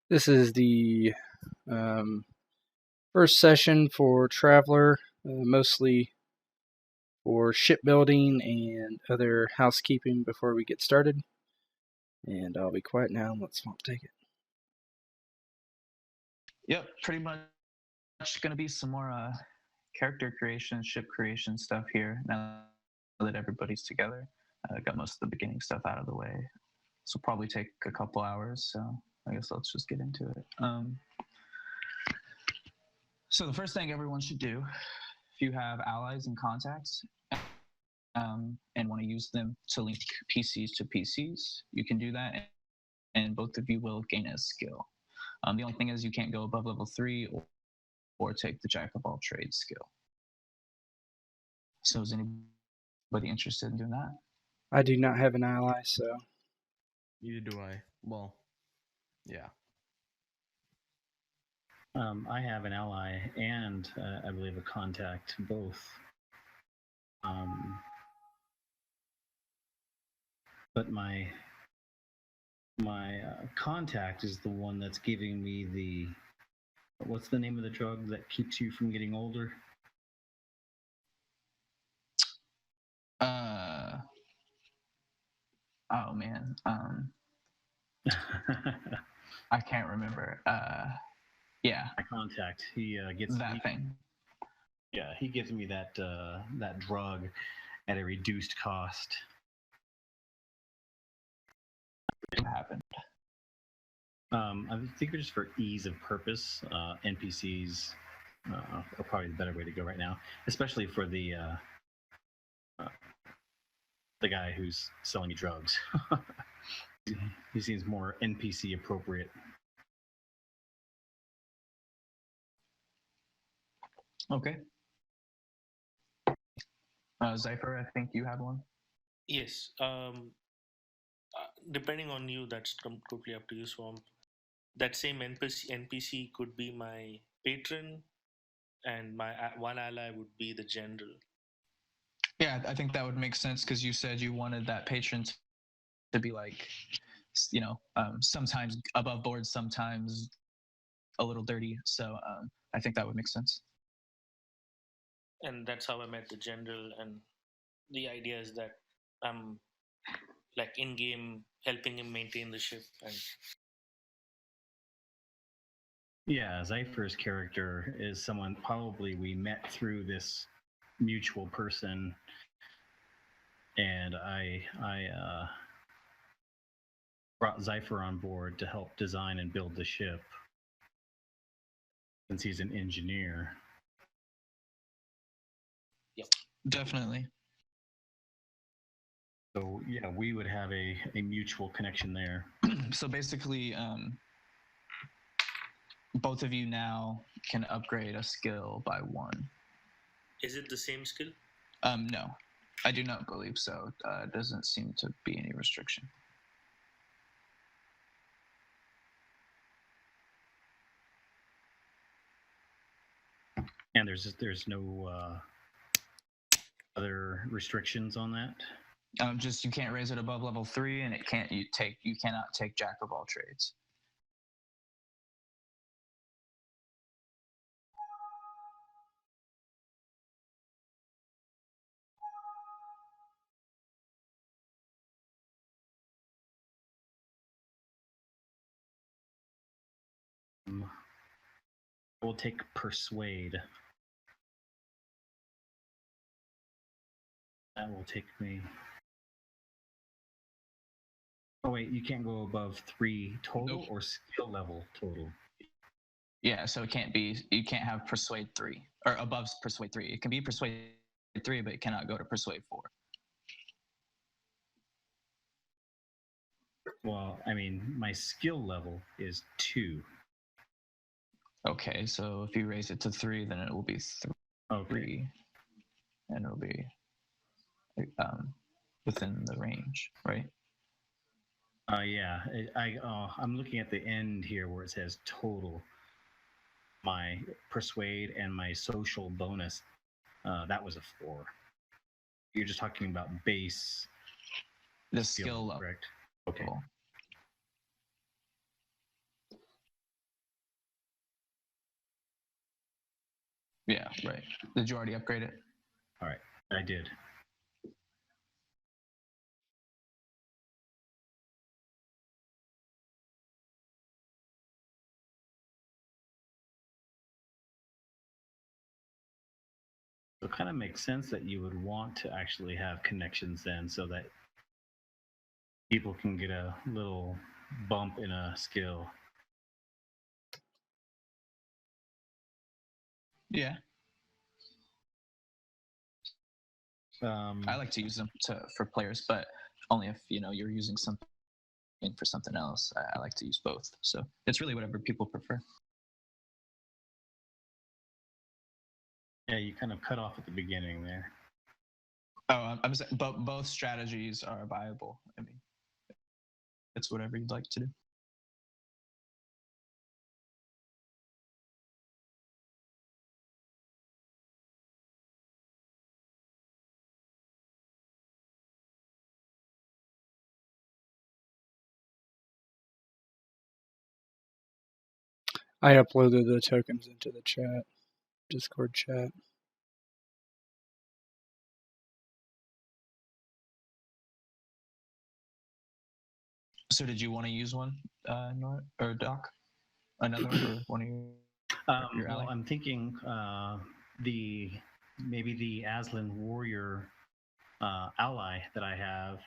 This is the um, first session for Traveller, mostly for shipbuilding and other housekeeping before we get started. And I'll be quiet now and let Swamp take it. Yep, pretty much going to be some more character creation, ship creation stuff here now that everybody's together. Got most of the beginning stuff out of the way. This will probably take a couple hours, so I guess let's just get into it. So the first thing everyone should do, if you have allies and contacts and want to use them to link PCs to PCs, you can do that, and both of you will gain a skill. The only thing is you can't go above level 3 or take the Jack of all trades skill. So is anybody interested in doing that? I do not have an ally, so. Neither do I. Well, yeah. I have an ally and I believe a contact, both. But my contact is the one that's giving me the, what's the name of the drug that keeps you from getting older? Oh man. I can't remember. Yeah. My contact. He gets that thing. Yeah, he gives me that that drug at a reduced cost. What happened? I think just for ease of purpose, NPCs are probably the better way to go right now, especially for the guy who's selling you drugs. He seems more NPC appropriate. Okay. Zypher, I think you had one. Yes. Depending on you, that's totally up to you, Swamp. That same NPC could be my patron, and my one ally would be the general. Yeah, I think that would make sense because you said you wanted that patron to be like, sometimes above board, sometimes a little dirty. So I think that would make sense. And that's how I met the general. And the idea is that I'm like in game helping him maintain the ship. And yeah, Zypher's character is someone probably we met through this mutual person, and I brought Zypher on board to help design and build the ship since he's an engineer. Yep. Definitely. So yeah, we would have a mutual connection there. So basically, both of you now can upgrade a skill by 1. Is it the same skill? No, I do not believe so. It doesn't seem to be any restriction. And there's no other restrictions on that. Just you can't raise it above level 3, and you cannot take Jack of all trades. We'll take persuade. That will take me. Oh wait, you can't go above 3 total. Nope. Or skill level total. Yeah, so you can't have persuade 3 or above persuade 3. It can be persuade 3, but it cannot go to persuade 4. Well, I mean, my skill level is 2. Okay, so if you raise it to 3, then it will be 3. Okay. And it'll be within the range, right? Yeah. I'm looking at the end here where it says total. My persuade and my social bonus, that was a 4. You're just talking about base. The skill level, correct? Okay. Yeah, right. Did you already upgrade it? All right, I did. So it kind of makes sense that you would want to actually have connections then, so that people can get a little bump in a skill. Yeah, Um, I like to use them for players, but only if you're using something for something else. I like to use both, so it's really whatever people prefer. yeah, you kind of cut off at the beginning there. Oh, I'm saying, but both strategies are viable. I mean, it's whatever you'd like to do. I uploaded the tokens into the chat, Discord chat. So did you want to use one, Nor or Doc? Another one, or one of your Well, ally? I'm thinking maybe the Aslan warrior ally that I have,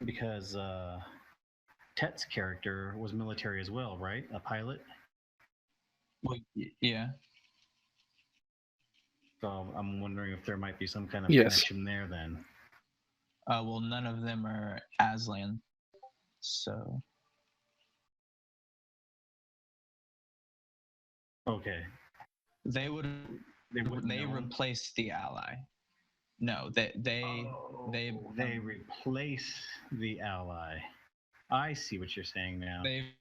because Tet's character was military as well, right? A pilot. Well, yeah. So I'm wondering if there might be some kind of Yes. connection there then. Well, none of them are Aslan, so Okay. they would wouldn't they know. replace the ally. No, they replace the ally. I see what you're saying now. they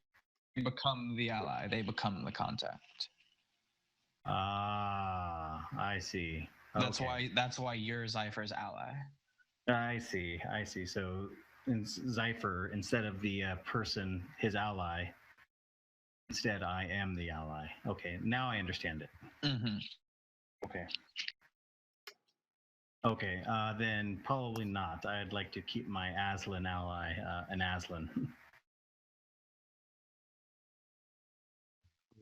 become the ally. They become the contact. Ah, I see. That's Okay. why you're Zypher's ally. I see. So Zypher, instead of the person, his ally, instead I am the ally. Okay, now I understand it. Mm-hmm. Okay, then probably not. I'd like to keep my Aslan ally an Aslan.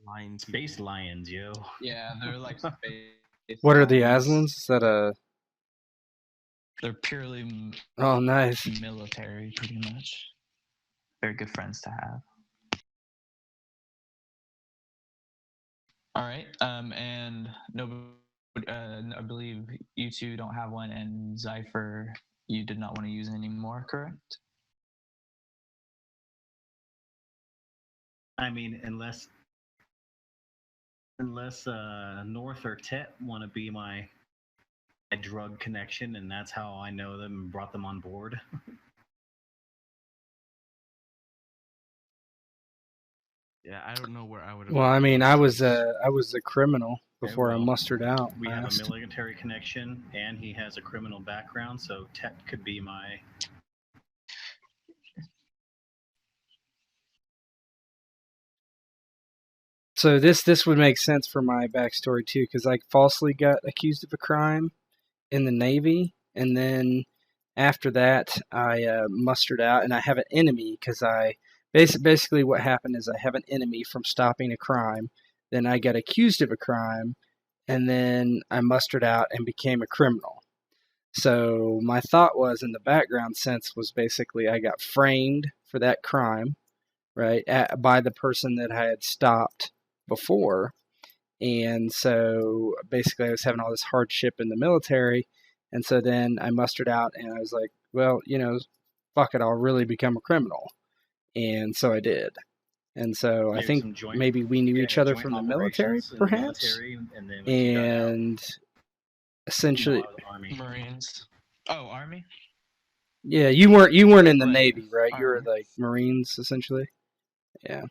Lion Space lions, yo. Yeah, they're like space What are the lions. Aslans? Is that a... They're purely Oh, nice. military, pretty much. Very good friends to have. All right, and I believe you two don't have one, and Zypher, you did not want to use anymore, correct? I mean, unless North or Tet want to be my drug connection, and that's how I know them and brought them on board. Yeah, I don't know where I would. Well, I mean, I was a criminal before Okay, I well, mustered out. We have last. a military connection, and he has a criminal background, so Tet could be my... So this would make sense for my backstory too, because I falsely got accused of a crime in the Navy, and then after that I mustered out, and I have an enemy because I basically what happened is I have an enemy from stopping a crime. Then I got accused of a crime, and then I mustered out and became a criminal. So my thought was, in the background sense, was basically I got framed for that crime, right, by the person that I had stopped before. And so basically I was having all this hardship in the military. And so then I mustered out and I was like, well, fuck it, I'll really become a criminal. And so I did. And so I think maybe we knew each other from the military, perhaps. And essentially, Marines. Oh, Army? Yeah, you weren't in the Right. Navy, right? You were Army. like Marines, essentially. Yeah.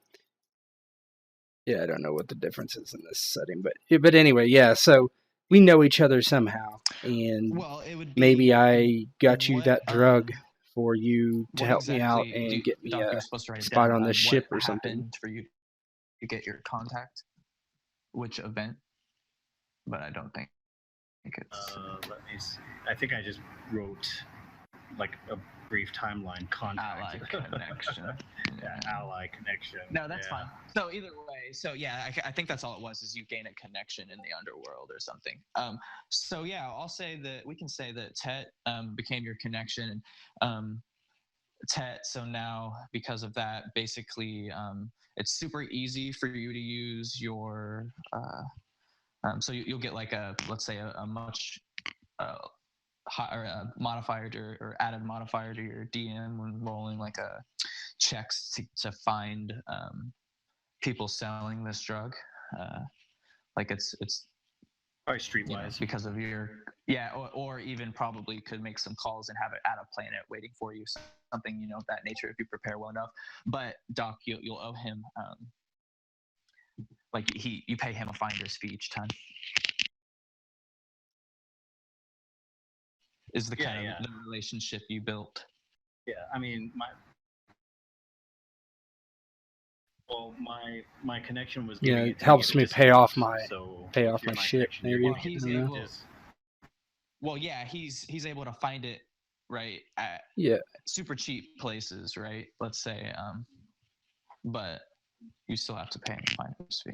Yeah, I don't know what the difference is in this setting, but anyway, yeah. So we know each other somehow, and Well, it would be maybe I got you what, that drug for you to what help me out exactly and get me Doc, a you're supposed to write it spot down. on this ship What or something. happened for you get your contact, which event, but I don't think it's. Let me see. I think I just wrote like a brief timeline contact. Ally connection. Yeah, ally connection. No, that's yeah. fine. So either way, so yeah, I think that's all it was. Is you gain a connection in the underworld or something. So yeah, I'll say that we can say that Tet became your connection, and Tet. So now, because of that, basically, it's super easy for you to use your. So you'll get like let's say a much modifier or added modifier to your DM when rolling like a checks to find people selling this drug. Like it's Probably streetwise. because of your or even probably could make some calls and have it at a planet waiting for you, something of that nature if you prepare well enough. But Doc, you'll owe him like you pay him a finder's fee each time. Is the kind of the relationship you built. Yeah, I mean my connection was giving it helps me pay off my shit. Maybe well, he's able. Well, yeah, he's able to find it right at super cheap places, right? Let's say, but you still have to pay him a finder's fee.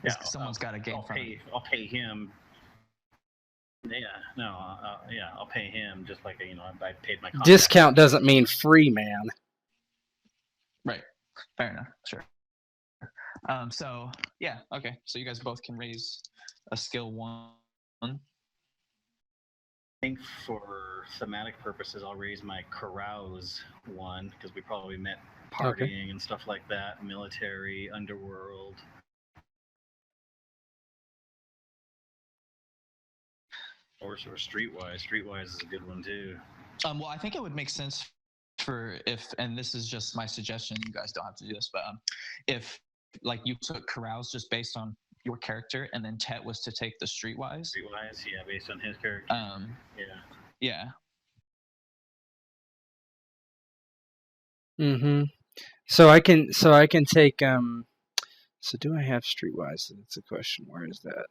Yeah, someone's got to gain from it. I'll pay him. Yeah, no, I'll pay him just like I paid my. Discount doesn't mean free, man. Right. Fair enough. Sure. So yeah, okay. So you guys both can raise a skill 1. I think for thematic purposes, I'll raise my carouse 1 because we probably met partying and stuff like that, military, underworld. Or streetwise. Streetwise is a good one too. Well, I think it would make sense and this is just my suggestion, you guys don't have to do this, but if like you took carouse just based on your character, and then Tet was to take the streetwise. Streetwise, yeah, based on his character. Yeah. Mm-hmm. So I can take So do I have streetwise? That's a question. Where is that?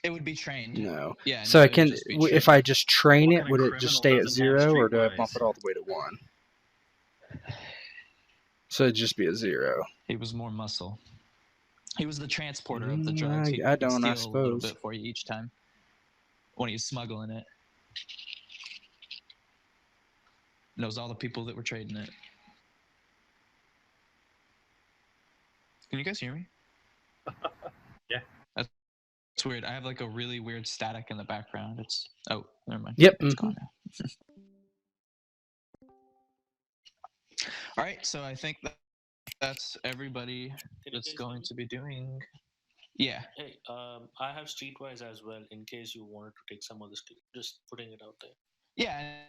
It would be trained. No. Yeah. So I can, if I just train it, would it just stay at 0, or do I bump it all the way to 1? So it'd just be a 0. He was more muscle. He was the transporter of the drugs. I don't, I suppose. A little bit for you each time when he's smuggling it. Knows all the people that were trading it. Can you guys hear me? Yeah. That's weird. I have like a really weird static in the background. Oh, never mind. Yep. It's gone now. All right, so I think that's everybody that's going to be doing. Yeah. Hey, I have streetwise as well in case you wanted to take some of this. Just putting it out there. Yeah,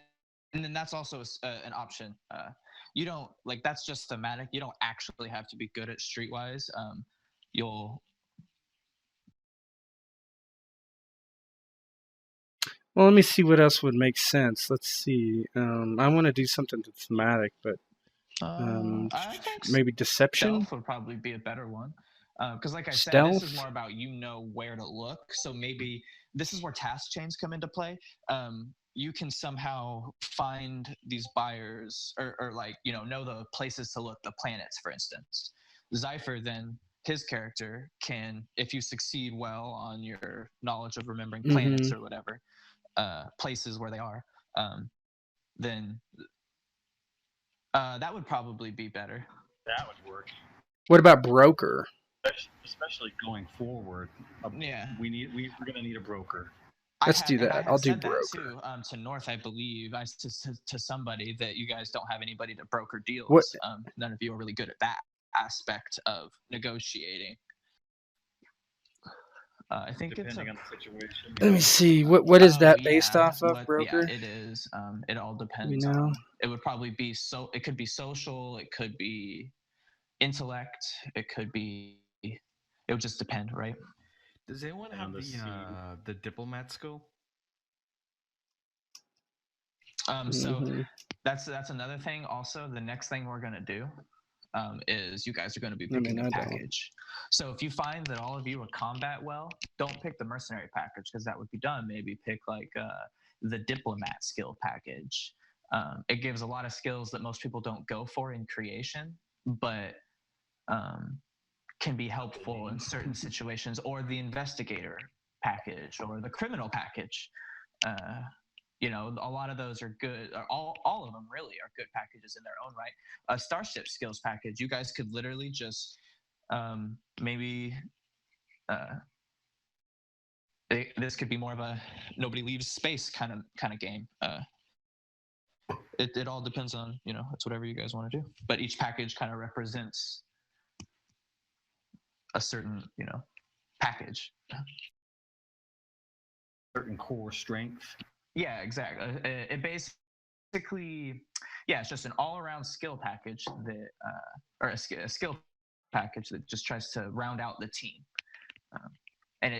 and then that's also an option. You don't that's just thematic. You don't actually have to be good at streetwise. Well, let me see what else would make sense. Let's see. I want to do something that's thematic, but I think maybe deception stealth would probably be a better one. Because like I said, this is more about where to look. So maybe this is where task chains come into play. You can somehow find these buyers or know the places to look, the planets, for instance. Zypher, then his character can, if you succeed well on your knowledge of remembering planets or whatever, places where they are, then that would probably be better. That would work. What about broker? Especially going forward. Yeah. We're going to need a broker. Let's do that. I'll do broker. Too, to North, I believe, to somebody that you guys don't have anybody to broker deals. What? None of you are really good at that aspect of negotiating. I think depending on the situation. Let me see. What is that based off of, broker? Yeah, it is. It all depends. It would probably be it could be social. It could be intellect. It could be. It would just depend, right? Does anyone have the diplomat skill? So Mhm. that's another thing. Also, the next thing we're gonna do is you guys are going to be I picking mean, a I don't. package. So if you find that all of you are combat well, don't pick the mercenary package because that would be done. Maybe pick like the diplomat skill package. It gives a lot of skills that most people don't go for in creation, but can be helpful in certain situations, or the investigator package or the criminal package. You know, a lot of those are good. All of them really are good packages in their own right. A starship skills package, you guys could literally just maybe this could be more of a nobody leaves space kind of game. It all depends on, you know, it's whatever you guys want to do. But each package kind of represents a certain, you know, package. Certain core strength. Yeah, exactly. It basically, yeah, it's just an all-around skill package that, or a skill package that just tries to round out the team. And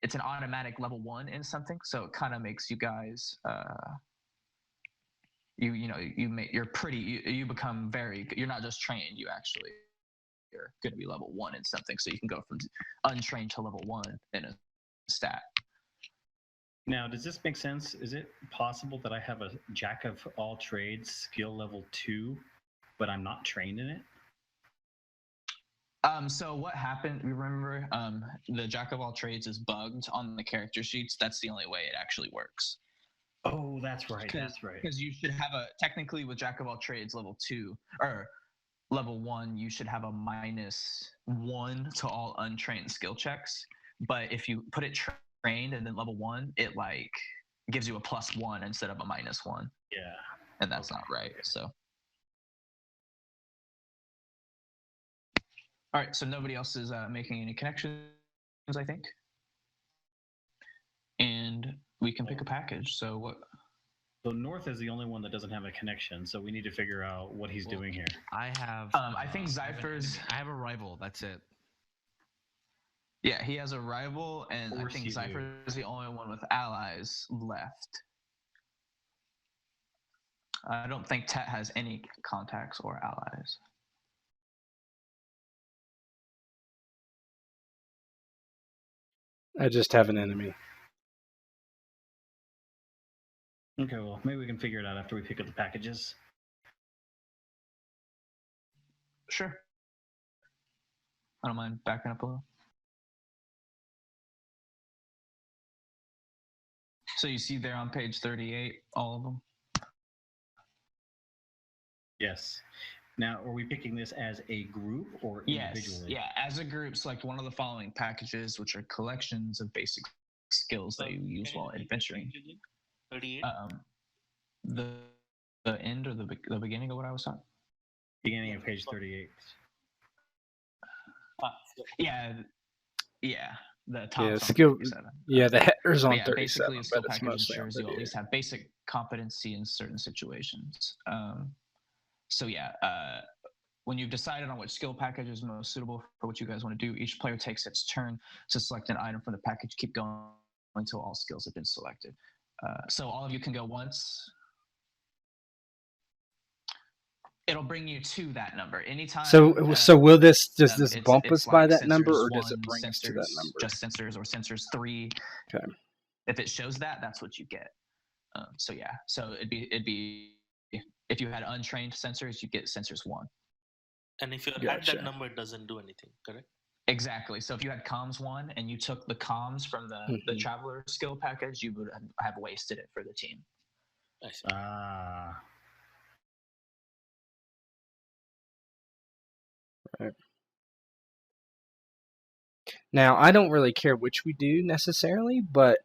it's an automatic level 1 in something, so it kind of makes you guys, you become very. You're not just trained. You actually you're going to be level 1 in something, so you can go from untrained to level 1 in a stat. Now, does this make sense? Is it possible that I have a jack of all trades skill level 2, but I'm not trained in it? So what happened? Remember, the jack of all trades is bugged on the character sheets. That's the only way it actually works. Oh, that's right. That's right. Because you should have technically with jack of all trades level 2 or level 1, you should have a -1 to all untrained skill checks. But if you put it trained and then level 1, it like gives you a +1 instead of a -1. Yeah. And that's not right. So. All right, so nobody else is making any connections, I think. And we can pick a package. So what? So North is the only one that doesn't have a connection, so we need to figure out what he's doing here. I have. I think Zypher's. I have a rival. That's it. Yeah, he has a rival, and I think you do. Zypher is the only one with allies left. I don't think Tet has any contacts or allies. I just have an enemy. Okay, well, maybe we can figure it out after we pick up the packages. Sure. I don't mind backing up a little. So you see there on page 38, all of them? Yes. Now, are we picking this as a group or individually? Yes. Yeah, as a group, select one of the following packages, which are collections of basic skills that you use while adventuring. 38? The end or the beginning of what I was talking? Beginning of page 38. Yeah. The top Yeah, skill. Yeah, the header's on 37. Basically, a skill but it's package mostly ensures you at least have basic competency in certain situations. So yeah, when you've decided on which skill package is most suitable for what you guys want to do, each player takes its turn to select an item from the package. Keep going until all skills have been selected. So all of you can go once. It'll bring you to that number anytime. So will this does this bump us by that number, or does it bring us to that number? Just sensors or sensors 3. Okay. If it shows that, that's what you get. So yeah, so it'd be if you had untrained sensors, you get sensors 1. And if you're at that number, it doesn't do anything, correct? Exactly. So if you had comms 1 and you took the comms from the traveler skill package, you would have wasted it for the team. I see. Right. Now, I don't really care which we do necessarily, but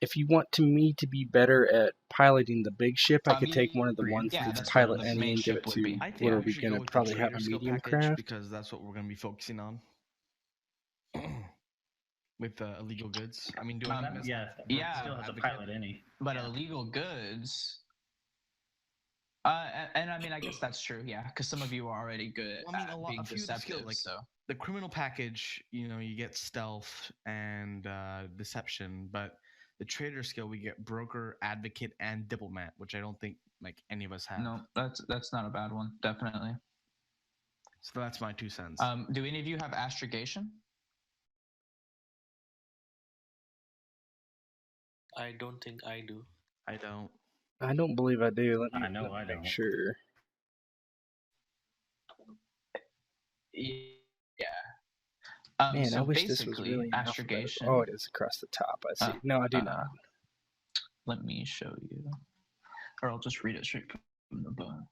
if you want me to be better at piloting the big ship, I could take one of the ones that's pilot any and give it to. What are we going to probably have a medium craft? Because that's what we're going to be focusing on. With illegal goods. I mean, doing still have to pilot any. But illegal goods. And I mean, I guess that's true, yeah, because some of you are already good at being deceptive. So the criminal package, you know, you get stealth and deception, but the trader skill, we get broker, advocate, and diplomat, which I don't think like any of us have. No, that's not a bad one. Definitely. So that's my 2 cents. Do any of you have astrogation? I don't think I do. I don't. I don't believe I do. Let me, I know let me I make don't. sure. Yeah. Man, so I wish this was basically, really in alphabetical. astrogation. Oh, it is across the top. I see. No, I do not. Let me show you, or I'll just read it straight from the book.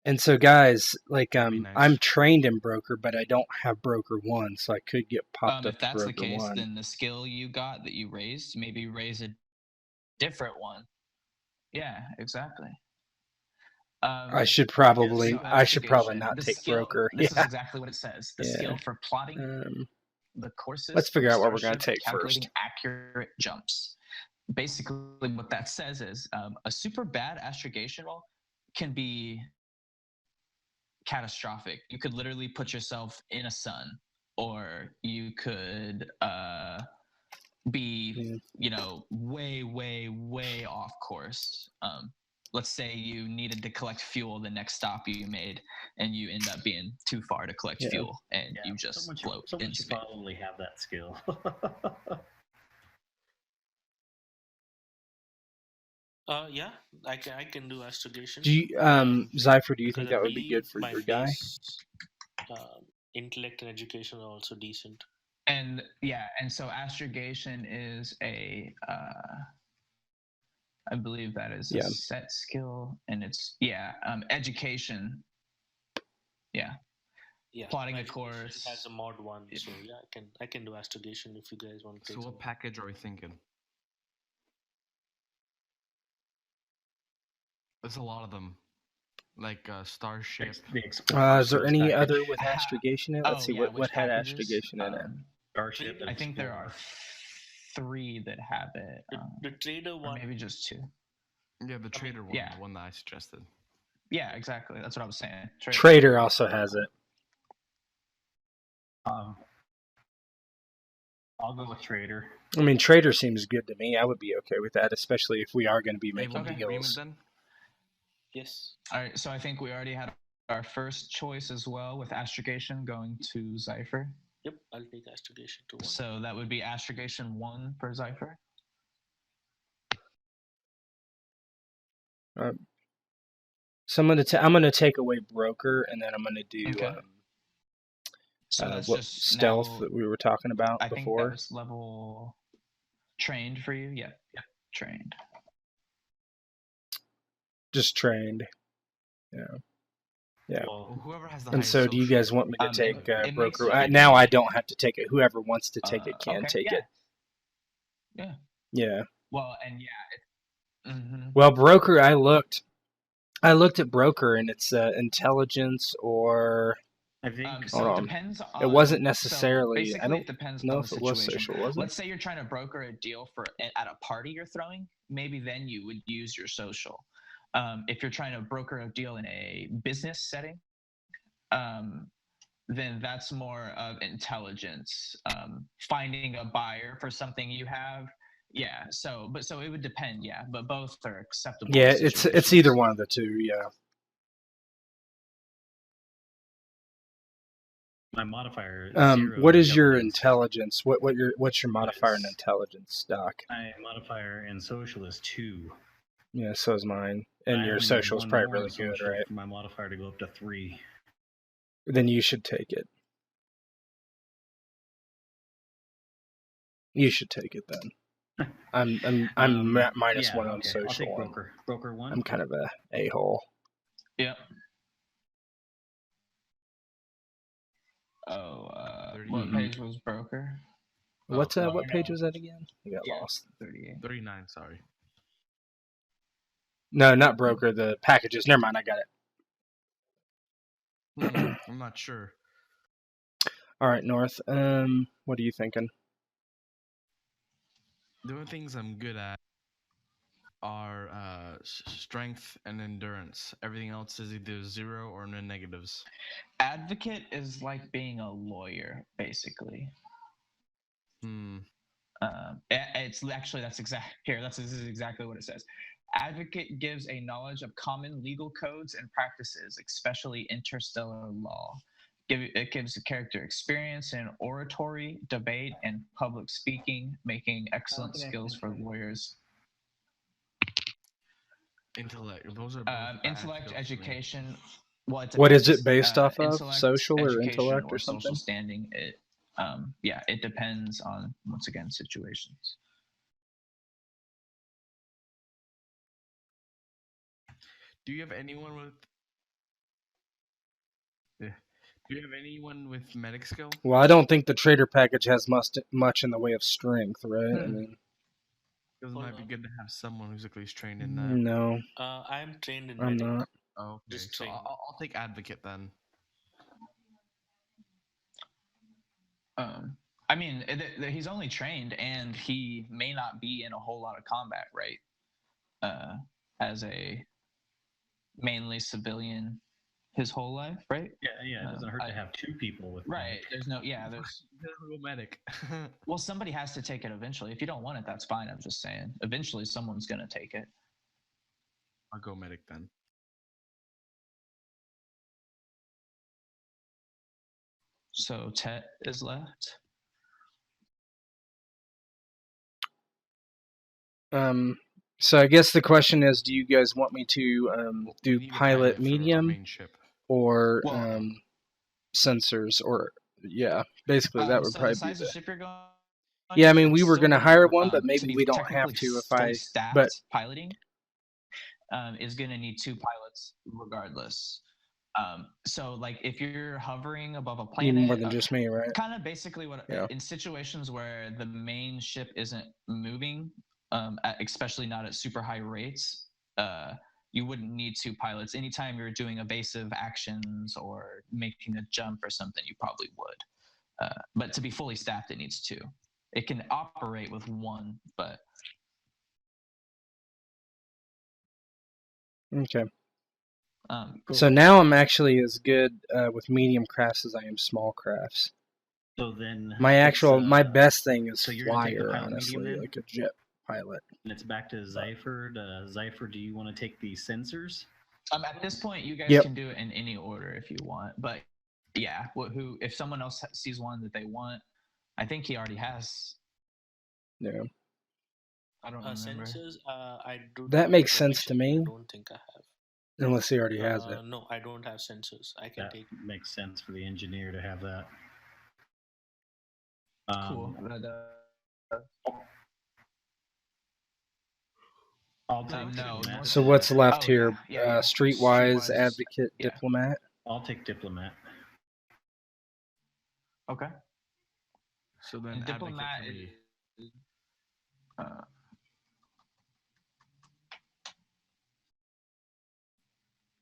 And so, guys, like, That'd be nice. I'm trained in broker, but I don't have broker 1, so I could get popped up If to that's the broker case, 1. then the skill you got that you raised, maybe raise a different one. Yeah, exactly. I should probably, so I should probably investigation, not the take skill- broker. This Yeah. is exactly what it says. The Yeah. skill for plotting the courses. Let's figure of out what we're gonna starship, take calculating first. accurate jumps. Basically, what that says is a super bad astrogation roll can be catastrophic. You could literally put yourself in a sun, or you could be way off course. Let's say you needed to collect fuel the next stop you made, and you end up being too far to collect fuel, and you just float in Someone space. should probably have that skill. Yeah, I can do astrogation. Do you, Zypher, do you think because I that would be good believe for my your guy? base, intellect and education are also decent. And so astrogation is I believe that is a set skill, and it's education. Yeah. Plotting my a course has a mod 1, so yeah, I can do astrogation if you guys want to. So what package are we thinking? There's a lot of them, like Starship. Is there any other with astrogation in it? Let's see what had packages? astrogation in it. Starship. I think there are 3 that have it. The trader or one, maybe just 2. Yeah, the trader one, the one that I suggested. Yeah, exactly. That's what I was saying. Trader also has it. I'll go with trader. I mean, trader seems good to me. I would be okay with that, especially if we are going to be making deals. Then? Yes. All right, so I think we already had our first choice as well, with astrogation going to Zypher. Yep, I'll take astrogation to 1. So that would be astrogation 1 for Zypher. So I'm gonna take away broker, and then I'm gonna do so that's what just stealth now, that we were talking about I before. think that was level trained for you. Yeah, trained. Just trained. Yeah. Well, whoever has the and so, do you guys want me to take broker? Now I don't have to take it. Whoever wants to take it can take it. Yeah. Yeah. Well, and Well, broker, I looked at broker, and it's intelligence or. I think so it depends on, it wasn't necessarily. So I don't it depends know on if the it was situation. social. Was it? Let's say you're trying to broker a deal at a party you're throwing. Maybe then you would use your social. If you're trying to broker a deal in a business setting, then that's more of intelligence. Finding a buyer for something you have. Yeah. So it would depend. Yeah. But both are acceptable. Yeah, it's either one of the two. Yeah. My modifier. What is your intelligence? What's your modifier in intelligence, Doc? My modifier in social is 2. Yeah, so is mine. And your social is probably really good, right? For my modifier to go up to 3. Then you should take it. You should take it then. I'm minus 1 on social. I'll take broker. Broker 1. I'm kind of a hole. Yep. Oh, what page was broker? What page was that again? I got lost. 38. 39, sorry. No, not broker. The packages. Never mind. I got it. I'm not sure. All right, North. What are you thinking? The only things I'm good at are strength and endurance. Everything else is either 0 or no negatives. Advocate is like being a lawyer, basically. It's actually this is exactly what it says. Advocate gives a knowledge of common legal codes and practices, especially interstellar law. It gives a character experience in oratory, debate, and public speaking, making excellent skills for lawyers. Intellect. Those are both bad Intellect, skills to me. education. Well, it What is depends. it based off of? Intellect, Social or education, intellect or or social something? standing. It depends on, once again, situations. Do you have anyone with? Do you have anyone with medic skill? Well, I don't think the trader package has much in the way of strength, right? I mean, Because it Hold might be on. good to have someone who's at least trained in that. no, I am trained in I'm medic. not. Oh, okay, Just so trained. I'll take advocate then. I mean, he's only trained, and he may not be in a whole lot of combat, right? As a mainly civilian his whole life, right? Yeah. It doesn't hurt to have two people with Right. medic. There's Real medic. well, somebody has to take it eventually. If you don't want it, that's fine. I'm just saying. Eventually, someone's gonna take it. I'll go medic then. So Tet is left. So I guess the question is, do you guys want me to We do need a pilot pilot for our medium main ship. or Well, sensors, or yeah, basically that would so probably the be size of ship you're going. Yeah, I mean, we were still going to gonna, hire one, but to maybe be we don't have technically to if fully I. staffed But piloting. Is going to need two pilots regardless. So like if you're hovering above a need planet, more than just me, right? kind of basically what Yeah. in situations where the main ship isn't moving, especially not at super high rates, you wouldn't need two pilots. Anytime you're doing evasive actions or making a jump or something, you probably would. But to be fully staffed, it needs two. It can operate with one, but Okay. cool. So now I'm actually as good with medium crafts as I am small crafts. So then My best thing is so you're gonna take the flyer, pilot honestly, medium then? like a jet pilot. And it's back to Zypher. Zypher, do you want to take the sensors? At this point, you guys Yep. can do it in any order if you want. But yeah, if someone else sees one that they want, I think he already has. Yeah. I don't remember. Sensors, I do. That not makes have sense to me. I don't think I have. Unless he already has it. No, I don't have sensors. I can That take. makes sense for the engineer to have that. Cool. I'll take no. diplomat. So what's left Oh, here? yeah. Streetwise, Streetwise, advocate, yeah. diplomat. I'll take diplomat. Okay. So then And advocate diplomat for me. is.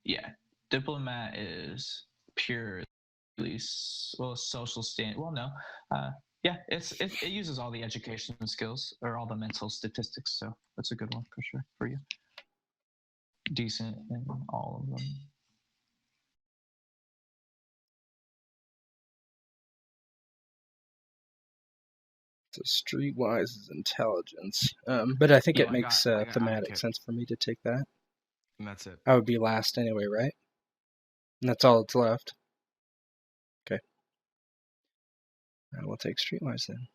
Yeah, diplomat is purely social stand. Well, no, yeah, it uses all the education skills or all the mental statistics, so that's a good one for sure for you. Decent in all of them. So streetwise is intelligence, but I think No, it I makes got thematic advocate. sense for me to take that. And that's it. I would be last anyway, right? And that's all that's left. Okay. We'll take streetwise then.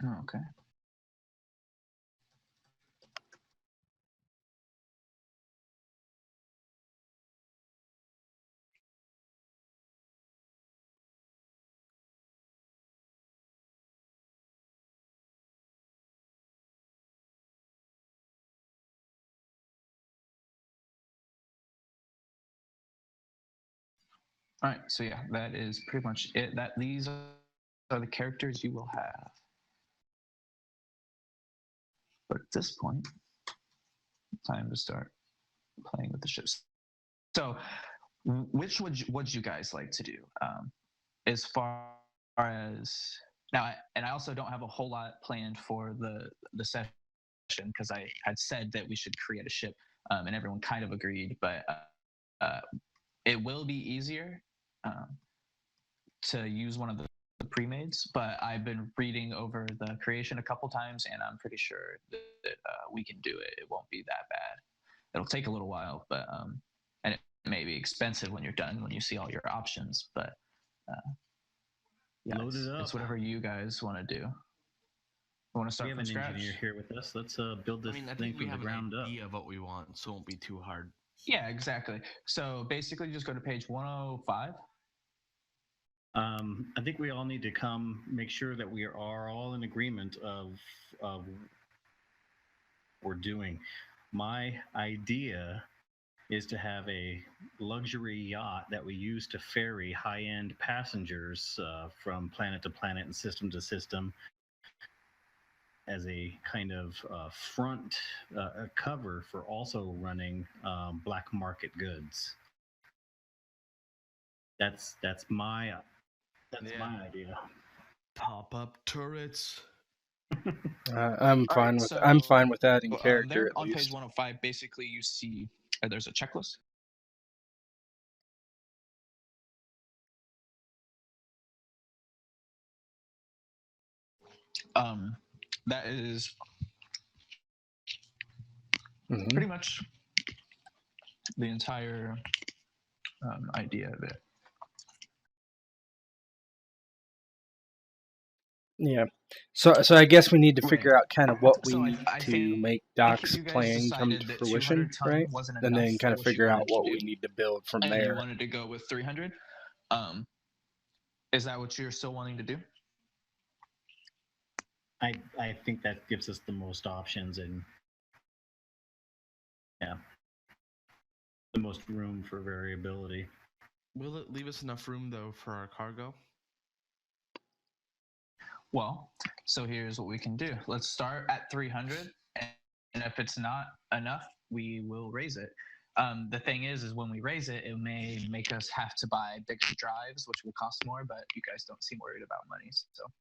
Oh, okay. All right, so yeah, that is pretty much it. These are the characters you will have. But at this point, time to start playing with the ships. So, which would you guys like to do? As far as Now, I also don't have a whole lot planned for the session because I had said that we should create a ship, and everyone kind of agreed. But it will be easier to use one of the pre-mades. But I've been reading over the creation a couple times, and I'm pretty sure that we can do it. It won't be that bad. It'll take a little while, but and it may be expensive when you're done, when you see all your options. But yeah, Load it up. it's whatever you guys want to do. Want to We start have from an scratch? engineer here with us. Let's build I this mean, I thing think we from the have an ground up. idea of what we want, so it won't be too hard. Yeah, exactly. So basically, just go to page 105. I think we all need to make sure that we are all in agreement of what we're doing. My idea is to have a luxury yacht that we use to ferry high-end passengers from planet to planet and system to system as a kind of front cover for also running black market goods. That's my idea. Pop-up turrets. I'm All fine right, with I'm so, fine with adding character there at on page least. 105, basically you see there's a checklist. That is Mhm. pretty much the entire idea of it. Yeah. So I guess we need to figure Right. out kind of what we So need I to think make Doc's you guys plan come decided to that fruition, 200 ton right? wasn't And enough then for kind of what you figure out wanted to what do, we need to build from and there. you wanted to go with 300. Is that what you're still wanting to do? I think that gives us the most options and the most room for variability. Will it leave us enough room though for our cargo? Well, so here's what we can do. Let's start at 300, and if it's not enough, we will raise it. The thing is when we raise it, it may make us have to buy bigger drives, which will cost more. But you guys don't seem worried about money, so.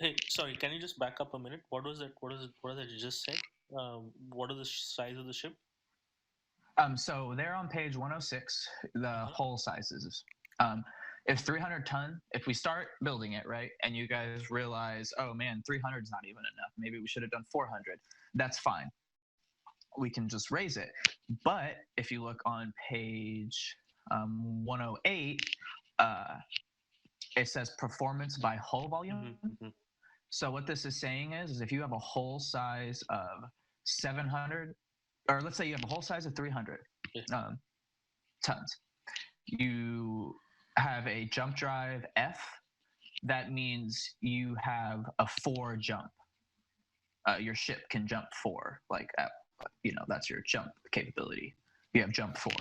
Hey, sorry, can you just back up a minute? What was it? What was it you just said? What is the size of the ship? So they're on page 106, the Uh-huh. hull sizes. If 300 ton, if we start building it, right, and you guys realize, oh man, 300 is not even enough, maybe we should have done 400, that's fine. We can just raise it. But if you look on page 108, it says performance by hull volume. Mm-hmm. So what this is saying is if you have a hull size of 700, or let's say you have a hull size of 300 tons, you have a jump drive F. That means you have a 4 jump. Your ship can jump 4, like that's your jump capability. You have jump 4.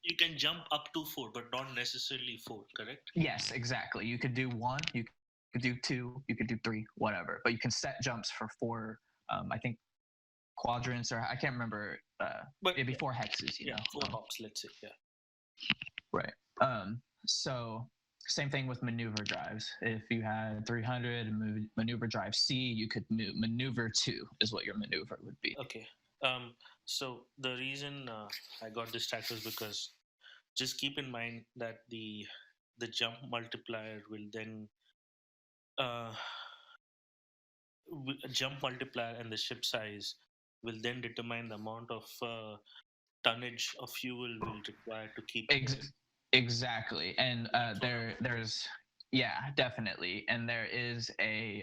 You can jump up to 4, but not necessarily 4. Correct? Yes, exactly. You could do 1. You could do 2. You could do 3. Whatever. But you can set jumps for 4. I think quadrants, or I can't remember. But it'd be 4 hexes. You know. 4 hops. Let's say. Yeah. Right. So same thing with maneuver drives. If you had 300 and maneuver drive C, you could maneuver 2 is what your maneuver would be. Okay. So the reason I got distracted was because just keep in mind that the jump multiplier will then jump multiplier and the ship size will then determine the amount of tonnage of fuel we'll require to keep Exactly. And there's definitely, and there is a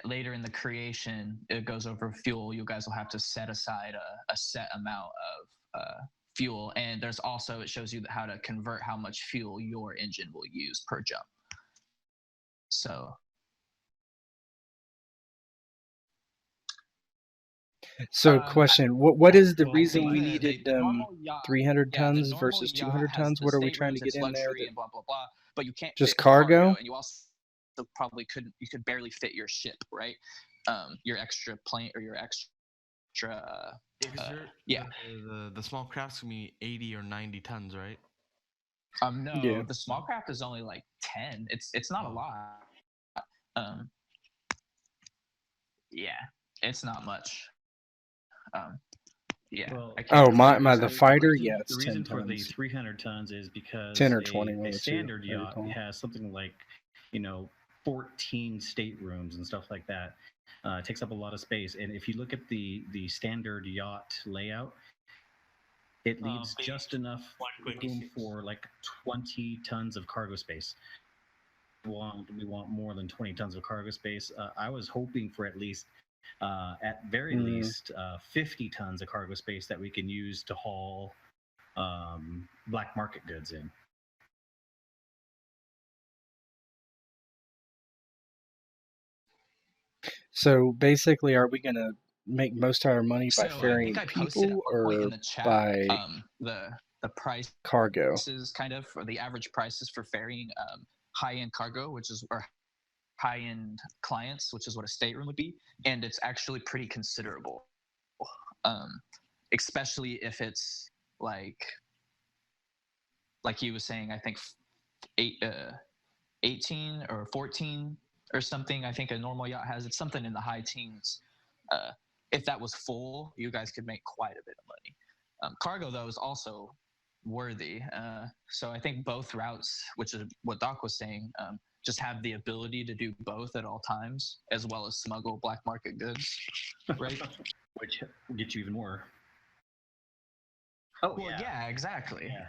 later in the creation, it goes over fuel. You guys will have to set aside a set amount of fuel, and there's also, it shows you how to convert how much fuel your engine will use per jump. So question, what is the reason we needed 300 tons versus 200 tons? What are we trying to get in there? And blah, blah, blah, but you can't just fit cargo? And you also probably you could barely fit your ship, right? Your extra plane or your extra the small craft's gonna be 80 or 90 tons, right? No, the small craft is only like 10. It's not a lot. Yeah, it's not much. Yeah. Well, the fighter, yeah, it's the 10 reason for the tons. 300 tons is because 10 or 20, one a of the two, standard I yacht recall. has something like, 14 staterooms and stuff like that. It takes up a lot of space. And if you look at the standard yacht layout, it leaves Page just enough room 126. for like 20 tons of cargo space. We want more than 20 tons of cargo space. I was hoping for at least, at very least, 50 tons of cargo space that we can use to haul black market goods in. So basically, are we going to make most of our money by So I ferrying think I posted people at one point or in the chat by the prices cargo? kind of, or the average prices for ferrying high-end cargo, which is, or high-end clients, which is what a stateroom would be, and it's actually pretty considerable, especially if it's like he was saying, I think 18 or 14 or something. I think a normal yacht has, it's something in the high teens. If that was full, you guys could make quite a bit of money. Cargo, though, is also worthy. So I think both routes, which is what Doc was saying, just have the ability to do both at all times, as well as smuggle black market goods, right? Which will get you even more. Oh, well, yeah, exactly. Yeah.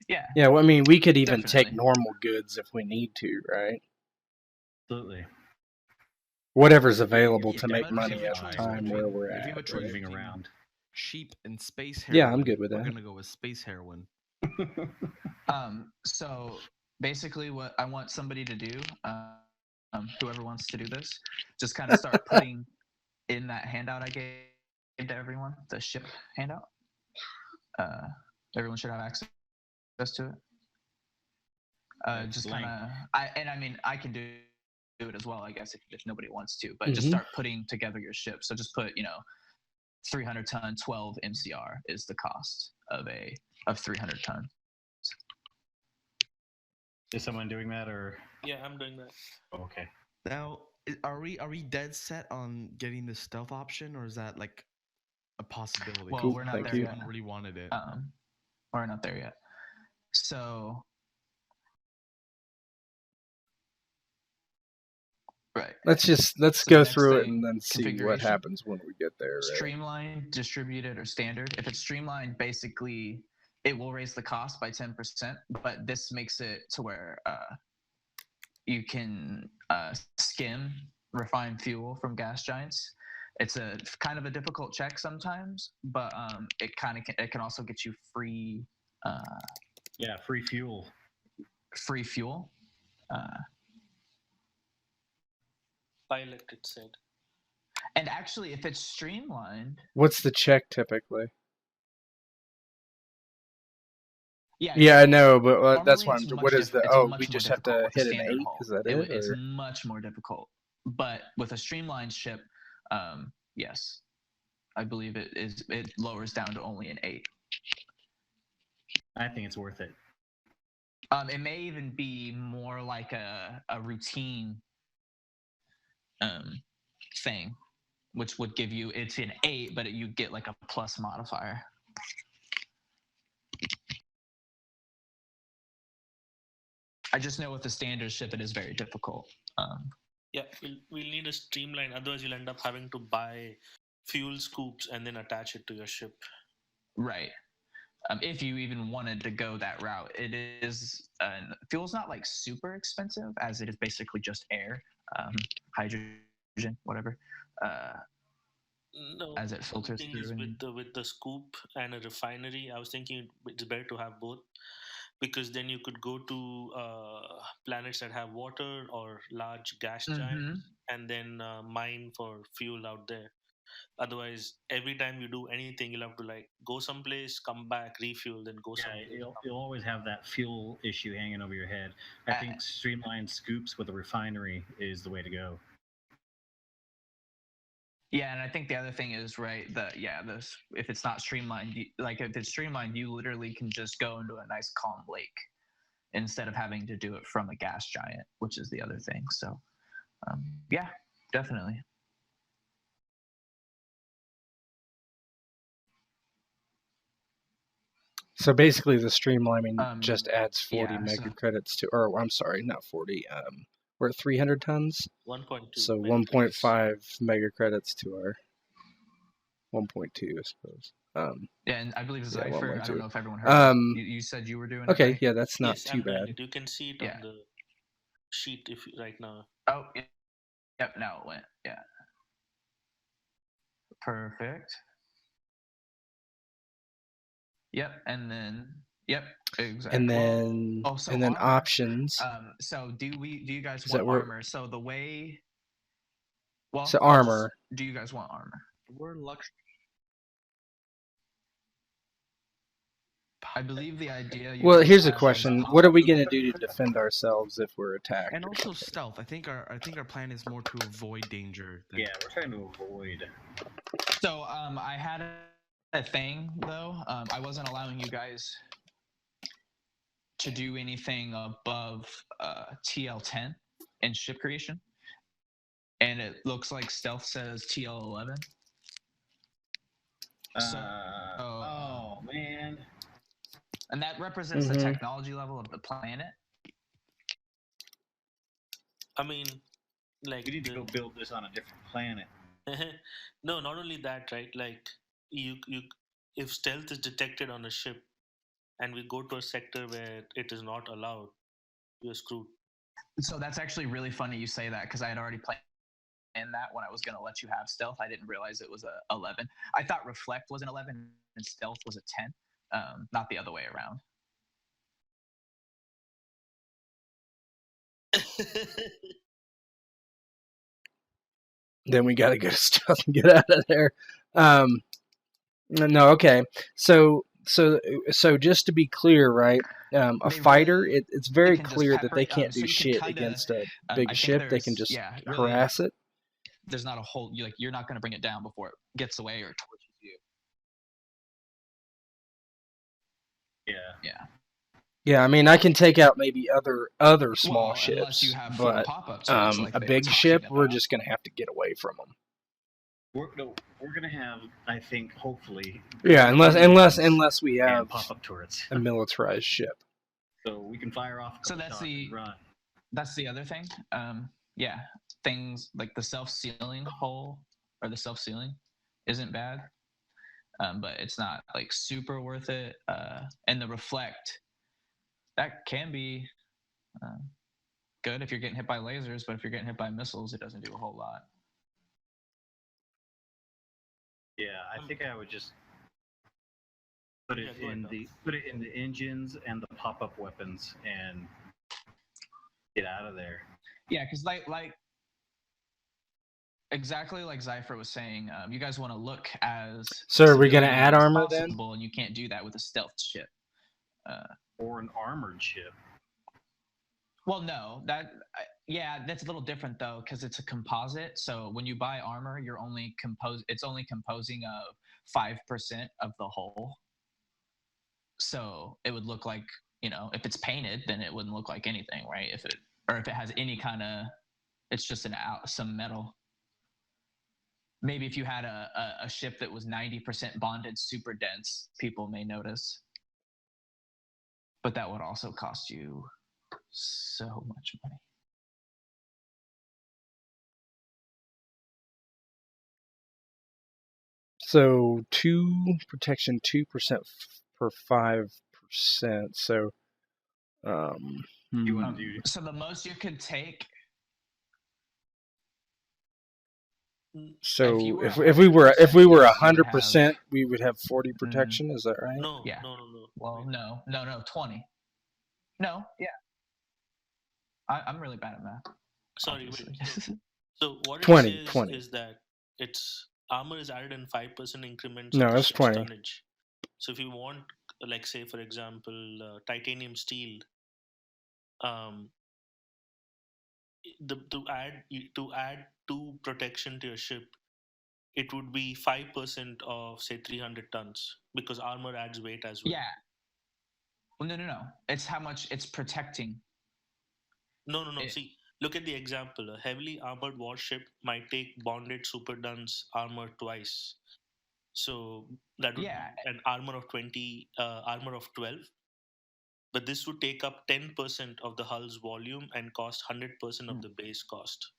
Yeah. Yeah, well, I mean, we could even take Definitely. normal goods if we need to, right? Absolutely. Whatever's available Yeah, to make but money if you have at a the choice time between- where we're if you at. have a choice right? Moving between around. sheep and space Yeah, heroin, I'm good with we're that. gonna go with space heroin. So basically, what I want somebody to do, whoever wants to do this, just kind of start putting in that handout I gave to everyone, the ship handout. Everyone should have access to it. Just kind of, I mean, I can do it as well, I guess, if nobody wants to, but just start putting together your ship. So just put, 300 ton, 12 MCR is the cost of 300 ton. Is someone doing that, or? Yeah, I'm doing that. Oh, okay. Now, are we dead set on getting the stealth option, or is that like a possibility? Well, Cool, we're not thank there you. yet. I really wanted it. We're not there yet. So, right. Let's So go the next through it thing, and then see what configuration. happens when we get there. Right? Streamlined, distributed, or standard. If it's streamlined, basically it will raise the cost by 10%, but this makes it to where you can skim refined fuel from gas giants. It's a kind of a difficult check sometimes, but it can also get you free. Free fuel. Free fuel. Pilot, it said. And actually, if it's streamlined, What's the check typically? Yeah, I know, but that's normally why. it's What much is the? it's Oh, much we more just have difficult to with a hit an standard 8. hull. Is that it? It's Or? much more difficult. But with a streamlined ship, yes, I believe it lowers down to only an 8. I think it's worth it. It may even be more like a routine thing, which would give you, it's an 8, but you get like a plus modifier. I just know with the standard ship, it is very difficult. Yeah, we'll need a streamline. Otherwise, you'll end up having to buy fuel scoops and then attach it to your ship. Right. If you even wanted to go that route, it is fuel's not like super expensive, as it is basically just air, hydrogen, whatever. No, as it filters the thing through. is with the scoop and a refinery, I was thinking it's better to have both, because then you could go to planets that have water or large gas giants and then mine for fuel out there. Otherwise, every time you do anything, you'll have to like go someplace, come back, refuel, then go someplace. You'll always have that fuel issue hanging over your head. I think streamlined scoops with a refinery is the way to go. Yeah, and I think the other thing is, right, if it's not streamlined, if it's streamlined, you literally can just go into a nice calm lake instead of having to do it from a gas giant, which is the other thing. So, yeah, definitely. So basically, the streamlining just adds 40 yeah, mega so- credits to, or I'm sorry, not 40. We're at 300 tons, 1.2. so mega 1.5 mega credits to our 1.2, I suppose. Yeah, and I believe Yeah, Zypher, I 1.2. don't know if everyone heard you said you were doing it, Okay, right? yeah, that's not yes, too I'm doing bad. it. You can see it Yeah. on the sheet if you, right now. Oh, yep, now it went. Yeah. Perfect. Yep, and then exactly. And then so and then armor. options. So do you guys Is want that where- armor? So the way. Well, So armor. Do you guys want armor? We're luxury. I believe the idea. Well, guys here's a have is question: pop- what are we gonna do to defend ourselves if we're attacked? And or also something? stealth. I think our plan is more to avoid danger. Than... Yeah, we're trying to avoid. So I had a thing though. I wasn't allowing you guys to do anything above TL10 in ship creation, and it looks like stealth says TL11. Oh man. And that represents the technology level of the planet. I mean, like We need to go build this on a different planet. No, not only that, right? Like you if stealth is detected on a ship and we go to a sector where it is not allowed, you're screwed. So that's actually really funny you say that, because I had already planned that when I was going to let you have stealth. I didn't realize it was a 11. I thought reflect was an 11 and stealth was a 10, not the other way around. Then we gotta go to stealth and get out of there. No, okay. So just to be clear, right? A fighter, it's very clear that they can't do shit against a big ship. They can just harass it. There's not a whole you're not going to bring it down before it gets away or torches you. Yeah. Yeah, I mean, I can take out maybe other small ships, unless you have but pop-ups, like a big ship, we're just gonna have to get away from them. We're gonna have, I think, hopefully. Yeah, unless we have pop-up turrets, a militarized ship. So we can fire off. So that's the other thing. Yeah, things like the self-sealing hull or the self-sealing isn't bad, but it's not like super worth it. And the reflect, that can be good if you're getting hit by lasers, but if you're getting hit by missiles, it doesn't do a whole lot. Yeah, I think I would just put it in the engines and the pop-up weapons and get out of there. Yeah, because like exactly like Zypher was saying, you guys want to look as so are we going to add armor then? And you can't do that with a stealth ship or an armored ship. Well, no, that's a little different though, because it's a composite. So when you buy armor, it's only composing of 5% of the hull. So it would look like, if it's painted, then it wouldn't look like anything, right? If it has any kind of, it's just some metal. Maybe if you had a ship that was 90% bonded, super dense, people may notice. But that would also cost you so much money. So 2 protection, 2% per 5%. So, so the most you could take. So if we were 100%, we would have 40 protection. Is that right? No. Yeah. No. Well, no, 20. No, yeah. I'm really bad at math. Sorry, wait. So what 20, it says 20. is that its armor is added in 5% increments. No, of the it's ship's 20. Tonnage. So if you want, like, say for example, titanium steel, to add 2 protection to your ship, it would be 5% of say 300 tons because armor adds weight as well. Yeah. Well, no. It's how much it's protecting. No. It, See, look at the example. A heavily armored warship might take bonded Super Dun's armor twice. So that would yeah, be an armor of 20, armor of 12. But this would take up 10% of the hull's volume and cost 100% of the base cost.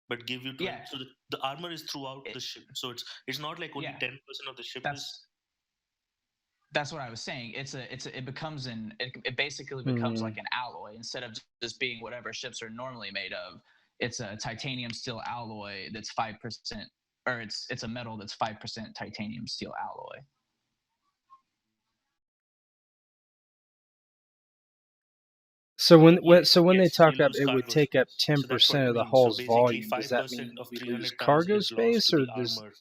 But give you 20. yeah, So the armor is throughout the ship. So it's not like only yeah. 10% of the ship is. That's what I was saying. It becomes it basically becomes like an alloy instead of just being whatever ships are normally made of. It's a titanium steel alloy that's 5%, or it's a metal that's 5% titanium steel alloy. So when Yes, they talk you about lose it would cargo take up space. 10% So that's what it of the means. So hull's basically, volume, does that 5% mean of we lose 300 tons cargo is lost space, to or the does armor. So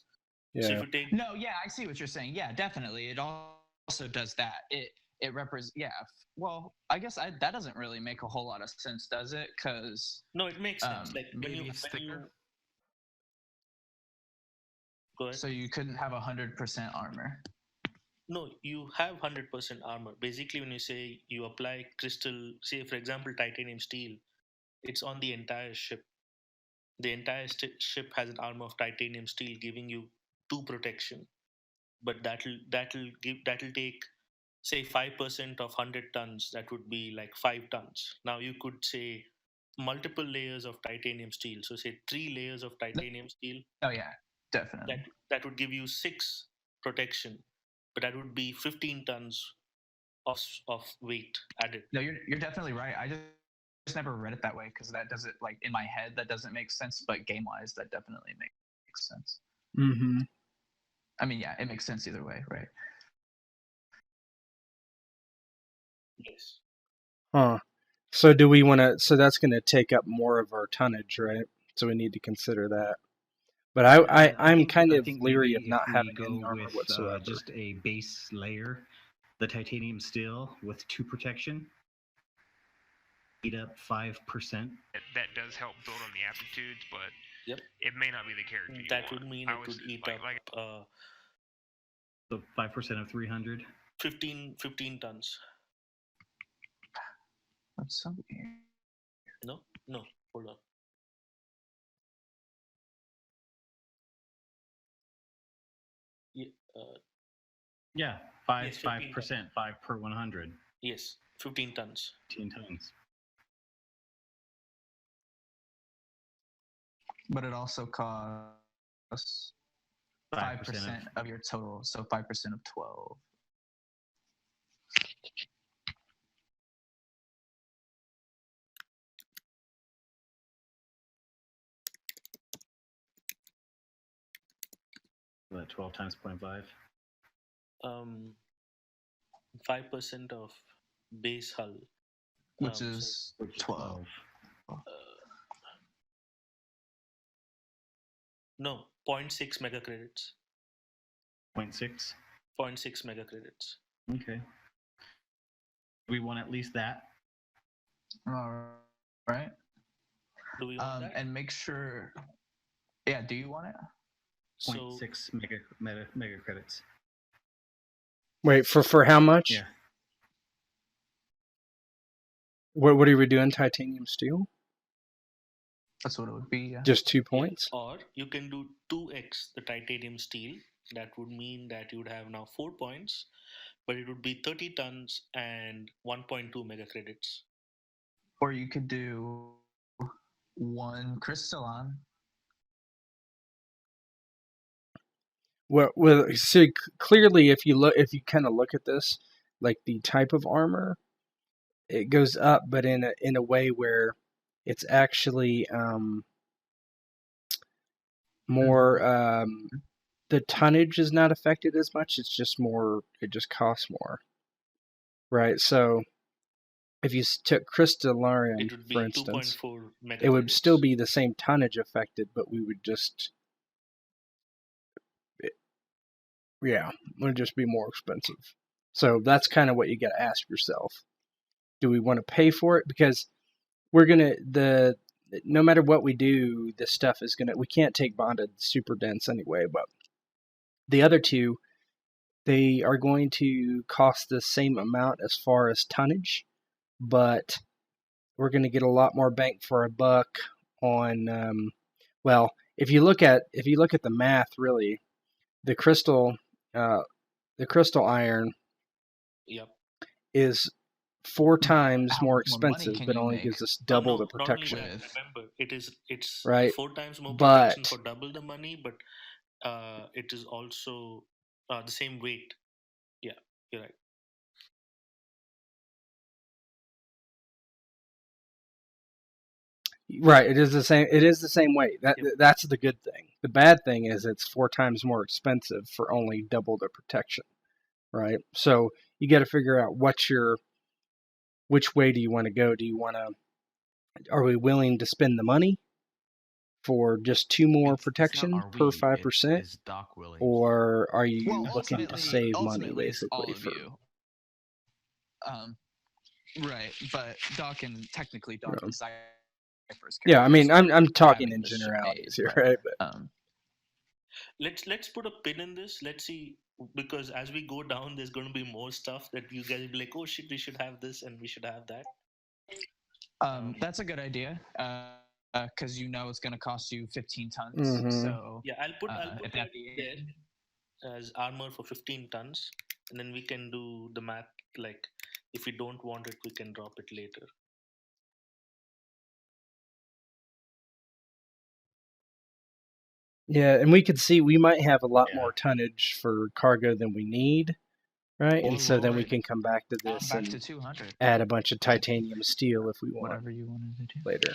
if yeah? you take No, yeah, I see what you're saying. Yeah, definitely. It also does that. It represents. Yeah. Well, I guess that doesn't really make a whole lot of sense, does it? Because no, it makes sense. Like Maybe it's thicker. Go ahead. So you couldn't have 100% armor. No, you have 100% armor. Basically, when you say you apply crystal, say for example, titanium steel, it's on the entire ship. The entire ship has an armor of titanium steel, giving you 2 protection. But that'll take, say, 5% of 100 tons. That would be like 5 tons. Now you could say multiple layers of titanium steel. So say 3 layers of titanium steel. Oh yeah, definitely. That would give you 6 protection, but that would be 15 tons of weight added. No, you're definitely right. I just never read it that way because that doesn't, like, in my head that doesn't make sense, but game wise that definitely makes sense. Mm-hmm. I mean, yeah, it makes sense either way, right? Yes. Huh. So do we want to? So that's going to take up more of our tonnage, right? So we need to consider that. But I'm kind of leery of not having any armor whatsoever. Just a base layer, the titanium steel with 2 protection, eat up 5%. That does help build on the aptitudes, but Yep. it may not be the character you That want. would mean it would eat up So 5% of 300. 15 tons. That's so weird. No, hold on. Yeah, 5 Yes, 15 5%, 5 per 100. Yes, 15 tons. 15 tons. But it also costs 5% of your total, so 5% of 12. What, 12 times 0.5? 5% of base hull, Which is 12. No, 0.6 mega credits. 0.6? 0.6 mega credits. Okay. We want at least that. All right. Do we want that? And make sure. Yeah. Do you want it? 0.6 mega credits. Wait, for how much? Yeah. What are we doing? Titanium steel? That's what it would be. Yeah. Just 2 points? Yeah. Or you can do 2x the titanium steel. That would mean that you would have now 4 points, but it would be 30 tons and 1.2 mega credits. Or you could do 1 crystalline. Well, see, clearly, if you kind of look at this, like the type of armor, it goes up, but in a way where it's actually more. The tonnage is not affected as much. It's just more. It just costs more, right? So, if you took crystalline, for instance, 2.4 mega it would credits. still be the same tonnage affected, but we would just. Yeah, it would just be more expensive. So that's kind of what you got to ask yourself. Do we want to pay for it? Because we're going to, no matter what we do, this stuff is going to, we can't take bonded super dense anyway, but the other two, they are going to cost the same amount as far as tonnage, but we're going to get a lot more bang for our buck on. Well, if you look at the math, really, the crystal iron Yep. is 4 times How more much more money expensive, can but you only make? gives us No, double the no, not only protection, that. with Remember, it's right? 4 times more protection But for double the money, but it is also the same weight. Yeah, you're right. right, it is the same. It is the same weight. Yep. That's the good thing. The bad thing is it's 4 times more expensive for only double the protection, right? So you got to figure out which way do you want to go? Do you want to? Are we willing to spend the money for just 2 more It's not protection are per we, 5%, it's Doc willing. or are you Well, looking to ultimately, save money ultimately, it's all basically of you. Right, but Doc and technically Doc and Cypher's Yeah, I mean, characters I'm talking having in the ship generalities made, here, right? But Let's put a pin in this. Let's see, because as we go down, there's going to be more stuff that you guys will be like, oh shit, we should have this and we should have that. That's a good idea. Because it's going to cost you 15 tons. Mhm. So yeah, I'll put if that there as armor for 15 tons, and then we can do the math. Like, if we don't want it, we can drop it later. yeah, and we could see we might have a lot more tonnage for cargo than we need, right? Or and so then we lower can come back to this back to and 200. add a bunch of titanium steel if we want Whatever you wanted to do. later.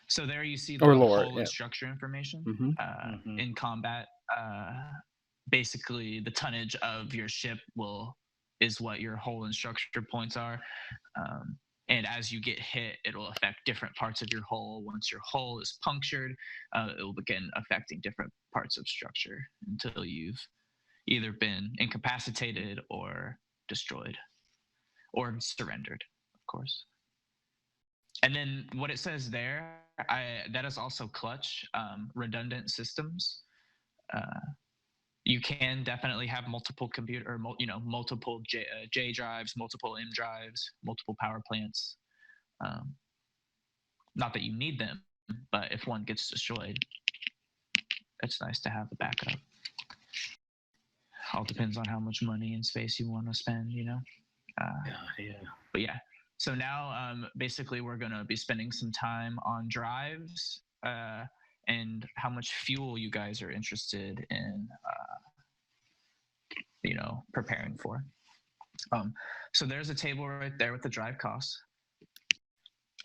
So there you see the Or lower it, hull yeah. and structure information. Mhm. In combat, basically the tonnage of your ship is what your hull and structure points are. And as you get hit, it'll affect different parts of your hull. Once your hull is punctured, it will begin affecting different parts of structure until you've either been incapacitated or destroyed or surrendered, of course. And then what it says there, that is also clutch, redundant systems. You can definitely have multiple multiple J drives, multiple M drives, multiple power plants. Not that you need them, but if one gets destroyed, it's nice to have a backup. All depends on how much money and space you want to spend, But yeah, so now basically we're going to be spending some time on drives and how much fuel you guys are interested in, preparing for. So there's a table right there with the drive costs.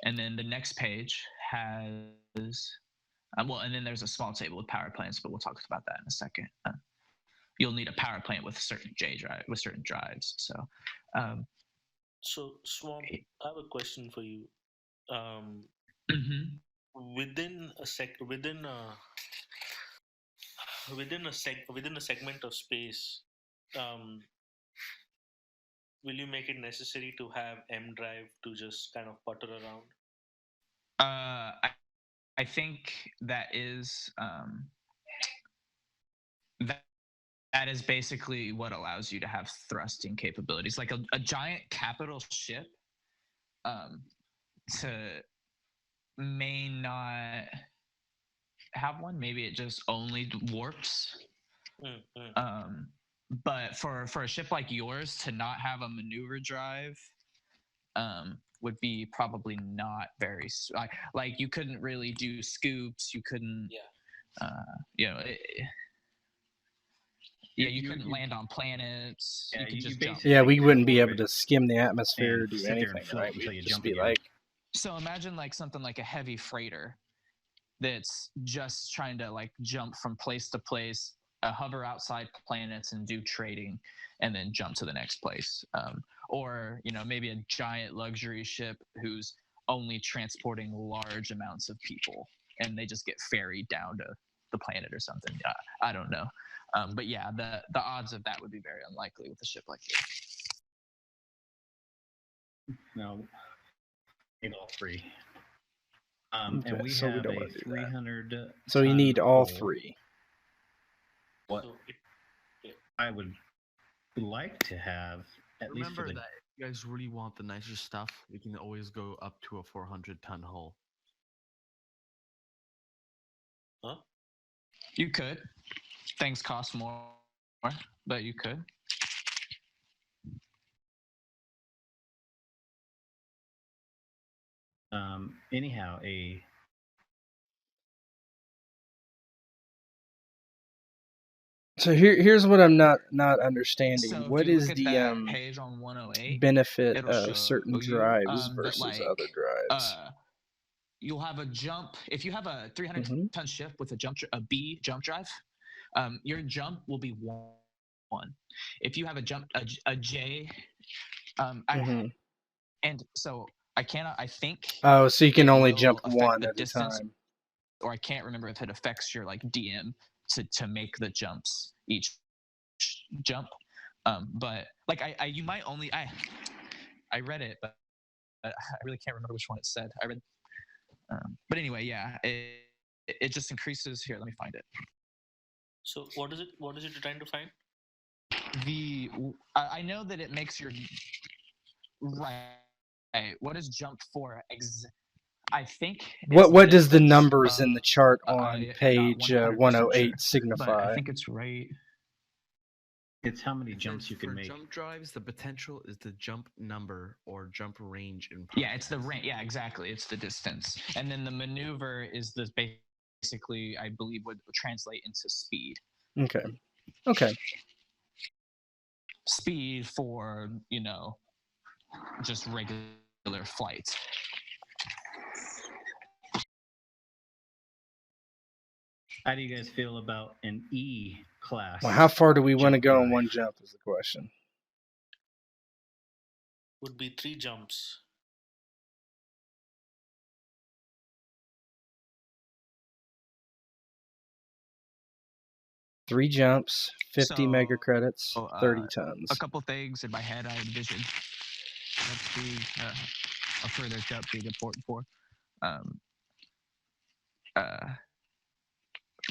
And then the next page has, and then there's a small table with power plants, but we'll talk about that in a second. You'll need a power plant with certain certain drives. So Swamp, I have a question for you. Within a segment of space, will you make it necessary to have M drive to just kind of putter around? I think that is that is basically what allows you to have thrusting capabilities, like a giant capital ship. May not have one. Maybe it just only warps. But for a ship like yours to not have a maneuver drive would be probably not very like you couldn't really do scoops. You couldn't. You couldn't land on planets. You could just jump. Yeah, we wouldn't be able to skim the atmosphere or do sit there and anything, float right? until you We'd just jump be again. like, So imagine like something like a heavy freighter that's just trying to like jump from place to place, hover outside planets and do trading, and then jump to the next place. Or maybe a giant luxury ship who's only transporting large amounts of people, and they just get ferried down to the planet or something. I don't know. But yeah, the odds of that would be very unlikely with a ship like this. No, need all three. okay, and we so we have don't a want to do 300. that. So you need all hull. 3. What So I would like to have at least for Remember the that if you guys really want the nicer stuff, we can always go up to a 400-ton hull. Huh? You could. Things cost more, but you could. anyhow So here's what I'm not understanding. So What if you is look at the that page on 108, benefit it'll of show certain you drives that versus like other drives? you'll have a jump if you have a 300 Mhm. ton ship with a B jump drive. Your jump will be one. If you have a J, Mhm. and so I cannot. I think Oh, so you can it only will jump affect one the at a distance, time. or I can't remember if it affects your like DM to make the jumps each jump. But like I you might only I read it, but I really can't remember which one it said. I read, but anyway, yeah, it just increases. Here, let me find it. So what is it? What is it you're trying to find? I know that it makes your right. What is jump for? I think. What does the numbers in the chart on I'm page not 100% 108 sure, signify? but I think it's right. it's how many jumps you can for make. jump drives, the potential is the jump number or jump range in progress. Yeah, it's the range. Yeah, exactly. It's the distance, and then the maneuver is the basically, I believe, would translate into speed. Okay. Speed for just regular flights. How do you guys feel about an E class? Well, how far do we want to jump go in drive? one jump is the question. Would be 3 jumps. Three jumps, 50 mega credits, 30 A tons. couple things in my head I envisioned. Let's see, a further jump being important for.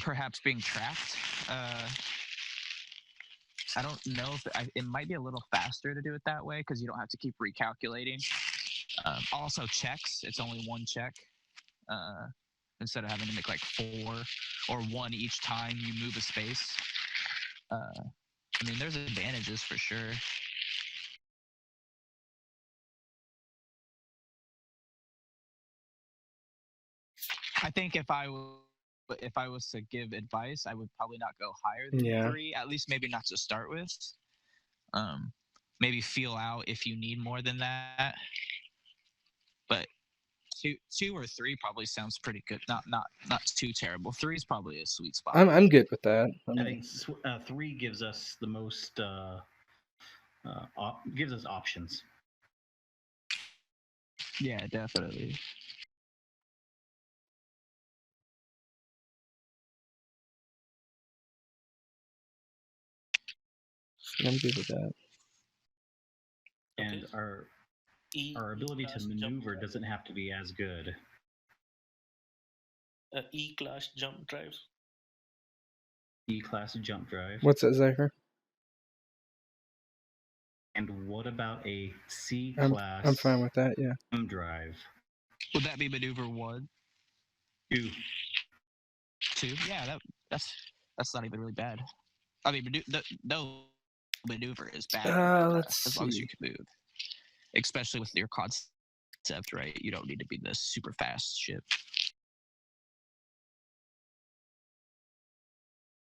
Perhaps being trapped. I don't know if it might be a little faster to do it that way because you don't have to keep recalculating. Also, checks. It's only one check instead of having to make like 4 or 1 each time you move a space. I mean, there's advantages for sure. I think if I was to give advice, I would probably not go higher than 3. At least maybe not to start with. Maybe feel out if you need more than that. But two or 3 probably sounds pretty good. Not too terrible. 3 is probably a sweet spot. I'm good with that. I think 3 gives us the most gives us options. Yeah, definitely. I'm good with that. And our ability to maneuver doesn't have to be as good. E-class jump drive. E-class jump drive. What's that, Zachary? And what about a C-class? I'm fine with that. Yeah. Jump drive. Would that be maneuver 1? 2. 2? Yeah, that's not even really bad. I mean, no maneuver is bad as long as you can move. Especially with your concept, right? You don't need to be this super fast ship.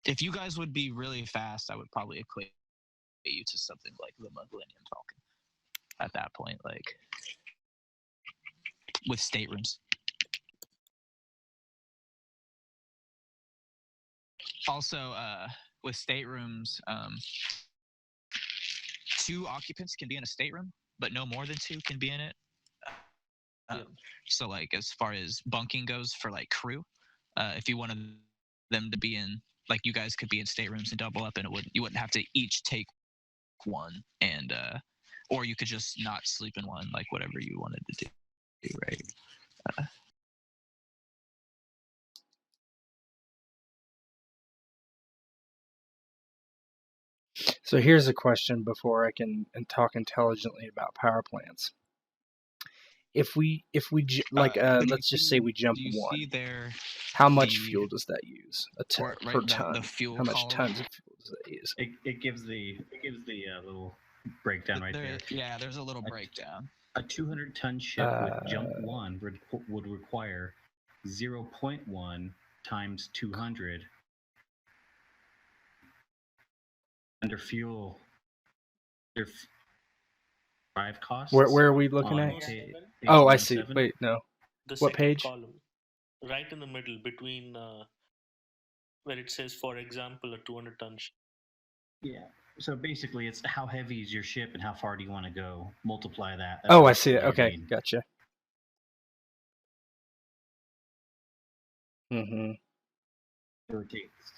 If you guys would be really fast, I would probably equate you to something like the Millennium Falcon at that point, like with staterooms. Also, with staterooms, 2 occupants can be in a stateroom, but no more than 2 can be in it. So, like, as far as bunking goes for like crew, if you wanted them to be in, like, you guys could be in staterooms and double up, and you wouldn't have to each take one, and or you could just not sleep in one, like whatever you wanted to do, right? So here's a question before I can talk intelligently about power plants. If we let's just say we jump Do you one, see there how much the- fuel does that use or, per right, ton? the fuel How much column? tons of fuel does that use? It gives the little breakdown right there. Yeah, there's a little breakdown. A 200-ton ship with jump 1 would require 0.1 times 200. Under fuel, their drive costs. Where are we looking at? Page Oh, I see. 107. Wait, no. The What second page? column, right in the middle, between where it says, for example, a 200-ton ship. Yeah. So basically, it's how heavy is your ship and how far do you want to go? Multiply that. That's Oh, I what see it. you Okay, need. gotcha. Mm-hmm.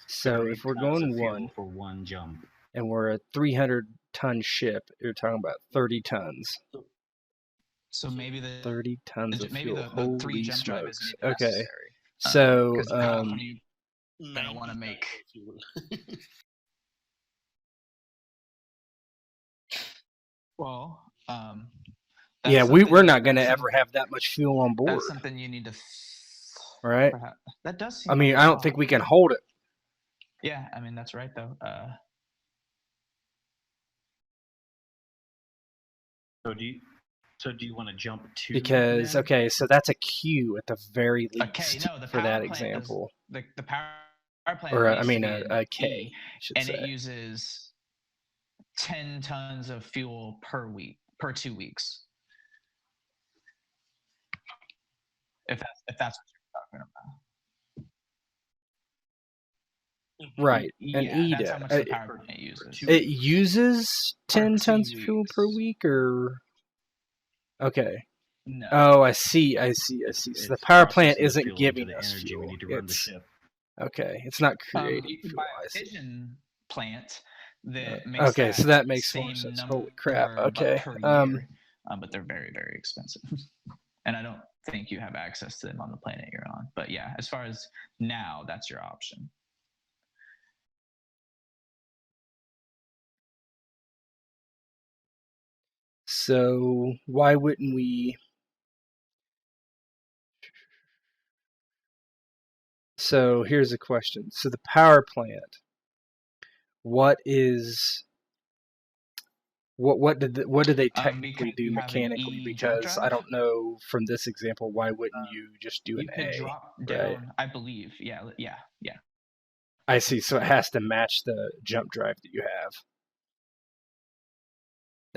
So if we're going one for one jump, and we're a 300-ton ship, you're talking about 30 tons. So maybe 30 tons of maybe fuel. the Holy 3 jump drive smokes. isn't even Okay. necessary. So, 'Cause how often are you gonna 90 want to tons make? of fuel. Well, yeah, that's we're something- not going to that's ever have that much fuel on board, That's something you need to. right? Perhaps, that does seem. I mean, like I a don't think lot. we can hold it. Yeah, I mean that's right though. So do you want to jump to? Because, then? okay, so that's a Q at the very least Okay, no, the for power that plant example. the power plant. Or, needs I to mean, be a an K, E, I should and say. it uses 10 tons of fuel per 2 weeks. If that's what you're talking about. Right. Yeah, And that's how EDA. much the power plant uses. It uses 10 tons of fuel per weeks. week, or? Okay. No. Oh, I see. So the power plant isn't giving us energy fuel. we need to run the ship. Okay, it's not creating You can fuel. buy a I see. fission plant that makes Okay, so that makes more same sense. number, Holy crap. but Okay. per year. But they're very, very expensive. And I don't think you have access to them on the planet you're on. But yeah, as far as now, that's your option. So why wouldn't we? So here's a question. So the power plant, what do they technically do mechanically? Because I don't know from this example, why wouldn't you just do an A? Drop down, right? I believe. Yeah. I see. So it has to match the jump drive that you have.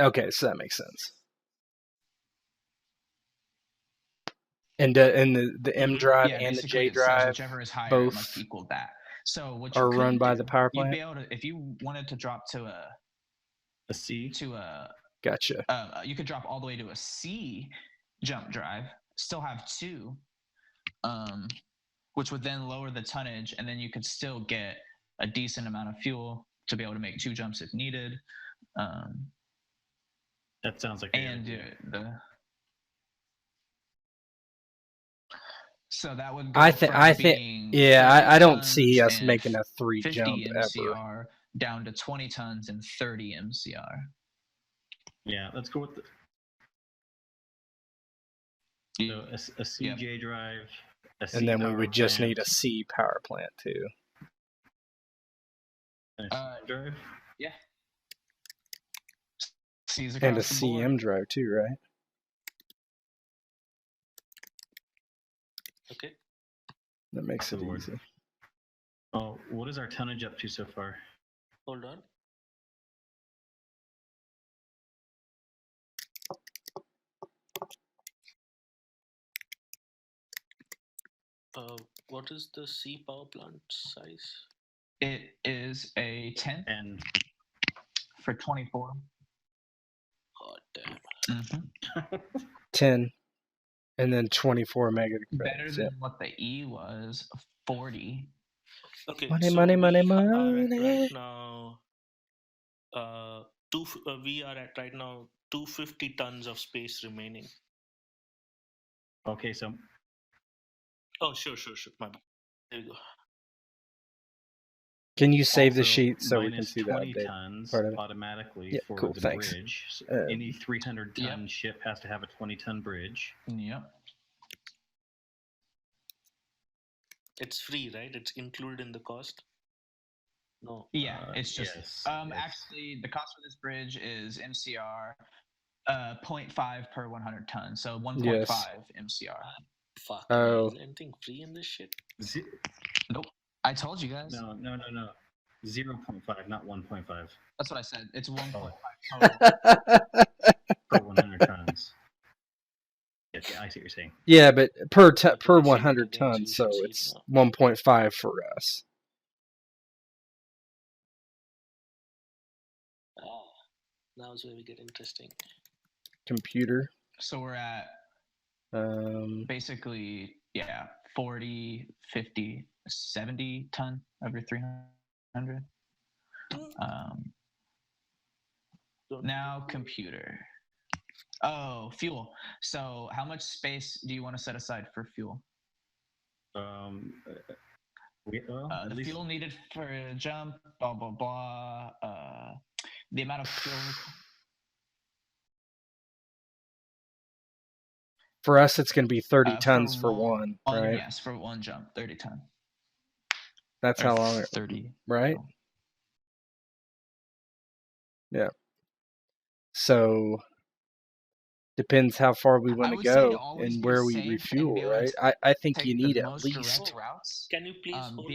Okay, so that makes sense. And the M drive and the J drive, whichever is higher, both must equal that. So what are run by the power plant. You'd be able to, if you wanted to drop to a C to a. Gotcha. You could drop all the way to a C jump drive, still have 2, which would then lower the tonnage, and then you could still get a decent amount of fuel to be able to make 2 jumps if needed. That sounds like so that would go I think yeah, I don't see us making a 3 jump MCR ever. Down to 20 tons and 30 MCR. Yeah, let's go with a CJ drive. And then we would just need a C power plant too. Drive? Yeah. And a CM drive too, right? Okay. That makes it easy. Oh, what is our tonnage up to so far? Hold on. What is the C power plant size? It is a 10 and for 24. Oh damn. Mm-hmm. 10 and then 24 mega credits. Better than what the E was, 40. Okay. Money. Right now, we are at right now 250 tons of space remaining. Okay, so. Oh, sure. My bad. There you go. Can you save the Also, sheet so we can minus see the 20 update tons part of it? automatically Yeah, for cool, the thanks. bridge. So any 300-ton ship has to have a 20-ton bridge. Yep. It's free, right? It's included in the cost. No. Yeah, it's just yes. Actually, the cost for this bridge is MCR 0.5 per 100 tons, so 1.5 Yes. MCR. Fuck. Oh. Is there anything free in this shit? Nope. I told you guys. No. 0.5, not 1.5 That's what I said. It's 1.5 Oh. total. per 100 tons. Yeah, I see what you're saying. Yeah, but per Okay, per I see it 100 again, so tons, you so should see it it's now. 1.5 for us. Now is where we get interesting. Computer. So we're at Basically, 40, 50, 70 ton every 300. Now computer. Oh, fuel. So how much space do you want to set aside for fuel? The fuel needed for a jump, blah, blah, blah. The amount of fuel. For us, it's going to be 30 tons for one, right? Yes, for one jump, 30 ton. That's how long 30. Right? Yeah. So depends how far we want to go and where we refuel, right? I think you need at least. Routes. Can you please hold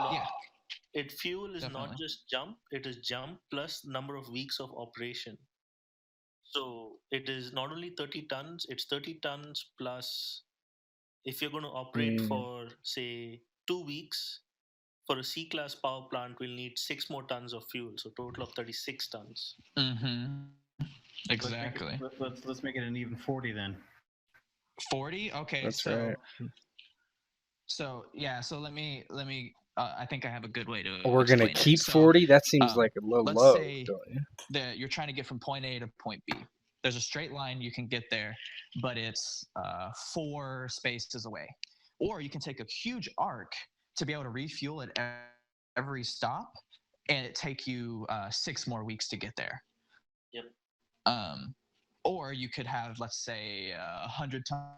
on? Yeah. Fuel is Definitely. not just jump, it is jump plus number of weeks of operation. So it is not only 30 tons, it's 30 tons plus, if you're going to operate for, say, 2 weeks, for a C-class power plant, we'll need 6 more tons of fuel, so total of 36 tons. Exactly. Let's make it an even 40 then. 40? Okay, That's right. So yeah, so let me I think I have a good way to We're going to keep 40? That seems like a low, say don't you? that you're trying to get from point A to point B. There's a straight line you can get there, but it's 4 spaces away. Or you can take a huge arc to be able to refuel at every stop, and it take you 6 more weeks to get there. Yep. Or you could have, let's say, 100 ton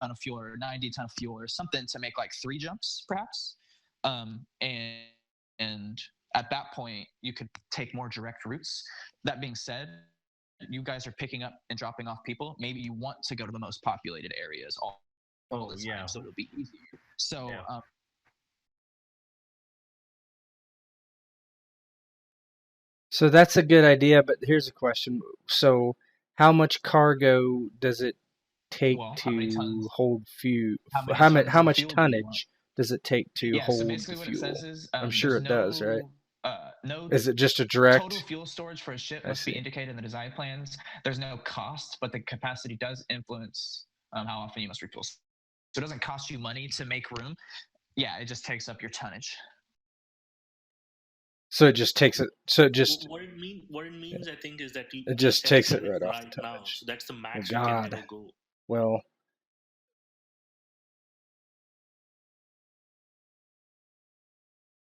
of fuel or 90 ton of fuel or something to make like 3 jumps, perhaps. And at that point, you could take more direct routes. That being said, you guys are picking up and dropping off people. Maybe you want to go to the most populated areas all the time, so it'll be easier. So. Yeah. So that's a good idea, but here's a question. So how much cargo does it take to hold fuel? How much tonnage does it take to hold so basically the what fuel? It says is, I'm sure it does, right? No. Is it just a direct? Total fuel storage for a ship must be indicated in the design plans. There's no cost, but the capacity does influence how often you must refuel. So it doesn't cost you money to make room. Yeah, it just takes up your tonnage. So it just takes it. So it just. What it means, I think, is that it just takes it right off the tonnage. Now, so that's the max you can never go. Well.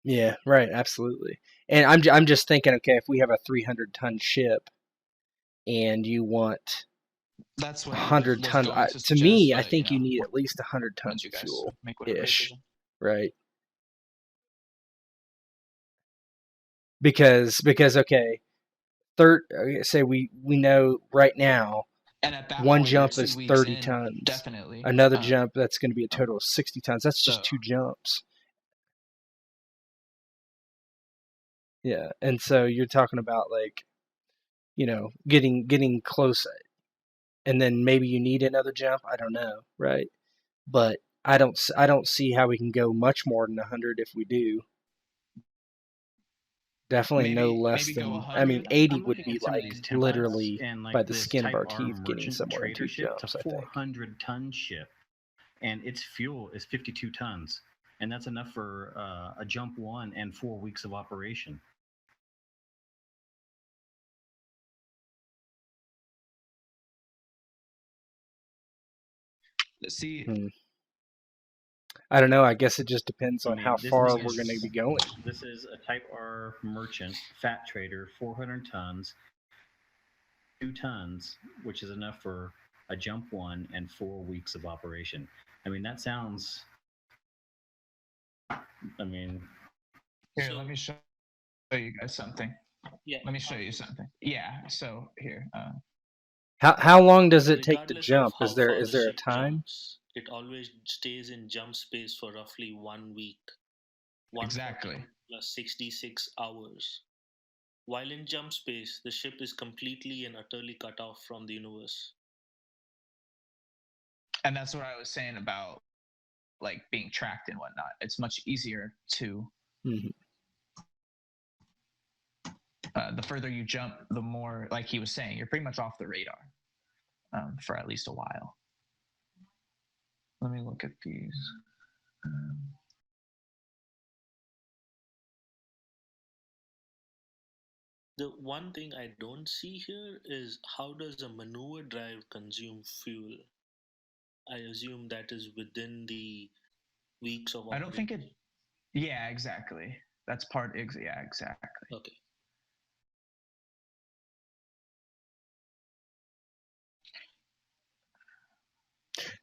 Yeah. Right. Absolutely. And I'm just thinking. Okay, if we have a 300-ton ship, and you want. That's what 100 tons. To me, I think you need at least 100 tons of fuel ish, right? Because okay, say we know right now, and at that one point, jump is 30 tons. Definitely. Another jump that's going to be a total of 60 tons. That's just 2 jumps. Yeah, and so you're talking about getting close, and then maybe you need another jump. I don't know, right? But I don't see how we can go much more than 100 if we do. Definitely no less than. I mean, 80 would be literally by the skin of our teeth getting somewhere in 2 jumps. It's a 400-ton ship, and its fuel is 52 tons, and that's enough for a jump 1 and 4 weeks of operation. See, I don't know. I guess it just depends on how this far is- we're going to be going. This is a Type R merchant, fat trader, 400 tons, 2 tons, which is enough for a jump 1 and 4 weeks of operation. I mean, that sounds. I mean, Here, So- let me show you guys something. Yeah. Let me show you something. Yeah. So here. How long does it take to Regardless of jump? how Is there far is the there a ship time? jumps, it always stays in jump space for roughly 1 week. 1 Exactly. plus 66 hours. While in jump space, the ship is completely and utterly cut off from the universe. And that's what I was saying about like being tracked and whatnot. It's much easier to. Mhm. The further you jump, the more, like he was saying, you're pretty much off the radar for at least a while. Let me look at these. The one thing I don't see here is how does a maneuver drive consume fuel? I assume that is within the weeks of I don't think operation. it. Yeah, exactly. That's part. Yeah, exactly. Okay.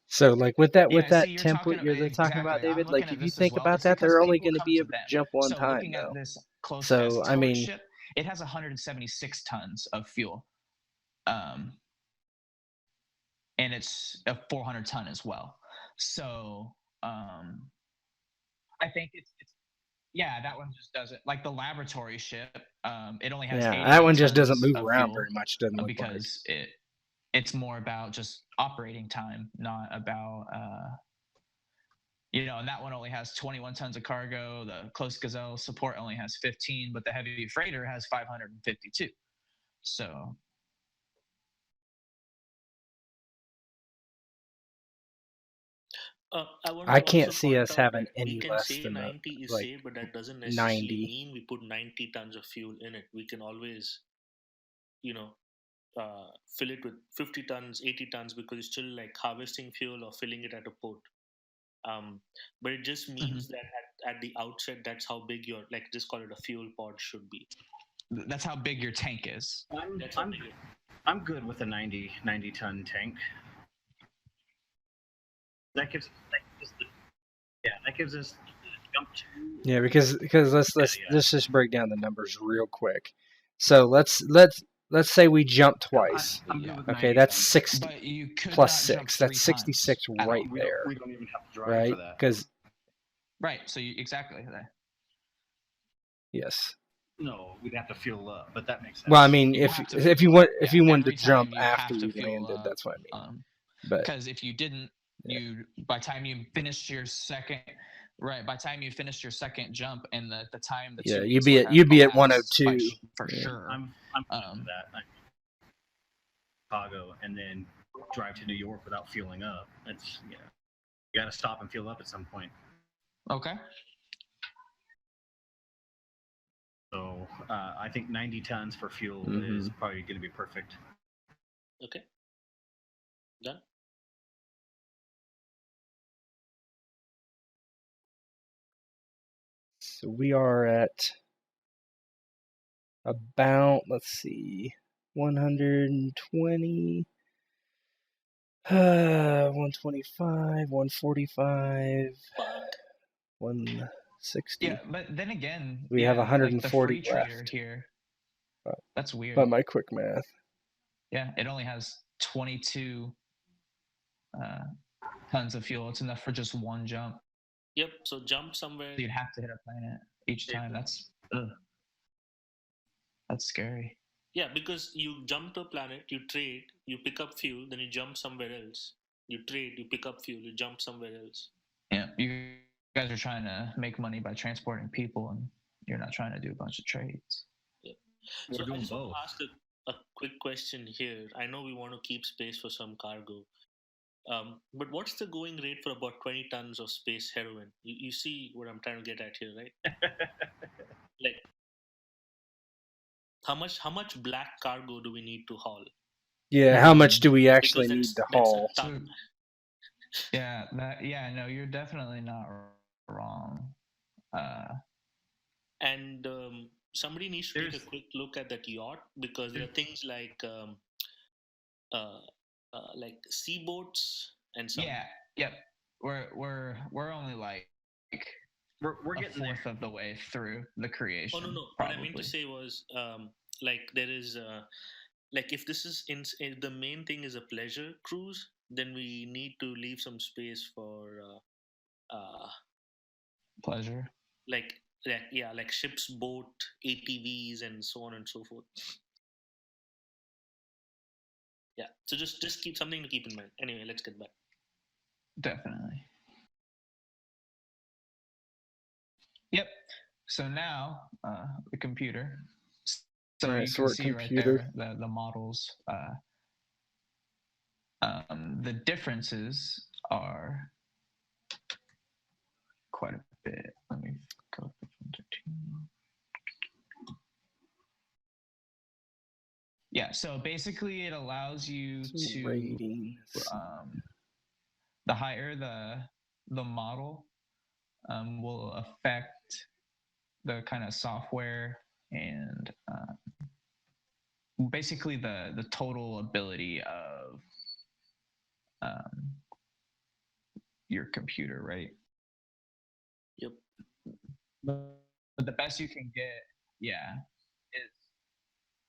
So like with that Yeah, see, you're template talking you're talking about, exactly. I'm David, like looking if at you this as think well. about It's that, because they're only people going to come be to able to them. jump one So time looking at though. this close So test I tow mean, ship, it has 176 tons of fuel, and it's a 400 ton as well. So I think it's yeah, that one just doesn't, like the laboratory ship. It only has yeah, that one just doesn't tons move of around fuel, very much. Doesn't look like. because it's more about just operating time, not about and that one only has 21 tons of cargo. The Close Gazelle support only has 15, but the heavy freighter has 552. So I can't also see point us out having that any we can less say than 90 is like safe, but that doesn't necessarily 90. mean we put 90 tons of fuel in it. We can always, fill it with 50 tons, 80 tons, because it's still like harvesting fuel or filling it at a port. But it just means that at the outset, that's how big your, like, just call it a fuel pod should be. that's how big your tank is. I'm good with a 90 ton tank. That gives us jump 2. Yeah, because let's just break down the numbers real quick. So let's say we jump twice. I'm good with Okay, 90 that's tons. 60 But you could plus not jump 6. 3 That's 66 times at right all. there. We don't even have to drive Right? for that. Because Right. So exactly. yes. No, we'd have to fuel up, but that makes sense. Well, I mean, You if have to if fuel you up, if yeah. you wanted Every to jump time you have after to you fuel landed, up, that's what I mean. But because if you didn't, by the time you finished your second, by the time you finished your second jump and the time the 2 yeah, weeks you'd be at would have 102 for Yeah. sure. I'm that. Chicago and then drive to New York without fueling up. That's you got to stop and fuel up at some point. Okay. So I think 90 tons for fuel is probably going to be perfect. Okay. Done. So we are at about, let's see, 120, 125, 145, 160. Yeah, but then again, We have like the 140 free trader left. here. That's weird. By my quick math. Yeah, it only has 22 tons of fuel. It's enough for just one jump. Yep. So jump somewhere. You'd have to hit a planet each time. That's scary. Yeah, because you jump to a planet, you trade, you pick up fuel, then you jump somewhere else. You trade, you pick up fuel, you jump somewhere else. Yeah, you guys are trying to make money by transporting people, and you're not trying to do a bunch of trades. Yeah. We're So doing I just want both. to ask a quick question here. I know we want to keep space for some cargo. But what's the going rate for about 20 tons of space heroin? You see what I'm trying to get at here, right? Like, how much black cargo do we need to haul? Yeah, how much do we actually Because need to that's haul? a ton. Yeah, no, you're definitely not wrong. And somebody needs to take a There's- quick look at that yacht, because there are things uh, like sea boats and some. Yeah, yep. We're only like we're a getting there. fourth of the way through the creation. Oh no, what I meant to Probably. say was like there is like if this is if the main thing is a pleasure cruise, then we need to leave some space for Pleasure. like yeah, like ships, boat, ATVs, and so on and so forth. Yeah, so just keep something to keep in mind. Anyway, let's get back. Definitely. Yep. So now the computer. So Right, you so can we're see computer. right there the models. The differences are quite a bit. Let me go. Yeah. So basically, it allows you to Ratings. the higher the model will affect the kind of software and basically the total ability of your computer, right? Yep. But the best you can get, yeah, is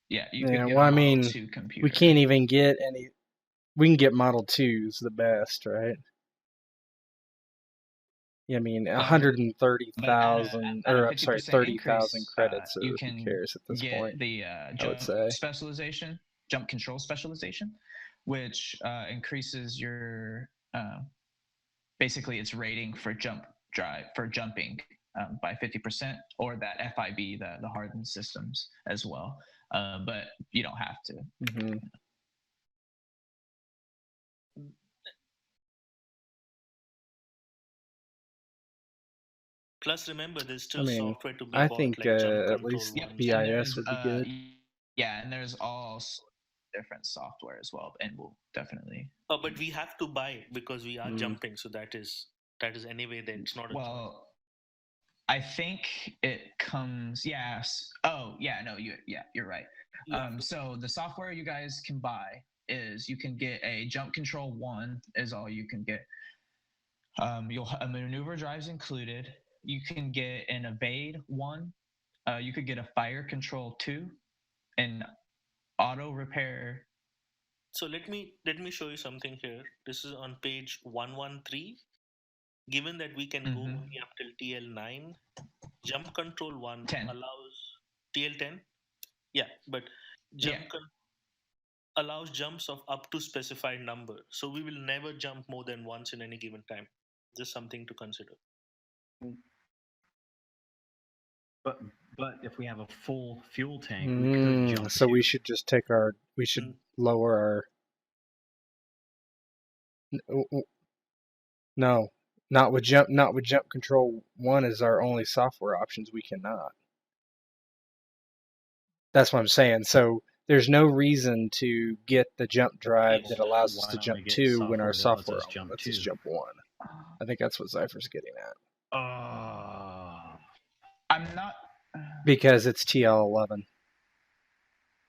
you Yeah, can get well, a I Model mean, 2 computer. we can't even get any. We can get Model 2s, the best, right? Yeah, I mean, 130,000, at a or I'm sorry, 50% 30,000 increase, credits, or you who can cares at this get point? the I would jump say. specialization, jump control specialization, which increases your basically its rating for jumping by 50%, or that FIB, the hardened systems as well. But you don't have to. Mm-hmm. Plus, remember, there's still I mean, software to be I bought, think like Jump at Control least 1. BIS would be good. Yeah, and there's all different software as well, and we'll definitely. But we have to buy it because we are jumping, so that is anyway. Then it's not a choice. I think it comes. Yes. Oh, yeah. No, you're right. So the software you guys can buy is you can get a Jump Control 1 is all you can get. You'll a maneuver drives included. You can get an Evade 1. You could get a Fire Control 2, an Auto Repair. So let me show you something here. This is on page 113. Given that we can go only up till TL9, Jump Control 1 allows TL10. Yeah, but allows jumps of up to specified number. So we will never jump more than once in any given time. Just something to consider. But if we have a full fuel tank, we could jump. So we should just take our. We should lower our. No, not with jump. Not with Jump Control 1 is our only software options. We cannot. That's what I'm saying. So there's no reason to get the jump drive that allows us to jump 2 when our software lets us jump 1. I think that's what Zypher's getting at. I'm not. Because it's TL11.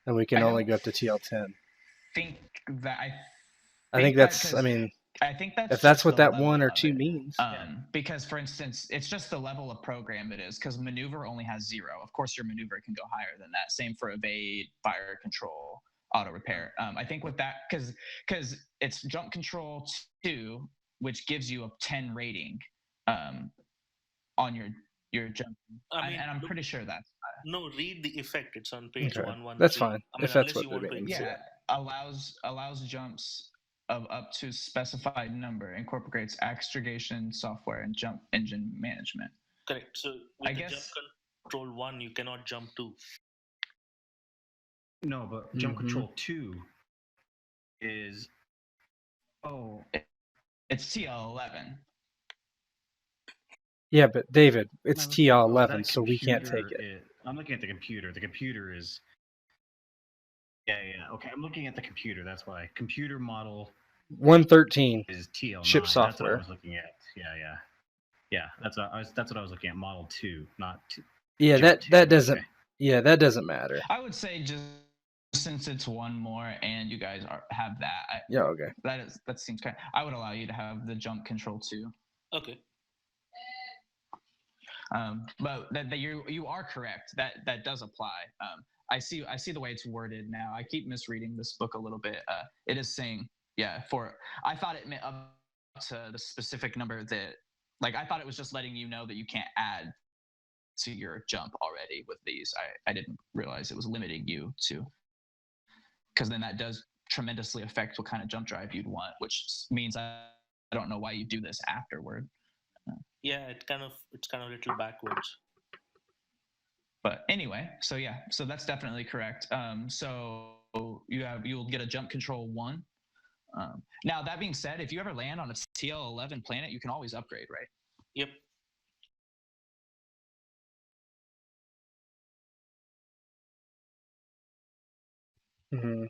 And we can only go up to TL10. I think that's, I mean, I think that's if that's what that 1 or 2 means. Because, for instance, it's just the level of program it is, because maneuver only has 0. Of course, your maneuver can go higher than that. Same for evade, fire control, auto repair. I think with that, because it's Jump Control 2, which gives you a 10 rating on your jump. And I'm pretty sure that's. No, read the effect. It's on page 113. That's fine. I mean, if that's what you want it means. Yeah, allows jumps of up to specified number, incorporates aggregation software and jump engine management. Correct. So with the Jump Control 1, you cannot jump 2. No, but Jump Control 2 is it's TL11. Yeah, but David, it's TL11, so we can't take it. I'm looking at the computer. The computer is. Yeah. Okay, I'm looking at the computer. That's why computer model 113 is TL9. ship That's what I software. was looking at. Yeah. That's what I was looking at. Model 2, not 2. Yeah, Jump that 2. doesn't. Okay. Yeah, that doesn't matter. I would say just since it's one more and you guys have that. Yeah, okay. That seems kind. I would allow you to have the jump control too. Okay. But that you are correct. That does apply. I see the way it's worded now. I keep misreading this book a little bit. It is saying I thought it meant up to the specific number that, like, I thought it was just letting you know that you can't add to your jump already with these. I didn't realize it was limiting you to, because then that does tremendously affect what kind of jump drive you'd want, which means I don't know why you do this afterward. Yeah, it's kind of a little backwards. But anyway, so that's definitely correct. So you'll get a jump control 1. Now that being said, if you ever land on a TL11 planet, you can always upgrade, right? Yep. Mm-hmm.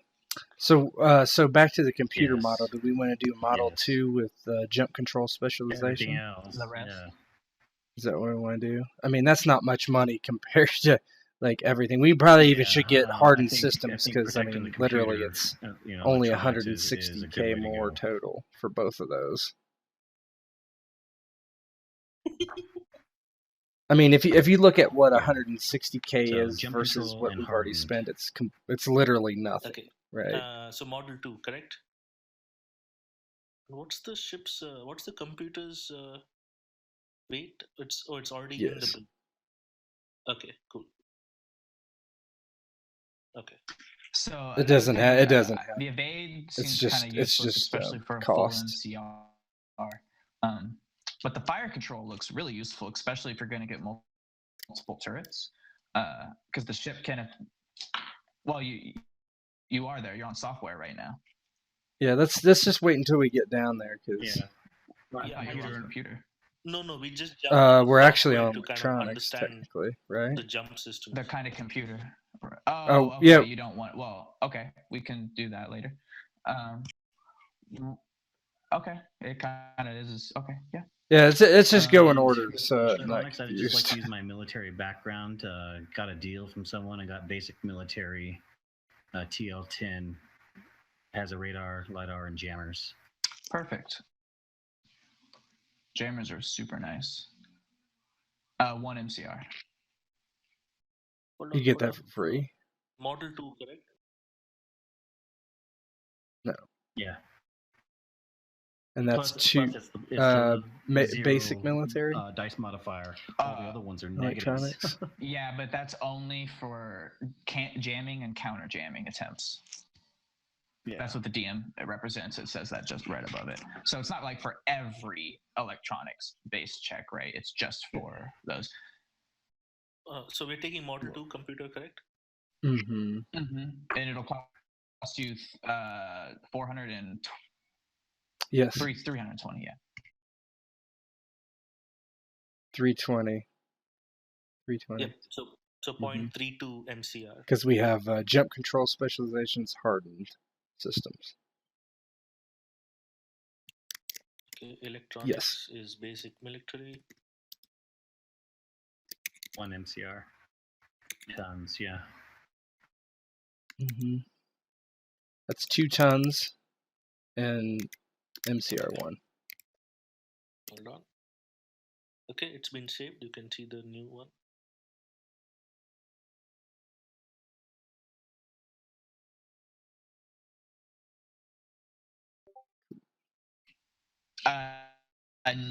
So back to the computer Yes. model. Do we want to do Model Yes. 2 with jump control Everything specialization? else. The rest. Yeah. Is that what we want to do? I mean, that's not much money compared to like everything. We probably even should get hardened systems because I mean, literally, it's only $160K more total for both of those. I mean, if you look at what 160K is versus what we've already spent, it's literally nothing. Okay. Right. So Model 2, correct? What's the ship's? What's the computer's weight? It's already in the Yes. bill. Okay, cool. Okay. So It doesn't have. the evade seems just- kind of it's useless, just, especially for a cost. full MCR. But the fire control looks really useful, especially if you're going to get multiple turrets, because the ship can. Well, you are there. You're on software right now. Yeah, let's just wait until we get down there because Yeah, You're on computer. No, we just jumped on we're actually on software to kind of electronics understand technically, right? the jump system. The kind of computer. Oh, okay, yeah. You don't want. Well, okay, we can do that later. Okay, it kind of is. Okay, yeah. Yeah, it's just go in order. So Electronics, I'd just like to use my military background. Got a deal from someone. I got basic military. TL10 has a radar, lidar, and jammers. Perfect. Jammers are super nice. 1 MCR. You get that for free. Model 2, correct? No. Yeah. And that's Plus, two it's the basic zero, military dice modifier. All the other ones are negatives. electronics. Yeah, but that's only for jamming and counter jamming attempts. Yeah. That's what the DM represents. It says that just right above it. So it's not like for every electronics based check, right? It's just for those. So we're taking Model 2 computer, correct? Mm-hmm. And it'll cost you 400 and Yes. 320, yeah. 320. 320. Yep. So 0.32 MCR. Because we have jump control specializations hardened systems. Okay, electronics is basic military. 1 MCR. Tons, yeah. Mm-hmm. That's 2 tons and MCR 1. Hold on. Okay, it's been saved. You can see the new one.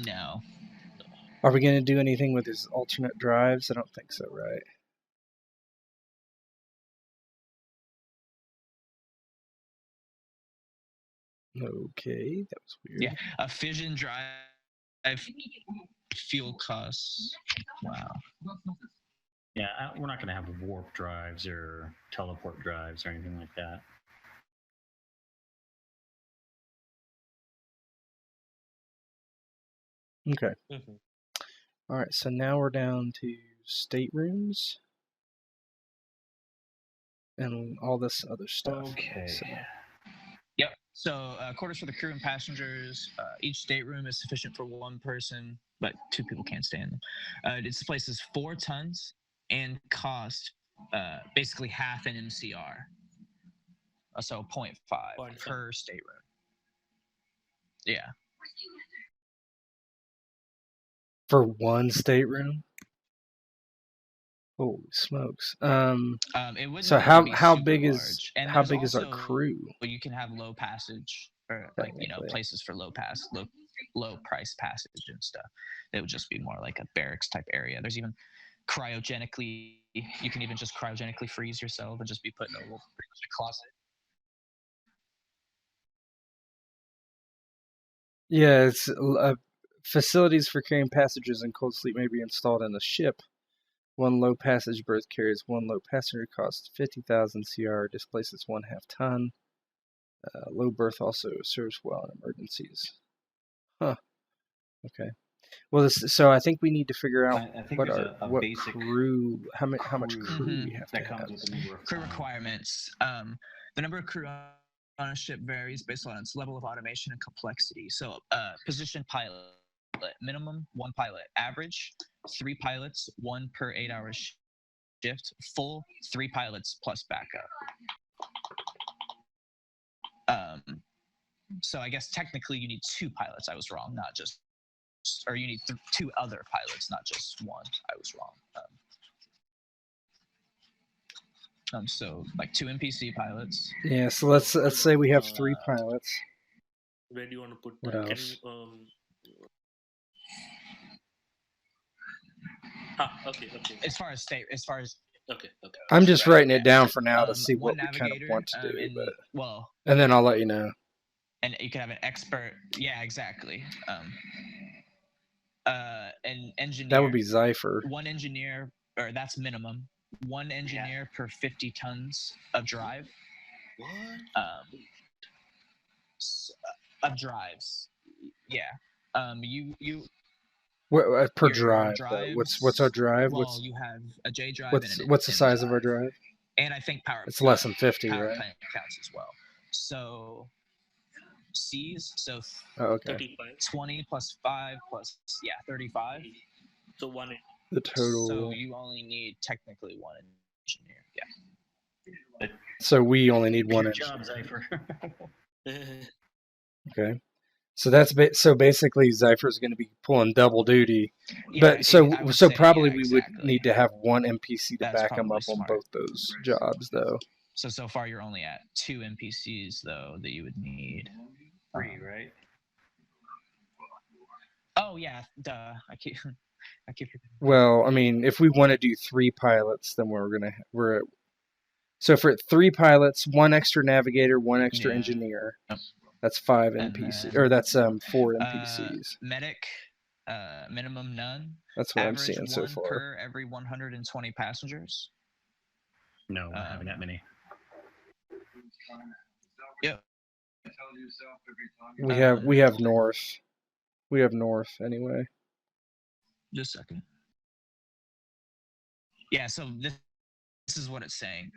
No. Are we going to do anything with his alternate drives? I don't think so, right? Okay, that was weird. Yeah, a fission drive fuel costs. Wow. Yeah, we're not going to have warp drives or teleport drives or anything like that. Okay. All right, so now we're down to staterooms and all this other stuff. Okay. So, Yep. So quarters for the crew and passengers. Each stateroom is sufficient for one person, but 2 people can't stay in them. It displaces 4 tons and cost basically half an MCR. So 0.5 per stateroom. Yeah. For one stateroom? Holy smokes! It wouldn't So really be how super big is large. And how there's big is our also, crew? you can have low passage or like Technically. places for low price passage and stuff. It would just be more like a barracks type area. There's even cryogenically, you can even just cryogenically freeze yourself and just be put in a little closet. Yeah, it's facilities for carrying passengers in cold sleep may be installed in the ship. One low passage berth carries one low passenger, costs 50,000 CR, displaces 1/2 ton. Low berth also serves well in emergencies. Huh. Okay. Well, so I think we need to figure out I think what there's our a what basic crew, how much crew Mhm. we have that to comes have. with the number of Crew requirements. The number of crew on a ship varies based on its level of automation and complexity. So, position pilot, minimum 1 pilot, average 3 pilots, 1 per 8-hour shift, full 3 pilots plus backup. So I guess technically you need 2 pilots. I was wrong, not just, or you need 2 other pilots, not just 1. I was wrong. So like 2 NPC pilots. Yeah, so let's say we have 3 pilots. Where do you want to put What that? else? Can you, okay. As far as Okay. I'm just Right, writing yeah. it down for now to see 1 what we kind of navigator, want to do, and and then I'll let you know. and you can have an expert. Yeah, exactly. An engineer. That would be Zypher. 1 engineer, or that's minimum. 1 engineer per 50 tons of drive. What? Of drives. Yeah. You What per your drive? What's our drive? Well, you have a J drive. What's the M size drive. of our drive? And I think power. It's less than 50, power right? plant counts as well. So C's. So Oh, okay. 35. 20 plus 5 plus 35. So 1. The total. So you only need technically 1 engineer. Yeah. So we only need 1 Good engineer. job, Zypher. Okay. So that's so basically Zypher's going to be pulling double duty. Yeah, But so say, probably yeah, we exactly. would need to have 1 NPC to That's back him up probably on smart. both those jobs, though. So far you're only at 2 NPCs though that you would need. 3, right? Oh yeah, duh. I keep. Well, I mean, if we want to do 3 pilots, then so for 3 pilots, 1 extra navigator, 1 extra engineer. That's 5 NPCs, or that's 4 NPCs. Medic, minimum none. That's what Average I'm seeing so far. Per every 120 passengers. No, not having that many. Yep. We have north. We have north anyway. Just a second. Yeah, so this is what it's saying.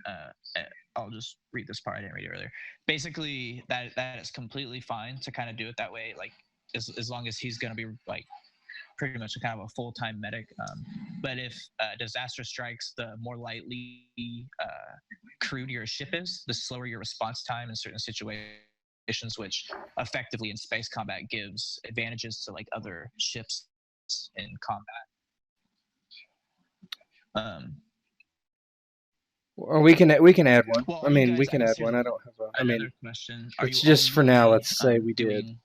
I'll just read this part. I didn't read it earlier. Basically, that is completely fine to kind of do it that way. Like as long as he's going to be like pretty much kind of a full-time medic. But if disaster strikes, the more lightly crewed your ship is, the slower your response time in certain situations, which effectively in space combat gives advantages to like other ships in combat. Well, we can add 1. Well, I mean, guys, we can add 1. I don't have a. I mean, question. it's just for now. Let's say we did,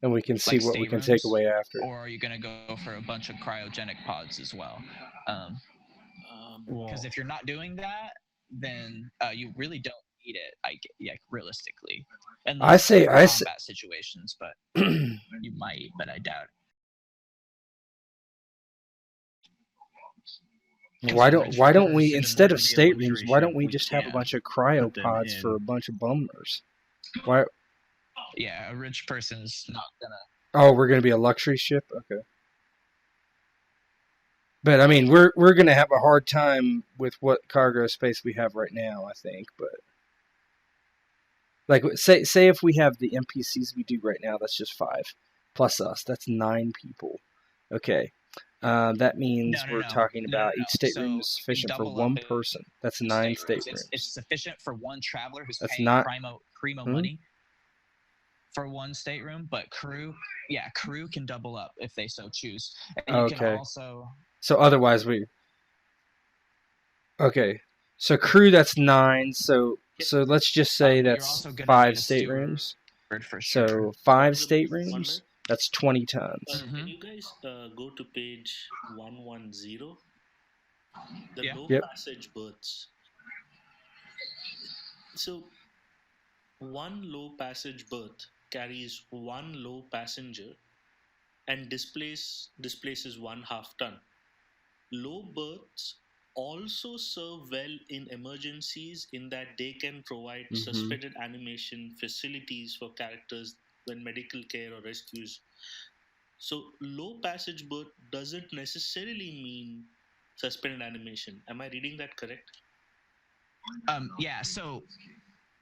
and we can see like what we can take away after. Or are you going to go for a bunch of cryogenic pods as well? Because if you're not doing that, then you really don't need it. Realistically, and I say combat situations, but you might, but I doubt it. Why don't we, instead of staterooms, why don't we just have a bunch of cryopods for a bunch of bummers? Why? Yeah, a rich person's not gonna. Oh, we're gonna be a luxury ship, okay. But I mean, we're gonna have a hard time with what cargo space we have right now, I think. But Like say if we have the NPCs we do right now, that's just 5 plus us. That's 9 people. Okay. That means we're talking about each stateroom So is we sufficient for double up one person. That's 9 staterooms. It's sufficient for one traveler who's That's paying not primo money for one stateroom, but crew can double up if they so choose. And you can also. So otherwise Okay. So crew, that's 9. So let's just say that's 5 staterooms. For sure. So 5 staterooms. That's 20 tons. Can you guys go to page 110? The low passage berths. So one low passage berth carries one low passenger and displaces 1/2 ton. Low berths also serve well in emergencies in that they can provide suspended animation facilities for characters when medical care or rescues. So low passage berth doesn't necessarily mean suspended animation. Am I reading that correct? Yeah. So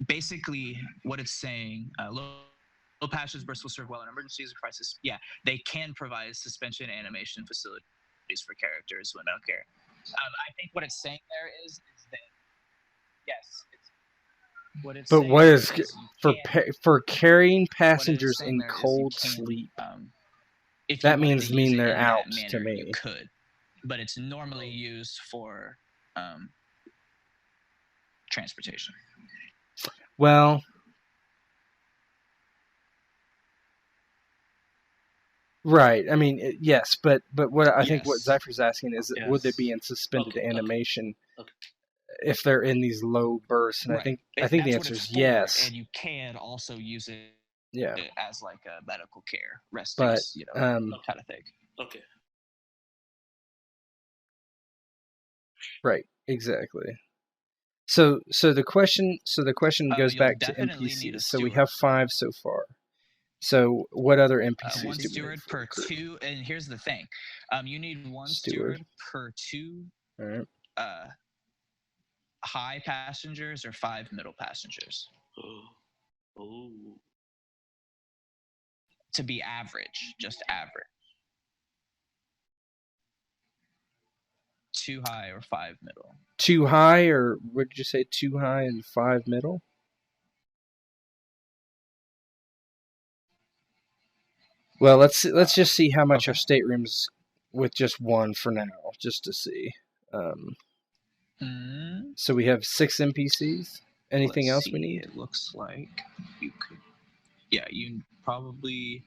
basically, what it's saying, low passage berths will serve well in emergencies or crisis. Yeah, they can provide suspension animation facilities for characters when medical care. I think what it's saying there is that yes, what it's but saying what is for carrying what it is passengers saying in there is you cold can, sleep? If That you wanted means to use it they're in out that manner, to me. you could, but it's normally used for transportation. Well, right. I mean, yes, but what I think what Zypher's asking is, would they be in suspended animation if they're in these low bursts? And I think the answer is yes. And you can also use it as like a medical care, resting, but kind of thing. Okay. Right. Exactly. So the question goes back to NPCs. So we have 5 so far. So what other NPCs one do we steward need per 2, and here's the thing, you need one steward per 2 high passengers or 5 middle passengers. To be average, just average. 2 high or 5 middle. 2 high, or what did you say? 2 high and 5 middle. Well, let's just see how much our staterooms with just 1 for now, just to see. So we have 6 NPCs. Anything else we need? It looks like you could. Yeah, you probably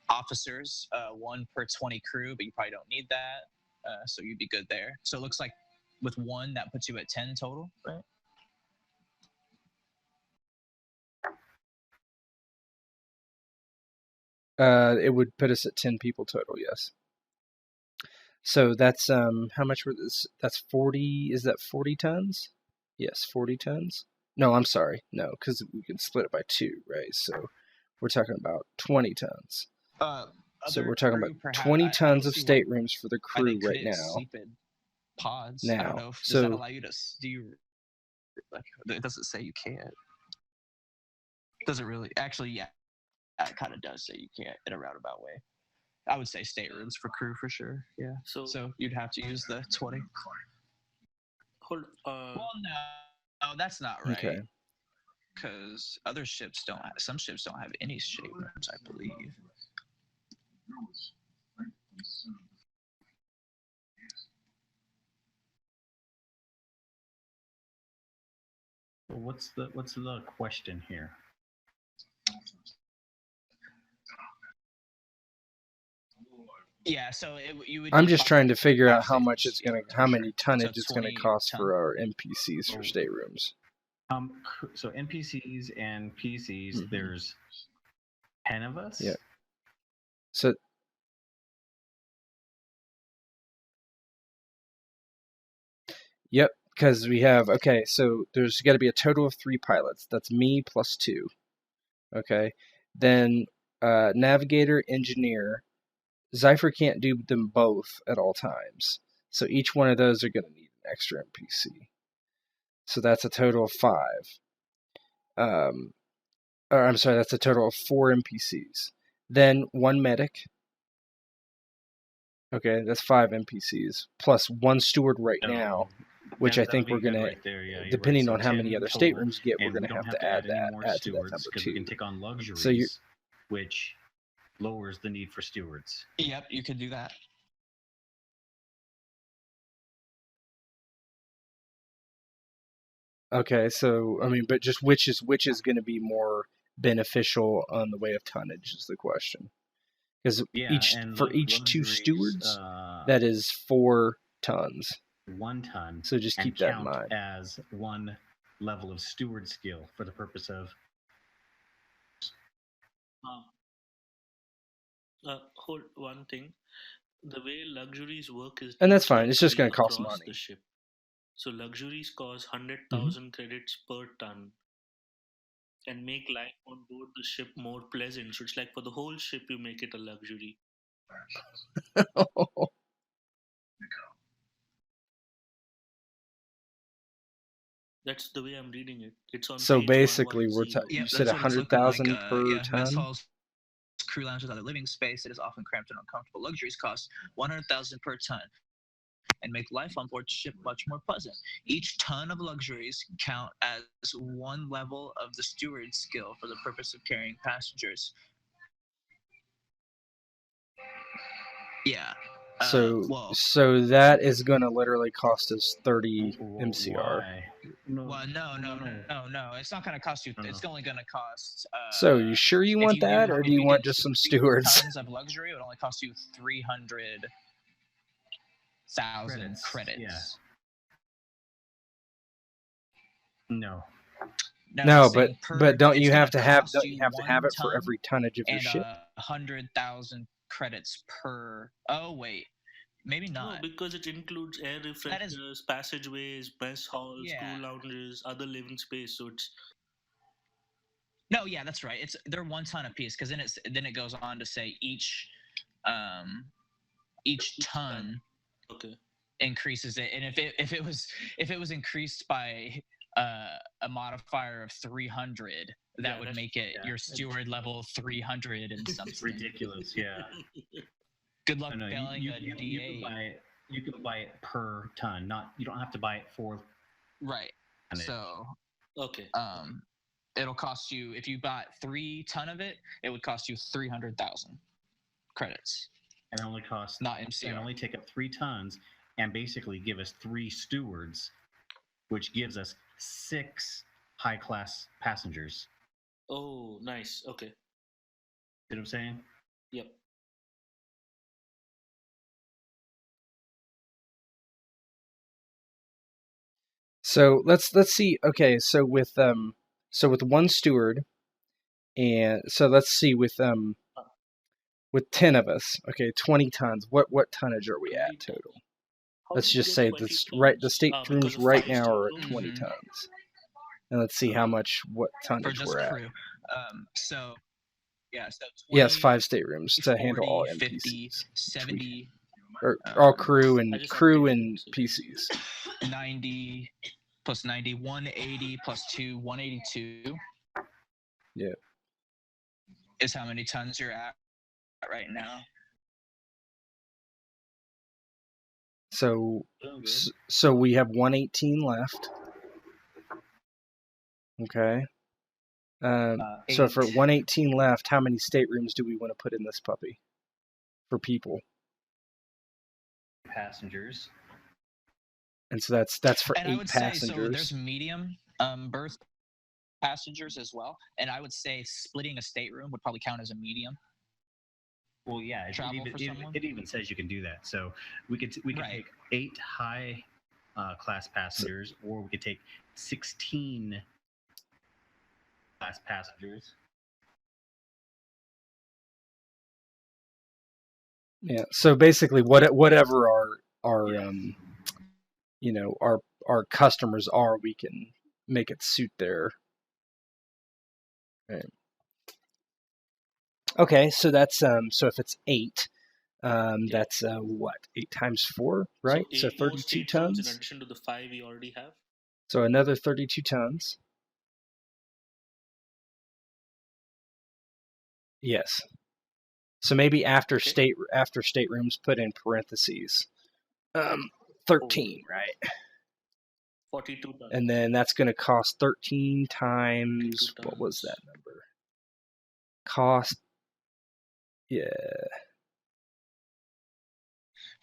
officers, 1 per 20 crew, but you probably don't need that. So you'd be good there. So it looks like with 1, that puts you at 10 total, right? It would put us at 10 people total, yes. So that's how much were this? That's 40. Is that 40 tons? Yes, 40 tons. No, I'm sorry. No, because we can split it by 2, right? So we're talking about 20 tons. So we're talking about 20 tons of staterooms for the crew right now. Sleep in pods. Now, I don't know. Does that allow you to? Do you? Like, it doesn't say you can't. Does it really? Actually, yeah. It kind of does say you can't in a roundabout way. I would say staterooms for crew for sure. Yeah. So you'd have to use the 20. Well, no, that's not right. Okay. Because other ships don't. Some ships don't have any staterooms, I believe. What's the question here? Yeah, so you would. I'm just trying to figure out how much it's how many tonnage it's gonna cost for our NPCs for staterooms. So NPCs and PCs, there's 10 of us. Yeah. So. Yep, because we have so there's got to be a total of 3 pilots. That's me plus 2. Okay, then navigator, engineer. Zypher can't do them both at all times, so each one of those are going to need an extra NPC. So that's a total of 5. Or I'm sorry, that's a total of 4 NPCs. Then 1 medic. Okay, that's 5 NPCs plus 1 steward right So now, which I that'll think be we're good gonna, right there. Yeah, you're depending right. So on how many 10 other total, staterooms get, we're and we gonna don't have have to to add add any more to that stewards number because we can too. take on luxuries, So you're which lowers the need for stewards. Yep, you could do that. okay. So I mean, but just which is going to be more beneficial on the way of tonnage is the question. Because Yeah, and for each 2 luxuries, stewards, that is 4 tons. 1 ton, So just and keep that in count mind. as 1 level of steward skill for the purpose of. Hold one thing. The way luxuries work is And that's fine. It's just directly going to cost across money. the ship. So luxuries cost 100,000 credits per ton and make life on board the ship more pleasant. So it's like for the whole ship, you make it a luxury. That's the way I'm reading it. It's on So page basically, 110. you Yep, said that's what it's looking like. 100,000 per Yeah, ton. mess halls, crew lounges, other living space. It is often cramped and uncomfortable. Luxuries cost 100,000 per ton and make life on board ship much more pleasant. Each ton of luxuries count as 1 level of the steward skill for the purpose of carrying passengers. Yeah. So that is going to literally cost us 30 MCR. Why? Well, no. It's not going to cost you. It's only going to cost. So you sure you want that, or do you want just some stewards? Tons of luxury. It would only cost you 300,000 credits. Yeah. No. No, but don't you have to have it for every tonnage of your ship? 100,000 credits per. Oh wait, maybe not. No, because it includes air refreshers, passageways, mess halls, crew lounges, other living space. So it's. No, yeah, that's right. They're 1 ton a piece because then it goes on to say each ton. Okay. Increases it, and if it was increased by a modifier of 300, that would make it your steward level 300 and something. It's ridiculous, yeah. Good luck selling a D8. You can buy it per ton, you don't have to buy it for. Right. So. Okay. It'll cost you, if you bought 3 ton of it would cost you 300,000 credits. And only cost not MCR. And only take up 3 tons. And basically give us 3 stewards, which gives us 6 high-class passengers. Oh, nice. Okay. See what I'm saying? Yep. So let's see. Okay, so with 1 steward, and so let's see with 10 of us. Okay, 20 tons. What tonnage are we at total? Let's just say the staterooms right now are at 20 tons. And let's see what tonnage we're at. Crew. So 20, yes, 5 staterooms to handle all 50, NPCs. 70. Or all crew and PCs. 90 plus 90, 180 plus 2, 182. Yeah. Is how many tons you're at right now. So we have 118 left. Okay. So for 118 left, how many staterooms do we want to put in this puppy for people? Passengers. And so that's for and 8 I would passengers. Say, so there's medium berth passengers as well, and I would say splitting a stateroom would probably count as a medium. Well, yeah, it even says you can do that. So we could take 8 high class passengers, or we could take 16 class passengers. Yeah. So basically, whatever our our customers are, we can make it suit their. Right. Okay, so that's so if it's 8, that's what 8 times 4, right? So 32 tons. In addition to the 5 we already have. So another 32 tons. Yes. So maybe after Okay. staterooms, put in parentheses 13, right? 42 tons. And then that's going to cost 13 times 42 what was tons. that number? Cost, yeah,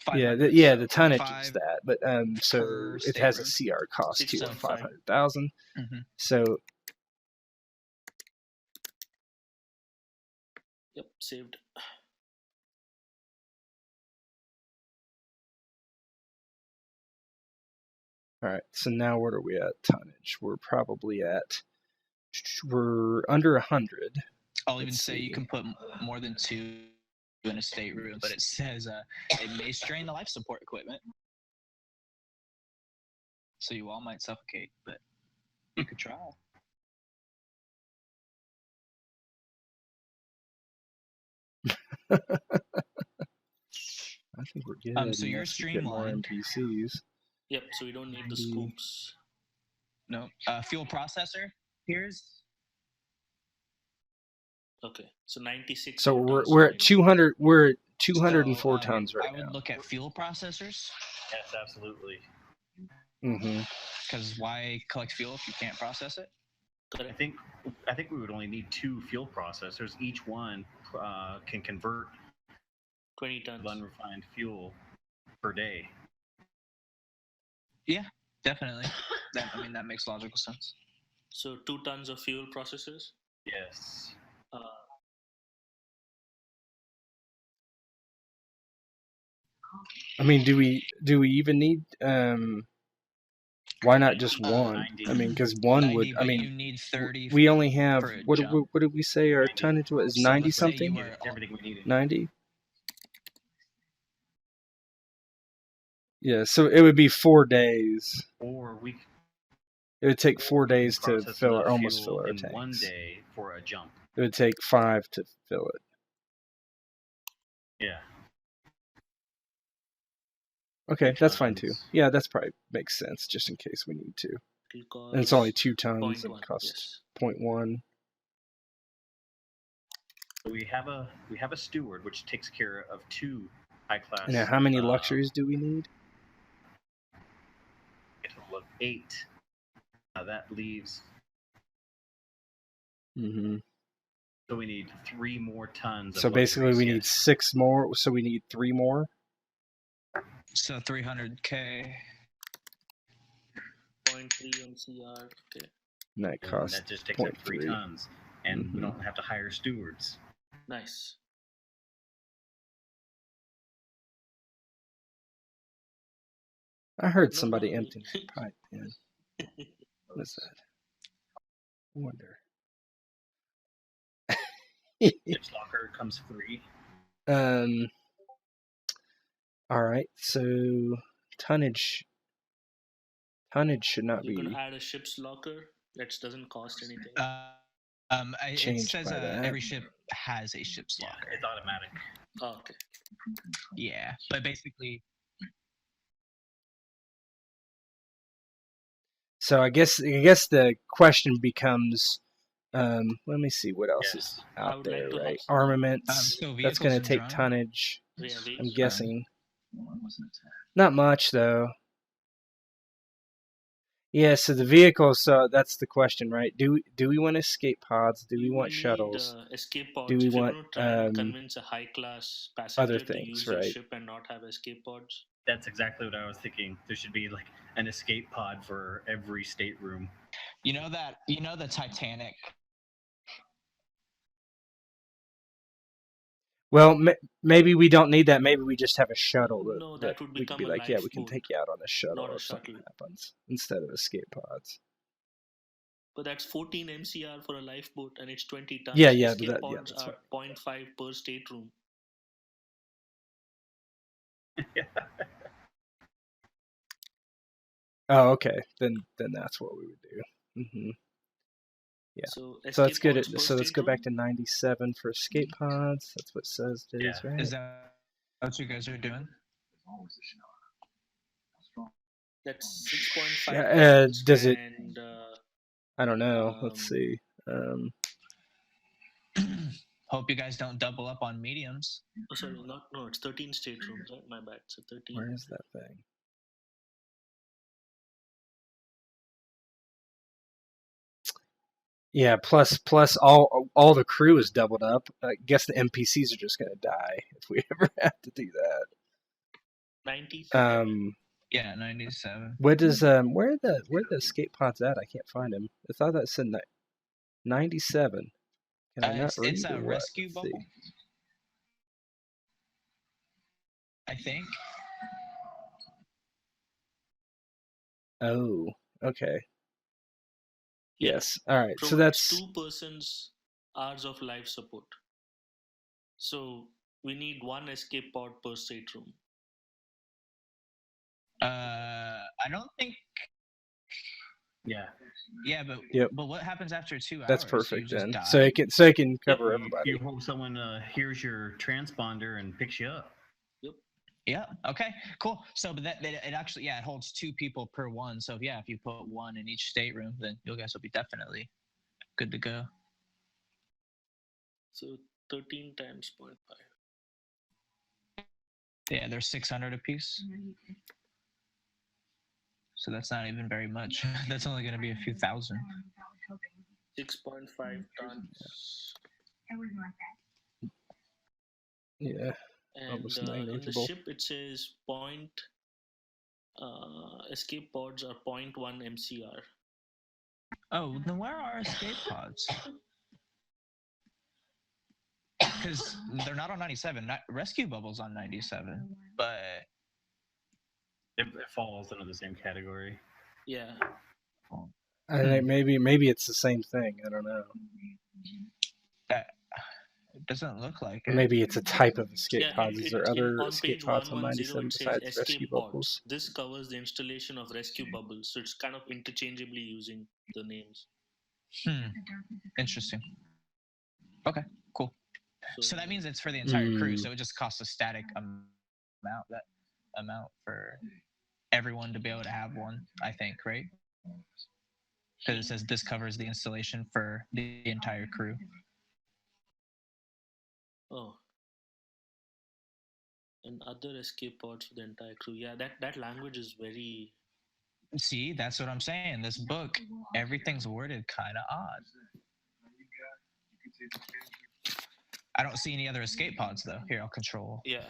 the tonnage is that, but so per it has a stateroom. CR cost too of 6.5. 500,000. Mm-hmm. So Yep, saved. all right, so now what are we at tonnage? We're probably we're under 100. I'll even say you can put more than 2 in a stateroom, but it says it may strain the life support equipment, so you all might suffocate, but you could try. I think we're good. So you're unless we get more streamlined. NPCs. Yep, so we don't need the 90. scoops. No, fuel processor. Here's Okay, so 96. So more tons we're at remaining. 200. We're at 204 tons right I would now. look at fuel processors, Yes, absolutely. Mm-hmm. because why collect fuel if you can't process it? I Correct. think we would only need 2 fuel processors. Each one can convert 20 tons. unrefined fuel per day. Yeah, definitely. That makes logical sense. So 2 tons of fuel processors. Yes. I mean, do we even need? Why not just one? 90. I mean, because one 90, would. I but mean, you need 30. we only have for a what jump. did we say? Our 90. tonnage was So 90 let's say you something. were Everything we needed. 90. Yeah, so it would be 4 days. Or we It would take 4 we can days to process fill enough almost fuel fill our in one tanks. day for a jump. It would take 5 to fill it. Yeah. Okay, 2 that's fine too. tons. Yeah, that's probably makes sense just in case we need to. It'll And it's only cost 2 tons 0.1. and costs Yes. 0.1. So we have a steward which takes care of 2 high class. Now, how many luxuries do we need? A total of 8. That leaves. Mm-hmm. So we need 3 more tons. So of basically, luxuries, we need 6 more. So we need 3 more. So 300K. 0.3 MCR. Okay. And that And costs that just takes up 3 0.3. tons, and we Mhm. don't have to hire stewards. Nice. I heard No, somebody no, emptying a pipe in. What is that? I wonder. Ship's locker comes free. All right. So tonnage should not You're be gonna add a ship's locker. That doesn't cost anything. It changed says by that. every ship has a ship's Yeah, locker. it's automatic. Oh, okay. Yeah, but basically, So I guess the question becomes, let me see what else Yes. is I out would like there, to right? have- Armaments. so That's going to vehicles take and tonnage. Yeah, I'm vehicles. guessing. Not much though. Yeah, so the vehicles. So that's the question, right? Do we want escape pods? Do we You want will shuttles? need escape pods. Do we if you're want going to try and convince a high-class other passenger to things, use your right? ship and not have escape pods. That's exactly what I was thinking. There should be like an escape pod for every stateroom. you know the Titanic. Well, maybe we don't need that. Maybe we just have a shuttle No, that would we could become be a like, yeah, we can lifeboat, take you out on a shuttle not a if something shuttle. happens instead of escape pods. But that's 14 MCR for a lifeboat, and it's 20 tons. Yeah, Escape but pods that's are 0.5 per stateroom. Oh, okay. Then that's what we would do. Mm-hmm. Yeah. So let's get pods it. per So let's go back stateroom? to 97 for escape pods. That's what it says it is, Yeah. right? Is that what you guys are doing? That's 6.5 Yeah, tons. does it? And I don't know. Let's see. Hope you guys don't double up on mediums. Oh, sorry, no, it's 13 staterooms, right? My bad. So 13. Where is that thing? Yeah, plus all the crew is doubled up. I guess the NPCs are just gonna die if we ever have to do that. 97. Yeah, 97. What does where are the escape pods at? I can't find them. I thought that said 97. Can I not read? It's a or what? rescue Let's bubble, see. I think. Oh, okay. Yeah. Yes. All right. So Provides that's 2 persons hours of life support. So we need 1 escape pod per stateroom. I don't think. Yeah. Yeah, but Yep. but what happens after 2 hours? that's You perfect just then. die? So it can cover everybody. You hope someone hears your transponder and picks you up. Yeah. Okay. Cool. So, but that it actually, it holds 2 people per one. So, if you put 1 in each stateroom, then you guys will be definitely good to go. So 13 times 0.5. Yeah, they're 600 apiece. So that's not even very much. That's only going to be a few thousand. 6.5 tons. Yeah. And Almost in the negligible. ship it says escape pods are 0.1 MCR. Oh, then where are escape pods? Because they're not on 97. Rescue Bubble's on 97, but It falls under the same category. Yeah. I think maybe it's the same thing. I don't know. It doesn't look like Or it. maybe it's a type of escape Yeah, pods. Is there other on escape page pods on 110 97 it says besides rescue escape pods. bubbles? This covers the installation of rescue bubbles, so it's kind of interchangeably using the names. Interesting. Okay, cool. So that means it's for the entire crew. So it just costs a static amount for everyone to be able to have one, I think, right? Because it says this covers the installation for the entire crew. Oh. And other escape pods for the entire crew. Yeah, that language is very... See, that's what I'm saying. This book, everything's worded kind of odd. I don't see any other escape pods, though. Here, I'll control. Yeah.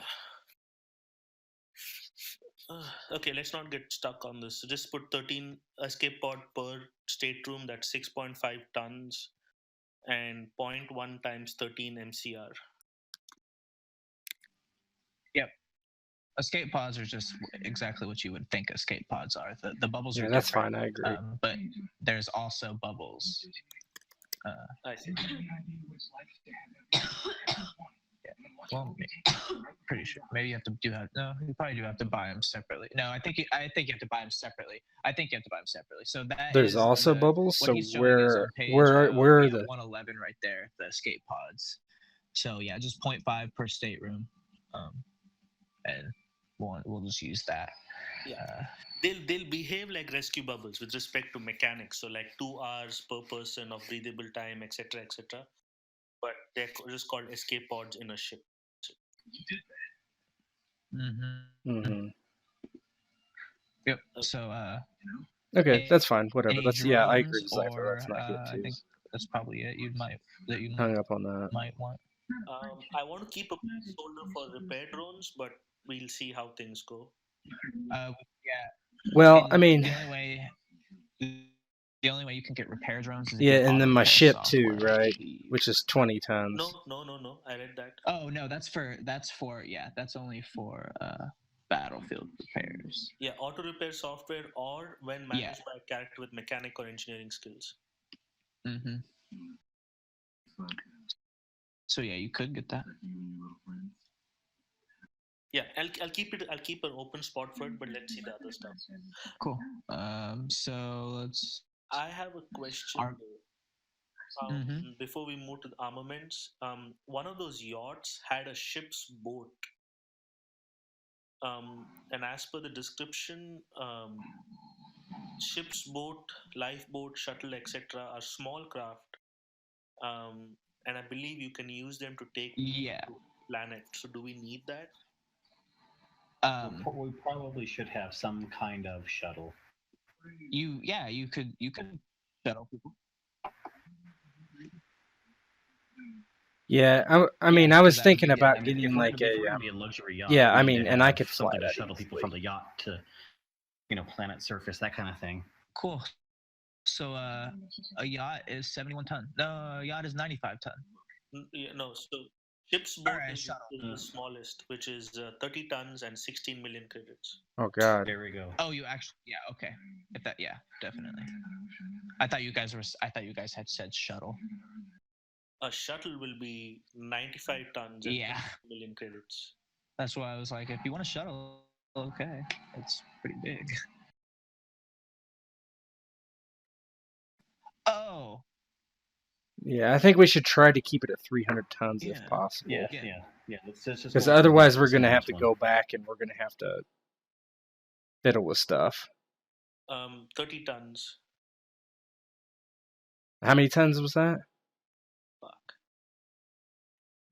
Okay, let's not get stuck on this. So just put 13 escape pod per stateroom. That's 6.5 tons and 0.1 times 13 MCR. Yep. Escape pods are just exactly what you would think escape pods are. The bubbles are that's different. fine. I agree. But there's also bubbles. I see. Well, pretty sure. Maybe you have to no, you probably do have to buy them separately. No, I think you have to buy them separately. So that there's also bubbles. So where are the 111 right there? The escape pods. So yeah, just 0.5 per stateroom, and we'll just use that. Yeah. They'll behave like rescue bubbles with respect to mechanics. So like 2 hours per person of breathable time, etc., etc. But they're just called escape pods in a ship. Yep. So okay, that's fine. Whatever. That's I agree with Cypher. or, That's not good I too. think that's probably it. You Hung up on that. might want. I want to keep a placeholder for repair drones, but we'll see how things go. Yeah. Well, I mean, the only way you can get repair drones is if yeah, you and then my auto-repair ship software, too, right? I believe. Which is 20 tons. No. I read that. Oh no, that's only for battlefield repairs. Yeah, auto repair software or when managed by a character with mechanic or engineering skills. So yeah, you could get that. Yeah, I'll keep an open spot for it, but let's see the other stuff. Cool. So let's. I have a question. Before we move to the armaments, one of those yachts had a ship's boat. And as per the description, ship's boat, lifeboat, shuttle, etc. are small craft. and I believe you can use them to take Yeah. to planet. So do we need that? We probably should have some kind of shuttle. You could shuttle people. Yeah, I mean, I was that would thinking be- about I mean, getting if we're like gonna, if a we're gonna be a luxury yacht, yeah, we I need mean, to and I have could fly something to that shuttle people easily. from the yacht to, planet surface, that kind of thing. Cool. So a yacht is 71 ton. No, a yacht is 95 ton. No, so ship's boat Alright, is shuttle. the smallest, which is 30 tons and 16 million credits. Oh God. There we go. Oh, you actually, okay. If that, definitely. I thought you guys had said shuttle. A shuttle will be 95 tons and 30 million credits. That's why I was like, if you want a shuttle, okay, it's pretty big. Oh. Yeah, I think we should try to keep it at 300 tons if possible. Yeah. Let's just Because go otherwise, for we're the going to have smallest to one. go back and we're going to have to fiddle with stuff. 30 tons. How many tons was that? Fuck.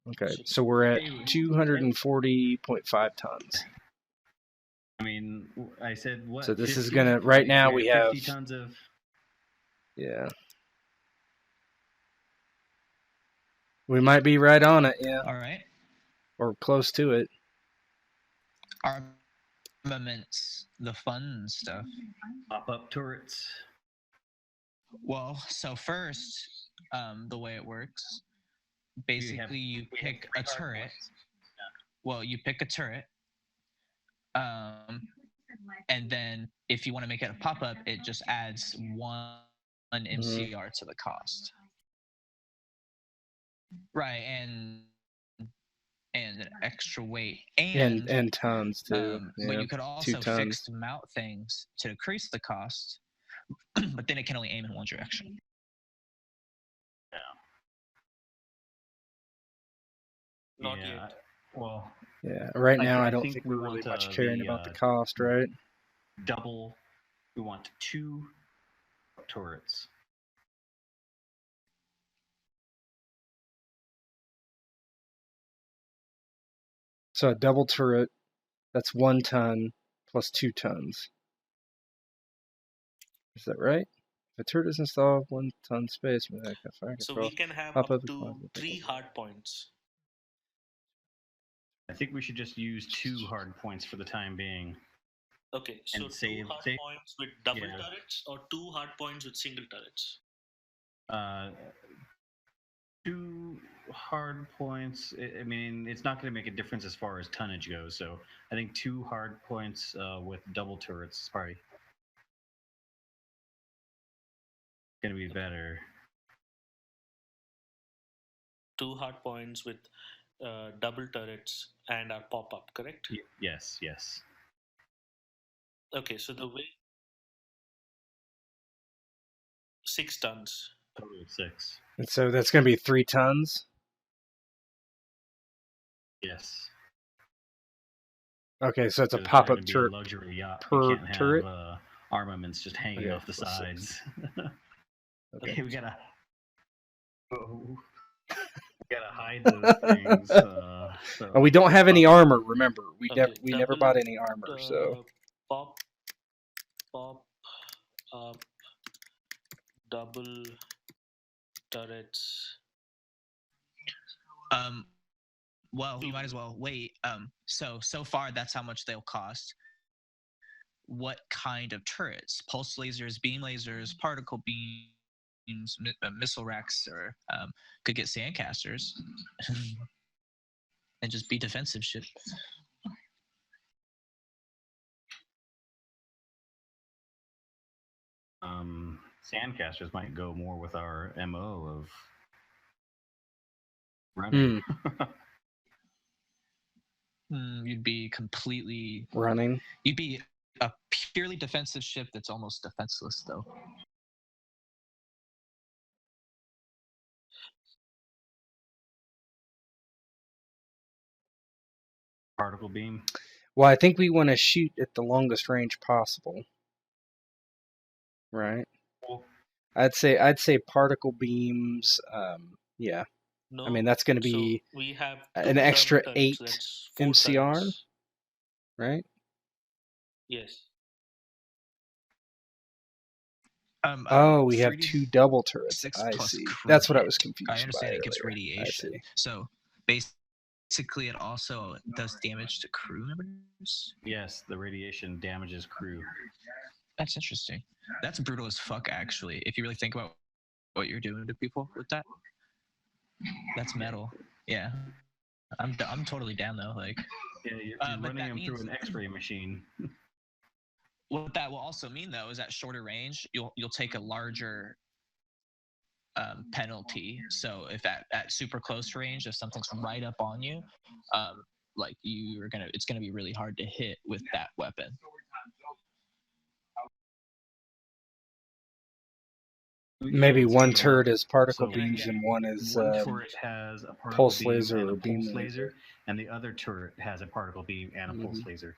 Okay, so we're at 240.5 tons. I mean, I said what? So this is 50? gonna. Right now we have 50 tons of. Yeah. We might be right on it, yeah. All right. Or close to it. Armaments, the fun stuff. Pop-up turrets. Well, so first, the way it works, basically you pick a turret. Well, you pick a turret. And then if you want to make it a pop-up, it just adds one MCR to the cost. Right, and an extra weight and tons too. But you could also fix mount things to decrease the cost, but then it can only aim in one direction. Yeah. Not yet. Well. Yeah. Right now, I don't think we're really much caring about the cost, right? Double. We want 2 turrets. So a double turret, that's 1 ton plus 2 tons. Is that right? If a turret is installed, 1 ton space. So we can have up to 3 hard points. I think we should just use 2 hard points for the time being. Okay, so 2 hard points with double turrets or 2 hard points with single turrets? 2 hard points. I mean, it's not going to make a difference as far as tonnage goes. So I think 2 hard points with double turrets is probably going to be better. 2 hard points with double turrets and our pop-up, correct? Yes. Okay, so the way 6 tons. Total of 6. And so that's going to be 3 tons? Yes. Okay, so it's a pop-up turret luxury yacht. per can't turret? have armaments just hanging off the sides. Okay, we gotta hide those things. And we don't have any armor. Remember, we never bought any armor. So pop up double turrets. Well, you might as well wait. So far that's how much they'll cost. What kind of turrets? Pulse lasers, beam lasers, particle beams, missile racks, or could get sandcasters and just be defensive shit. Sandcasters might go more with our MO of running. You'd be completely running. You'd be a purely defensive ship that's almost defenseless, though. Particle beam. Well, I think we want to shoot at the longest range possible. Right. Cool. I'd say particle beams. Yeah. No. I mean, that's going to So be we have an two extra thermal turrets, so 8 that's 4 MCR, turrets. right? Yes. Oh, we have 3D 2 double turrets. 6 I plus see. crew That's what I hit. was confused I by understand it gets earlier. I radiation. see. So basically, it also does damage to crew members. Yes, the radiation damages crew. That's interesting. That's brutal as fuck, actually. If you really think about what you're doing to people with that, that's metal. Yeah, I'm totally down though. Like, Yeah, you're but running that them through means an X-ray machine. what that will also mean though is at shorter range, you'll take a larger penalty. So if at super close range, if something's right up on you, like it's gonna be really hard to hit with that weapon. Maybe one So- turret is particle so beams and one is one turret has a particle pulse beam laser and or a beam pulse laser. laser, and the other turret has a particle beam and a pulse laser.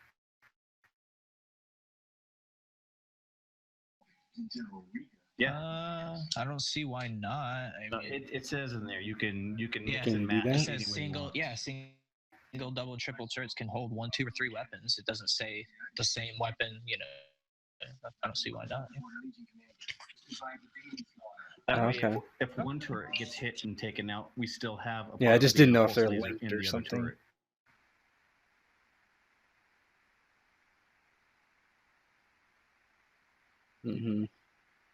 Yeah, I don't see why not. I mean, it says in there you can mix Can and you do match. that? it any says way you want. single, double, triple turrets can hold 1, 2, or 3 weapons. It doesn't say the same weapon. I don't see why not. That way, Okay. if one turret gets hit and taken out, we still have a Yeah, I particle just beam didn't and know a if pulse they're laser linked in or the other something. turret.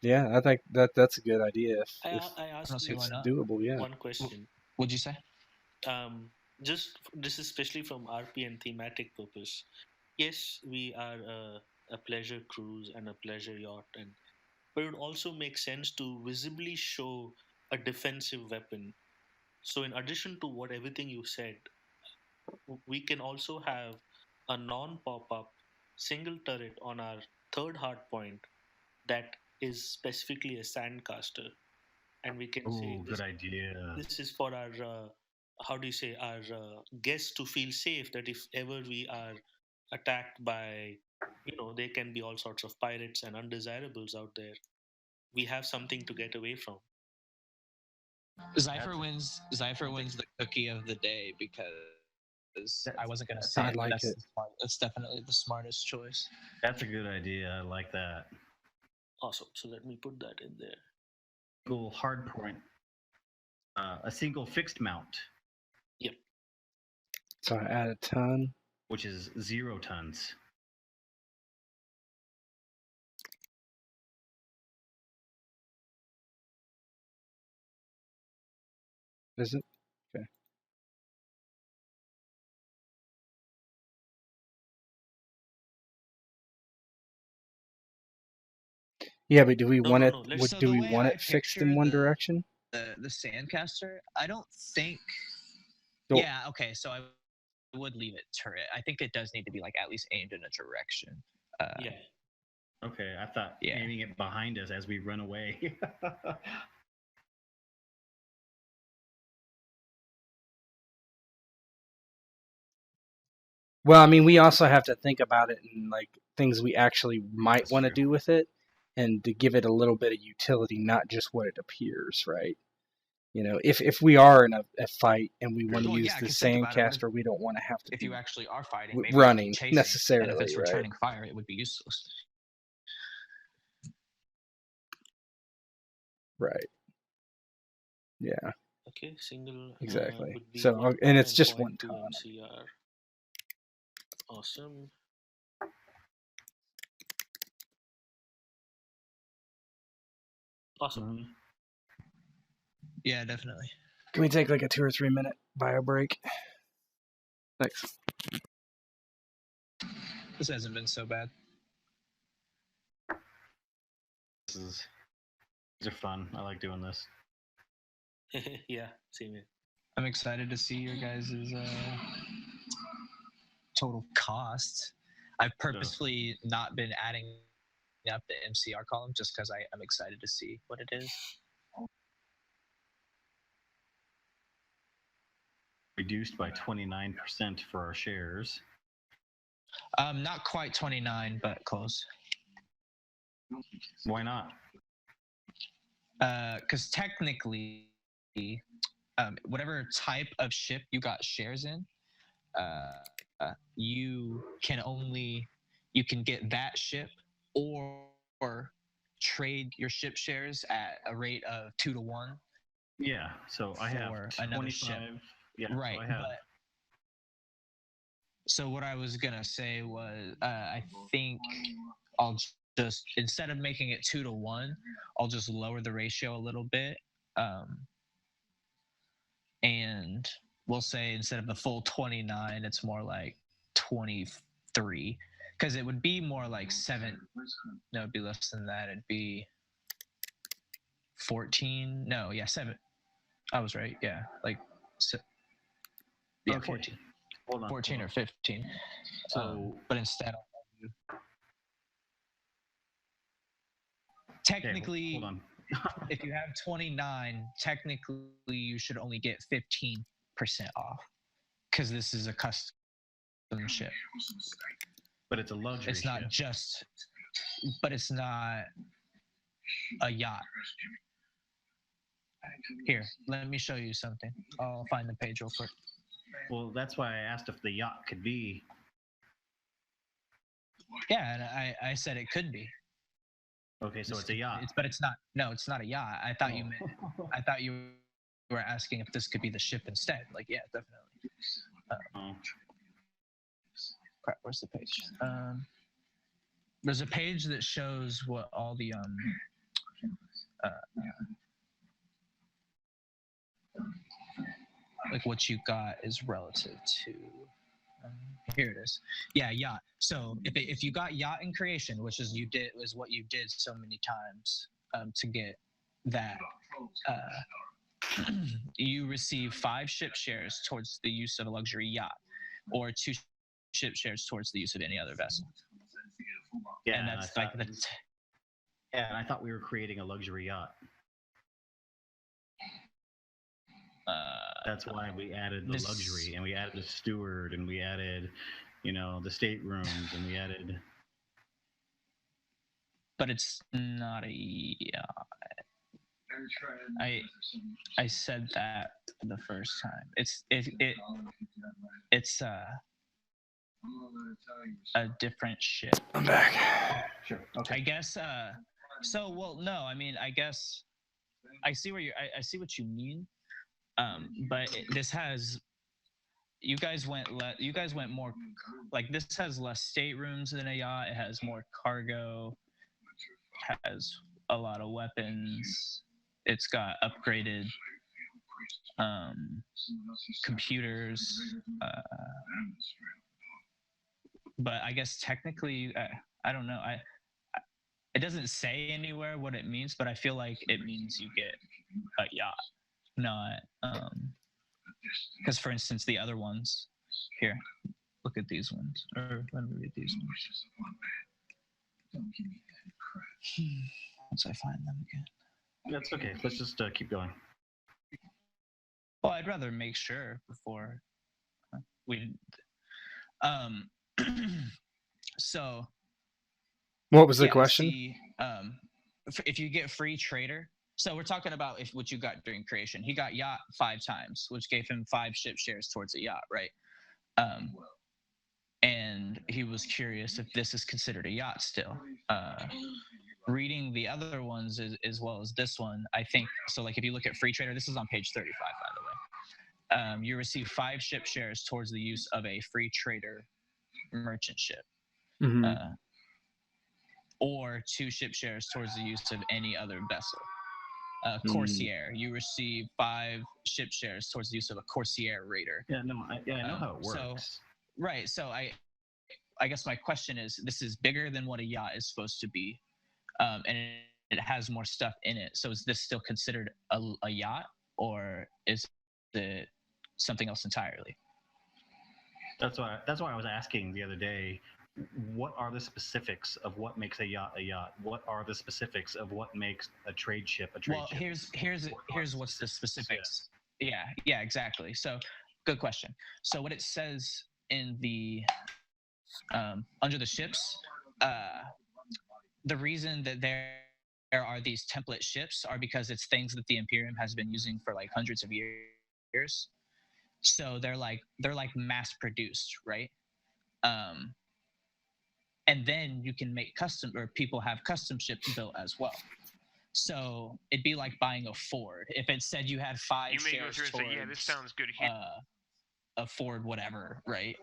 Yeah, I think that's a good idea. If I asked don't see you why it's not. doable, yeah. one question. What'd you say? This is especially from RP and thematic purpose. Yes, we are a pleasure cruise and a pleasure yacht, but it would also make sense to visibly show a defensive weapon. So, in addition to what everything you said, we can also have a non-pop-up single turret on our third hard point that is specifically a sandcaster, and we can say Oh, good idea. this is for our how do you say our guests to feel safe, that if ever we are attacked by, there can be all sorts of pirates and undesirables out there, we have something to get away from. Zypher wins the cookie of the day because I wasn't gonna say I it, but like it. that's definitely the smartest choice. That's a good idea. I like that. Awesome, so let me put that in there. Cool hard point. A single fixed mount, Yep. So I add a ton. which is 0 tons. Is it? Okay. Yeah, but do we want it? Let's- Do the we way want I it fixed in picture one direction? The sandcaster, I don't think. So- Yeah. Okay. So I would leave it turret. I think it does need to be like at least aimed in a direction. Yeah. Okay, I thought Yeah. aiming it behind us as we run away. Well, I mean, we also have to think about it and like things we actually might That's want to true. do with it, and to give it a little bit of utility, not just what it appears, right? If we are in a fight and we want to Well, use yeah, the 'cause think about it, what sandcaster, we don't want to have to If be you actually are fighting, maybe running you'd be chasing, necessarily, and if it's right? returning fire, it would be useless. Right. Yeah. Okay, single Exactly. would be So, 1 and ton it's just 1 0.2 ton. MCR. Awesome. Awesome. Yeah, definitely. Can we take like a 2 or 3 minute bio break? Thanks. This hasn't been so bad. These are fun. I like doing this. Yeah, same here. I'm excited to see your guys' total costs. I've purposefully not been adding up the MCR column just because I'm excited to see what it is. Reduced by 29% for our shares. Not quite 29, but close. Why not? Because technically, whatever type of ship you got shares in, you can get that ship or trade your ship shares at a rate of 2 to 1. Yeah. So I have For another ship. 25. Yeah. Right. So I have. So what I was gonna say was, I think I'll just, instead of making it 2 to 1, I'll just lower the ratio a little bit, and we'll say instead of the full 29, it's more like 23, because it would be more like 7. No, it'd be less than that. It'd be 14. No, yeah, 7. I was right. Yeah, like, yeah, Okay. 14. Hold on. 14 or 15. So, but instead, technically, hold on. if you have 29, technically you should only get 15% off, because this is a custom ship. But it's a luxury It's not ship. just, but it's not a yacht. Here, let me show you something. I'll find the page real quick. Well, that's why I asked if the yacht could be. Yeah, and I said it could be. Okay, so it's a yacht. But it's not. No, it's not a yacht. I thought you meant. I thought you were asking if this could be the ship instead. Like, yeah, definitely. Crap, where's the page? There's a page that shows what all the like what you got is relative to. Here it is. Yeah, yacht. So if you got yacht in creation, which is what you did so many times to get that, you receive 5 ship shares towards the use of a luxury yacht, or 2 ship shares towards the use of any other vessel. Yeah, and that's like the. Yeah, and I thought we were creating a luxury yacht. That's why we added the luxury, and we added the steward, and we added, the staterooms, and we added. But it's not a yacht. I said that the first time. It's a different ship. I'm back. Sure. Okay. I guess. No. I mean, I guess I see where I see what you mean. But this has. You guys went more, like, this has less staterooms than a yacht. It has more cargo. Has a lot of weapons. It's got upgraded computers. But I guess technically, I don't know. It doesn't say anywhere what it means, but I feel like it means you get a yacht, not because, for instance, the other ones here. Look at these ones, or let me read these ones. Once I find them again. That's okay. Let's just keep going. Well, I'd rather make sure before we. So. What was the question? See, if you get free trader, so we're talking about what you got during creation. He got yacht 5 times, which gave him 5 ship shares towards a yacht, right? And he was curious if this is considered a yacht still. Reading the other ones as well as this one, I think so. Like, if you look at free trader, this is on page 35, by the way. You receive 5 ship shares towards the use of a free trader merchant ship. Mm-hmm. Or 2 ship shares towards the use of any other vessel. Corsair, you receive 5 ship shares towards the use of a Corsair raider. Yeah, no, I know how it works. So I guess my question is, this is bigger than what a yacht is supposed to be, and it has more stuff in it. So is this still considered a yacht, or is it something else entirely? That's why I was asking the other day. What are the specifics of what makes a yacht a yacht? What are the specifics of what makes a trade ship a trade ship? Well, here's what's the specifics. Yeah, exactly. So, good question. So what it says in the under the ships, the reason that there are these template ships are because it's things that the Imperium has been using for like hundreds of years. So they're like mass produced, right? Um, and then you can make custom, or people have custom ships built as well. So it'd be like buying a Ford. If it said you had 5 You may go shares through and say, "Yeah, this towards sounds good here." a Ford, whatever, right?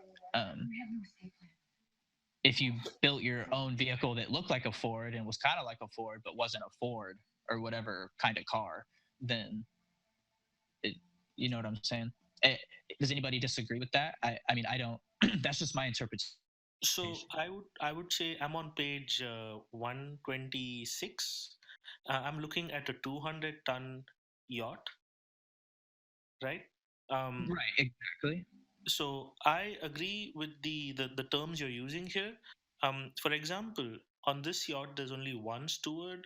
If you built your own vehicle that looked like a Ford and was kind of like a Ford but wasn't a Ford or whatever kind of car, then you know what I'm saying? Does anybody disagree with that? I mean, I don't. That's just my interpretation. So I would say I'm on page 126. I'm looking at a 200-ton yacht, right? Right, exactly. So I agree with the terms you're using here. For example, on this yacht, there's only one steward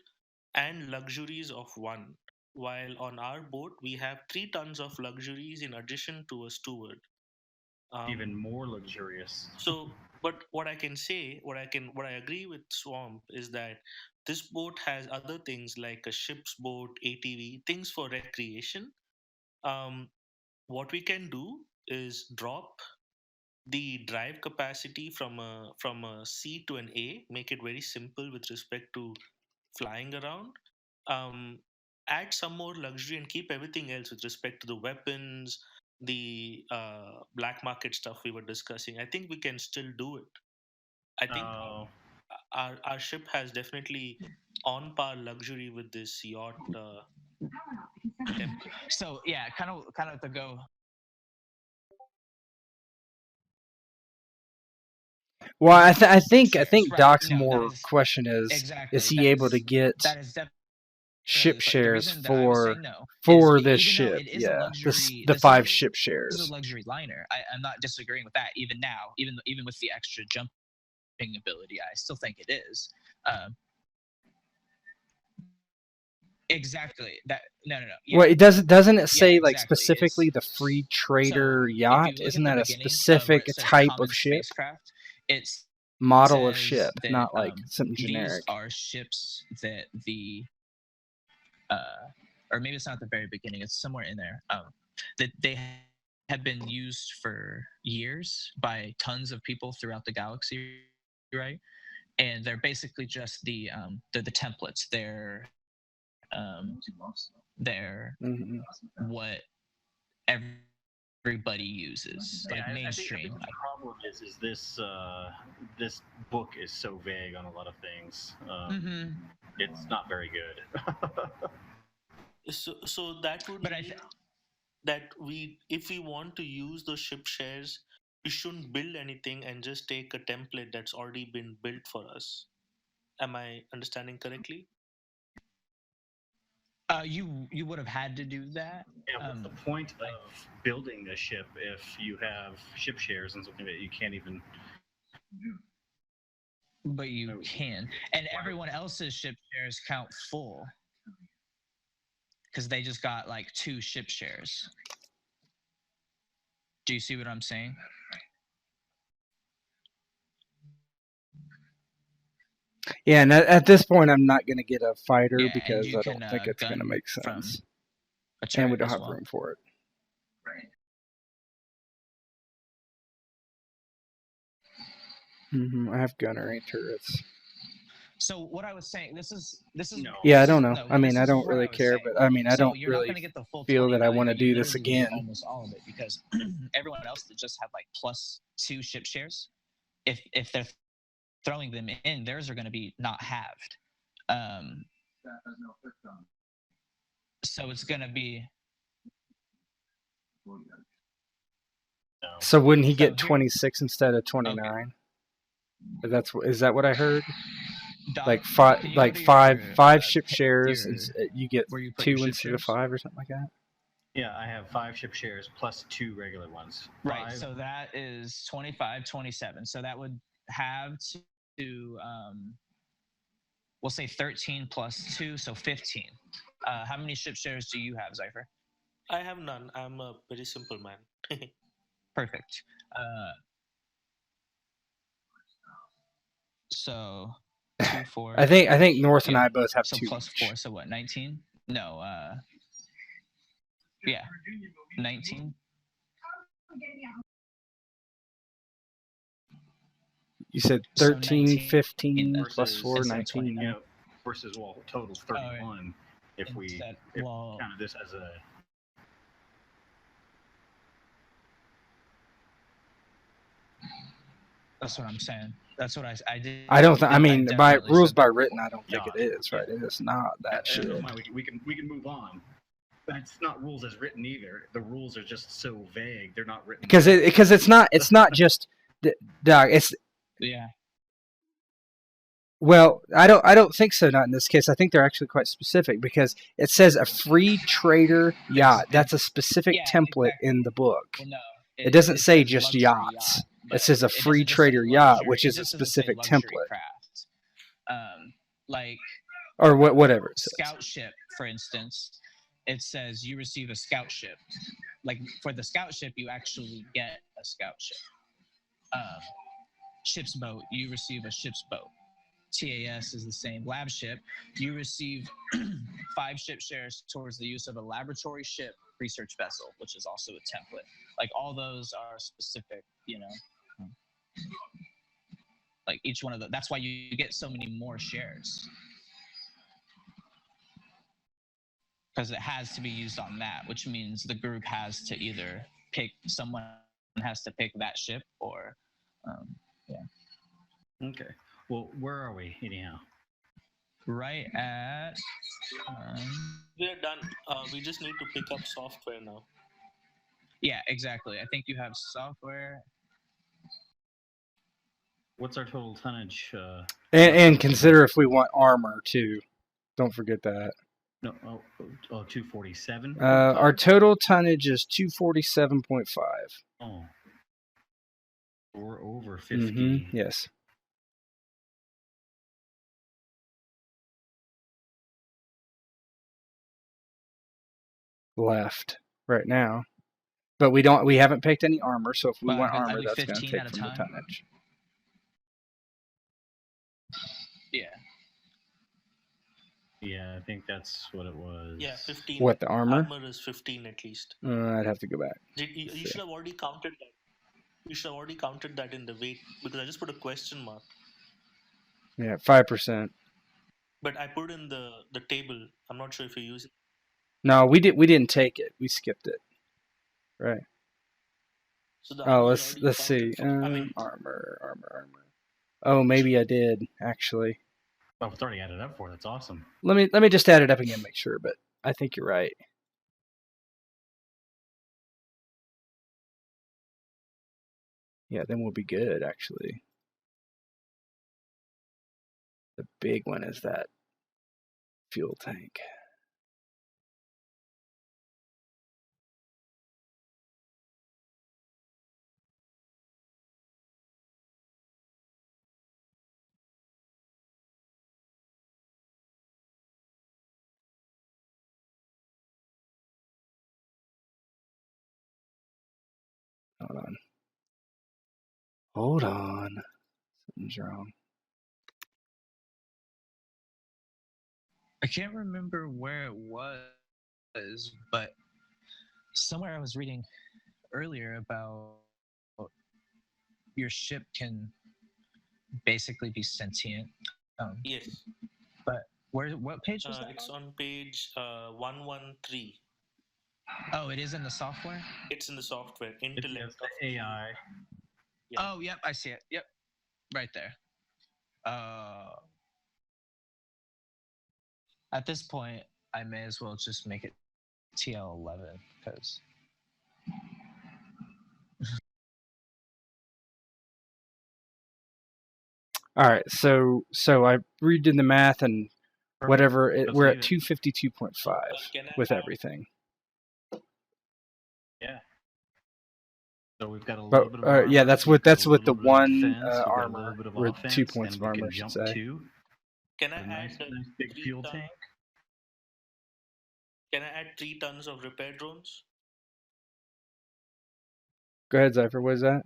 and luxuries of one, while on our boat we have 3 tons of luxuries in addition to a steward. Even more luxurious. So, but what I can say, what I agree with Swamp is that this boat has other things like a ship's boat, ATV, things for recreation. Um, what we can do is drop the drive capacity from a C to an A, make it very simple with respect to flying around. Um, Add some more luxury and keep everything else with respect to the weapons, the black market stuff we were discussing. I think we can still do it. I think our ship has definitely on par luxury with this yacht template. So yeah, kind of to go. Well, I think Shares, right? Doc's No, that more is question is exactly. he That able to is get that is definitely ship the shares reason that I was for saying no is this even though ship? it is a Yeah, luxury, the this is 5 ship a shares. luxury liner. I'm not disagreeing with that. Even now, even with the extra jumping ability, I still think it is. Exactly. That no. Yeah. Well, it doesn't it say Yeah, like exactly. specifically It's the free trader so if yacht? you look Isn't at the that a beginning where specific it says type common of ship, spacecraft, it model of says ship, that not like something these generic? are ships that the or maybe it's not at the very beginning, it's somewhere in there, that they have been used for years by tons of people throughout the galaxy, right? And they're basically just they're the templates. They're Mm-hmm. what everybody uses, like I mainstream. think the problem is this book is so vague on a lot of things. It's not very good. So that would mean that if we want to use those ship shares, we shouldn't build anything and just take a template that's already been built for us. Am I understanding correctly? You would have had to do that. Yeah, what's the point of building a ship if you have ship shares and something that you can't even? But you can, and everyone else's ship shares count full because they just got like 2 ship shares. Do you see what I'm saying? Yeah, and at this point, I'm not going to get a fighter Yeah, because and you I don't can think it's going to gun make from sense, a and we turret don't as have well. room for it. I have gunnery turrets. So what I was saying, this is No. Yeah, I don't know. no, I mean, this I is don't what really was care, saying. but I mean, I So don't you're not really going to get the full feel that I 29, want to but you do this literally get again. almost all of it because everyone else that just have like +2 ship shares, if they're throwing them in, theirs are going to be not halved. So it's going to be. So wouldn't he So get here- 26 instead of 29? Is that what I heard? Doc, Like can you go to your, five ship shares, your- and you get where you put your 2 ship instead of shares? 5 or something like that. Yeah, I have 5 ship shares plus 2 regular ones. Right. 5. So that is 25, 27. So that would have to we'll say 13 plus 2, so 15. How many ship shares do you have, Zypher? I have none. I'm a very simple man. Perfect. So 2, 4. I think North and I both have so 2 plus each. 4. So what? 19? No. Yeah, 19. You said So 13, 19 15 versus- plus 4, instead of 19. 29. You know, versus total 31. If we Instead- if well- counted this as a That's what I'm saying. That's what I did. I don't think. I mean, by definitely rules said by that written, before. I don't think Yeah, it is. Right? It is not that shit. never mind, we can move on. But it's not rules as written either. The rules are just so vague; they're not written. Because it's not just Doc. It's Yeah. well, I don't think so. Not in this case. I think they're actually quite specific because it says a free trader yacht. That's a specific Yeah, template exactly. in the book. Well, no. It doesn't say says just luxury yachts. yacht, It but says a it free doesn't just say trader yacht, luxury, which it is a just doesn't say specific luxury template, craft. Like or whatever it says. scout ship, for instance, it says you receive a scout ship. Like for the scout ship, you actually get a scout ship. Ship's boat, you receive a ship's boat. TAS is the same. Lab ship, you receive 5 ship shares towards the use of a laboratory ship research vessel, which is also a template. Like all those are specific, like each one of them. That's why you get so many more shares. Because it has to be used on that, which means the group has to either someone has to pick that ship or, Okay. Well, where are we anyhow? right at. We're done. We just need to pick up software now. Yeah, exactly. I think you have software. What's our total tonnage? And consider if we want armor too. Don't forget that. No, 247. Our total tonnage is 247.5. Oh, we're over 50. Yes. Left right now, but we haven't picked any armor. So if we want armor, that's going to take from the tonnage. Yeah. Yeah, I think that's what it was. Yeah, 15. What, the armor? Armor is 15 at least. I'd have to go back. You should have already counted that. You should have already counted that in the weight because I just put a question mark. Yeah, 5%. But I put in the table. I'm not sure if you use it. No, we didn't take it. We skipped it. Right. So the Oh, armor is let's already see. counted Armor. Oh, maybe I did actually. Oh, it's already added up for. That's awesome. Let me just add it up again, make sure. But I think you're right. Yeah, then we'll be good. Actually, the big one is that fuel tank. Hold on. Something's wrong. I can't remember where it was, but somewhere I was reading earlier about your ship can basically be sentient. Yes. But what page was that? It's on page 113. Oh, it is in the software? It's in the software. Intellect It's the AI. Yeah. Oh, yep, I see it. Yep, right there. At this point, I may as well just make it TL11 because. All right, so I redid the math and whatever. We're at 252.5 with everything. Yeah. So we've got a little bit of armor. Yeah, that's with the one defense, armor with 2 points of armor, I should say. Can I A add nice big fuel tank. Can I add 3 tons of repair drones? Go ahead, Zypher. What is that?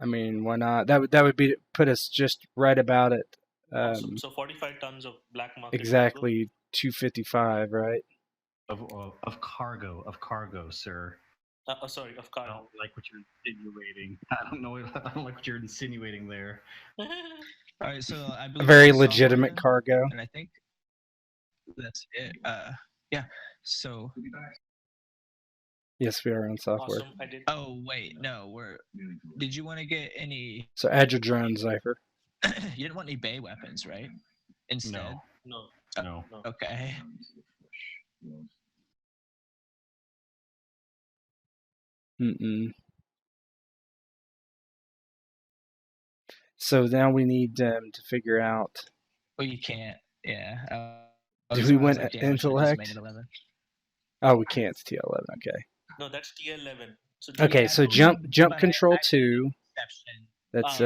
I mean, why not? That would put us just right about it. Awesome. So 45 tons of black market. Exactly 255, right? Of cargo, sir. Sorry, of I cargo. don't like what you're insinuating. I don't like what you're insinuating there. All right, so I A believe very we're on software legitimate then, cargo. and I think that's it. Yeah. So, Yes, we are on software. Awesome. I did. oh wait, no, Did you want to get any? So add your drone, Zypher. You didn't want any bay weapons, right? Instead. No. No. No. No. Okay. Mm-mm. So now we need to figure out. Well, you can't. Yeah. Do we want damage intellect? made at 11. Oh, we can't. It's TL11. Okay. No, that's TL11. So Okay. So jump But control I made an 2. exception. That's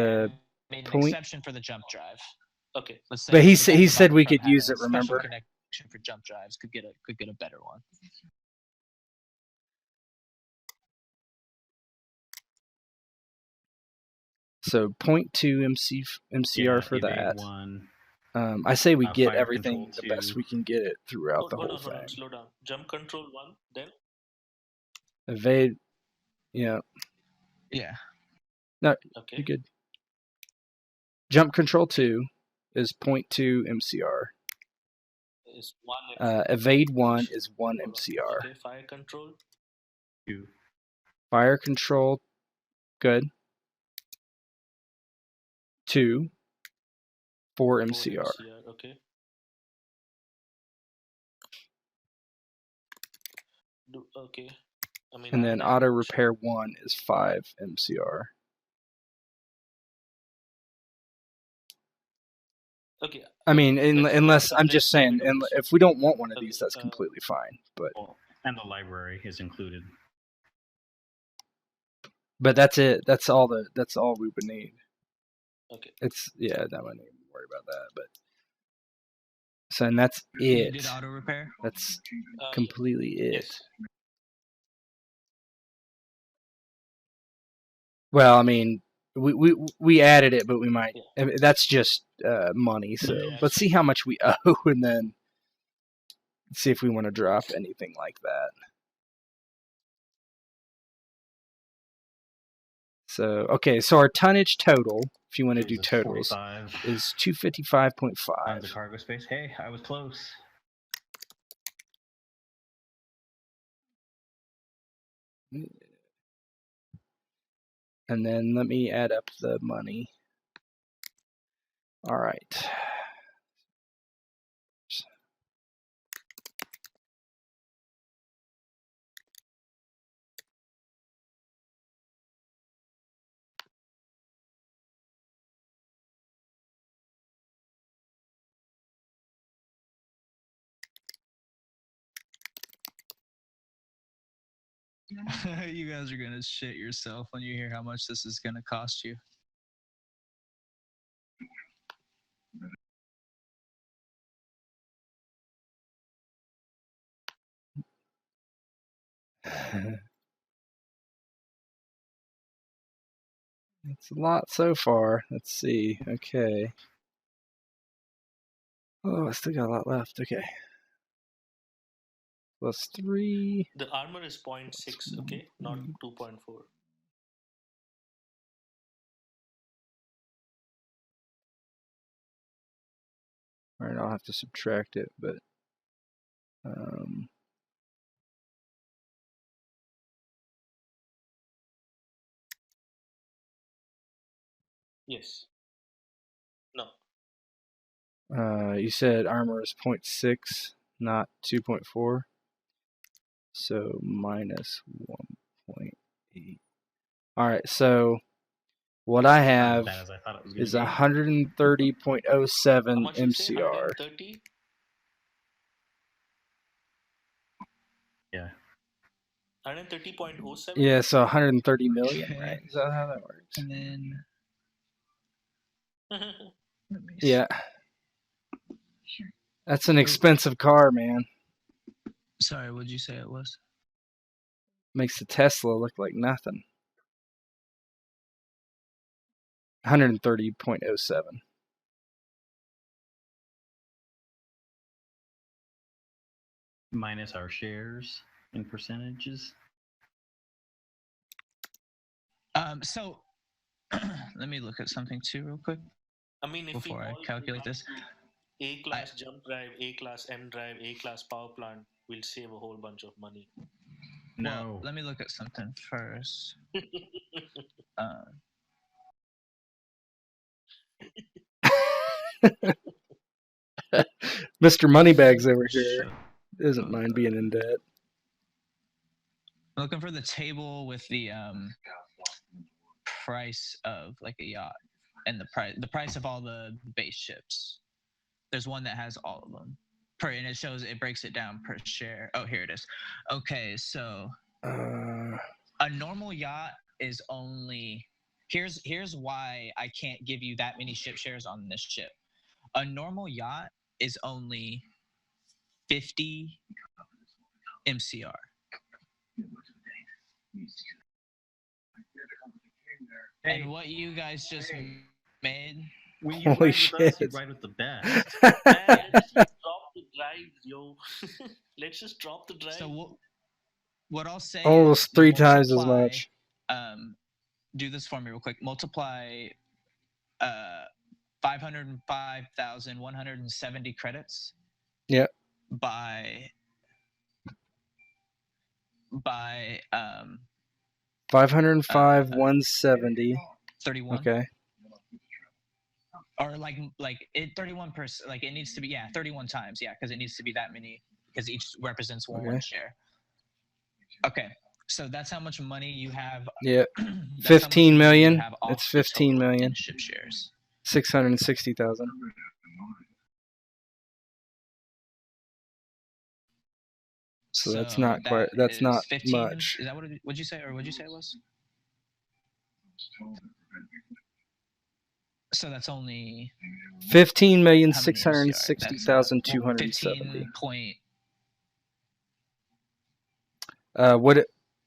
Made an point. exception for the jump drive. Okay. Let's say But the he guy at the said bottom we front could had use a it. special Remember? connection for jump drives could get a better one. So 0.2 MCR for evade that. 1. I say we get Fire everything control the best 2. we can get it throughout the Hold whole on, hold on. thing. Slow down. Jump control 1, then. Evade. Yeah. Yeah. No, Okay. you're good. Jump control 2 is 0.2 MCR. Is 1. Evade 1 is 1 Hold on. MCR. Okay. Fire control. 2. Fire control, good. 2, 4 MCR. 4 MCR. Okay. Okay. I mean, And I then have auto no repair 1 is 5 MCR. Okay. I mean, unless I'm let's just take saying, it over. if we don't want one of Okay, these, that's completely fine. And the library is included. But that's it. That's all we would need. Okay. It's no, I don't even worry about that. But so and that's You it. did auto repair? That's completely it. Yes. Well, I mean, we added it, but we might. Yeah. I mean, that's just money. So Yeah, let's see how much we owe, and then see if we want to drop anything like that. So okay, so our tonnage total, if you want to do totals, 45 is 255.5. tons of cargo space. Hey, I was close. And then let me add up the money. All right. You guys are gonna shit yourself when you hear how much this is gonna cost you. It's a lot so far. Let's see. Okay. Oh, I still got a lot left. Okay. Plus 3. The armor is 0.6, okay, not 2.4. All right, I'll have to subtract it, but Yes. No. you said armor is 0.6, not 2.4. So minus 1.8. All right, so what I have Not as bad as I thought it was is gonna be. 130.07 How much you say? MCR. 130? Yeah. 130.07? Yeah, so 130 million, Okay. right? Is that how that works? And then let me Yeah. That's an expensive car, man. Sorry, what'd you say it was? Makes the Tesla look like nothing. 130.07. minus our shares in percentages. So let me look at something too real quick I mean, if before we I all calculate this. A-class jump drive, A-class M drive, A-class power plant, we'll save a whole bunch of money. No. Well, let me look at something first. Mr. Moneybags over here doesn't mind being in debt. Looking for the table with the price of like a yacht and the price of all the base ships. There's one that has all of them. And it breaks it down per share. Oh, here it is. Okay, so a normal yacht is only here's why I can't give you that many ship shares on this ship. A normal yacht is only 50 MCR. Hey, and what you guys just made. When you Holy ride with us, you shit. ride with the best. Man, let's just drop the drive, yo. Let's just drop the drive. So what I'll say Almost is 3 times as multiply, much. Do this for me real quick. Multiply 505,170 credits. Yeah. By 505, 170. 31. Okay. Or like it 31%. Like it needs to be 31 times. Yeah, because it needs to be that many because each represents one share. Okay. So that's how much money you have. Yeah. 15 million. It's 15 million. In ship shares. 660,000. So that's not quite. That's not 15, much. Is that what'd you say? Or what'd you say it was? So that's only 15,660,270.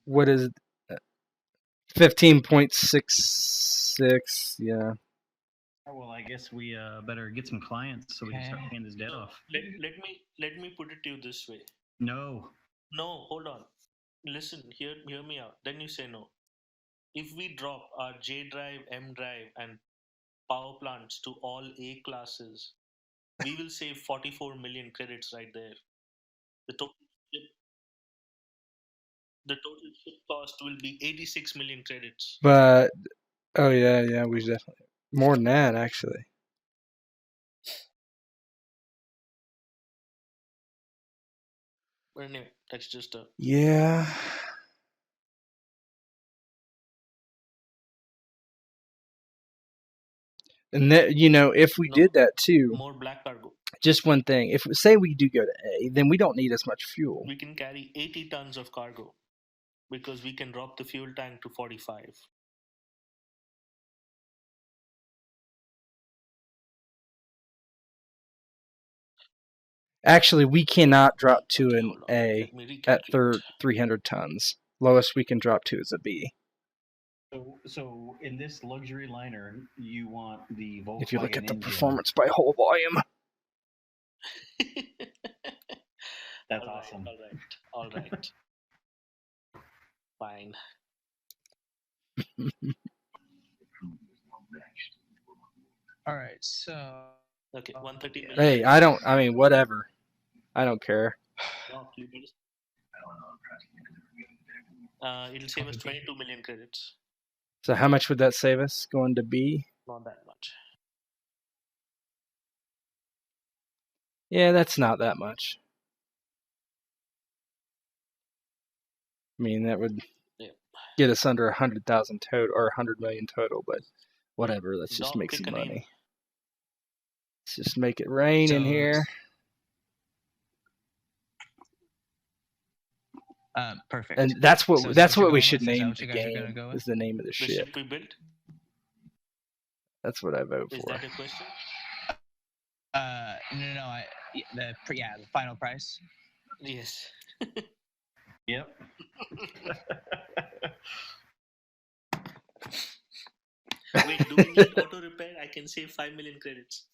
What is 15.66? Yeah. Well, I guess we better get some clients so we can start paying this debt off. Let me put it to you this way. No, hold on. Listen, hear me out. Then you say no. If we drop our J drive, M drive, and power plants to all A classes, we will save 44 million credits right there. The total ship cost will be 86 million credits. But we definitely more than that actually. But anyway, that's just a And that, if we did that too, more black cargo. Just one thing. If say we do go to A, then we don't need as much fuel. We can carry 80 tons of cargo because we can drop the fuel tank to 45. Actually, we cannot drop to an A at 300 tons. Lowest we can drop to is a B. So in this luxury liner, you want the Volkswagen if you look at the engine. performance by whole volume. That's awesome. All right. Fine. All right, so okay, 130 million. Hey, whatever. I don't care. No, it'll save us 22 million credits. So how much would that save us going to B? Not that much. Yeah, that's not that much. I mean, that would get us under 100,000 total or 100 million total, but whatever. Let's just make some money. Let's just make it rain in here. Perfect. And that's what we should name the game. Is the name of the ship. The ship we built. That's what I vote for. Is that a question? No. The final price. Yes. Yep. Wait, do we need auto repair? I can save 5 million credits.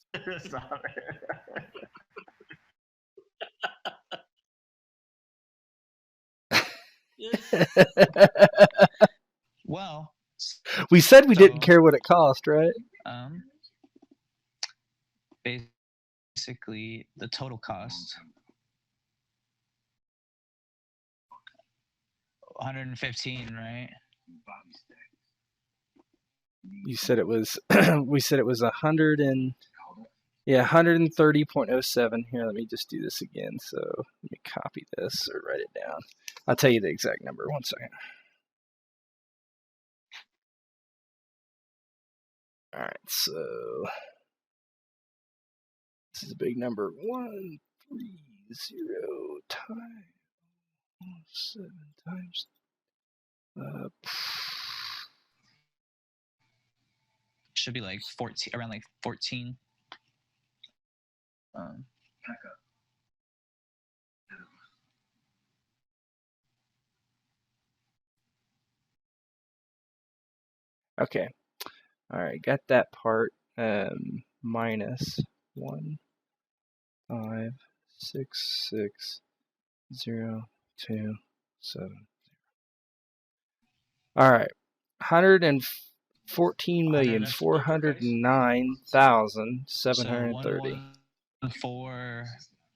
Well, We said we didn't So- care what it cost, right? basically the total cost 115, right? You said it was. We said it was 100 and 130.07. Here, let me just do this again. So let me copy this or write it down. I'll tell you the exact number. 1 second. All right, so this is a big number. 130 times 7 times. Should be like 14, around like 14. Okay. All right, got that part. Minus 1, 5, 6, 6, 0, 2, 7. All right, 114,409,730. So 114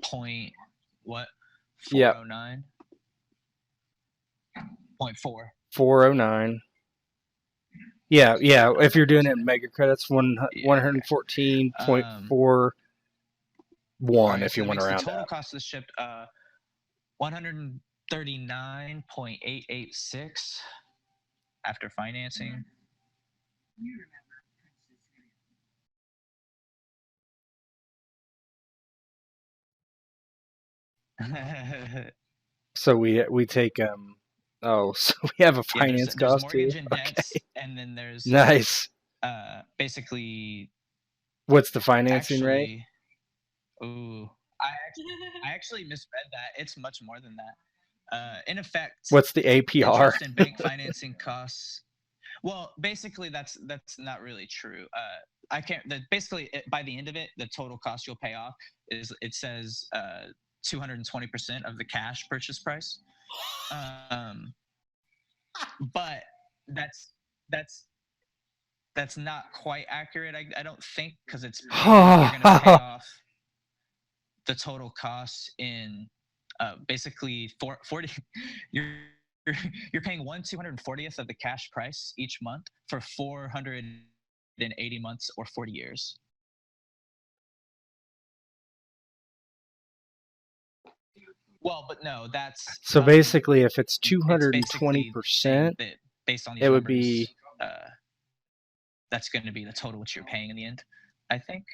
point what? Yep. 409. 0.4. 409. Yeah. If you're doing it in mega credits, 114.41 if you want to round the total up. cost of the ship 139.886 after financing. So we take so we have a finance there's cost mortgage too. and debts, Okay. and then there's Nice. basically What's the financing rate? Ooh, I actually misread that. It's much more than that. In effect, What's the APR? interest and bank financing costs. Well, basically, that's not really true. I can't. Basically, by the end of it, the total cost you'll pay off is it says 220% of the cash purchase price. But that's not quite accurate. I don't think, because it's you're going to pay off the total cost in basically 40. You're paying 1/240th of the cash price each month for 480 months or 40 years. Well, but no, that's So basically, if it's 220%, based on these it would numbers, be that's going to be the total which you're paying in the end, I think.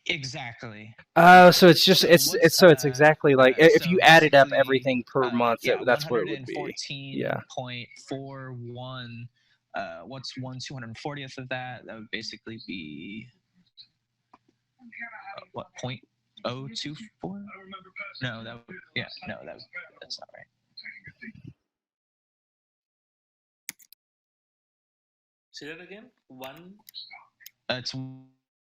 Exactly. So it's just it's exactly like if you added up everything per month, that's what it would be. 114.41. What's 1/240th of that? That would basically be what, 0.024? No, that's not right. Say that again. It's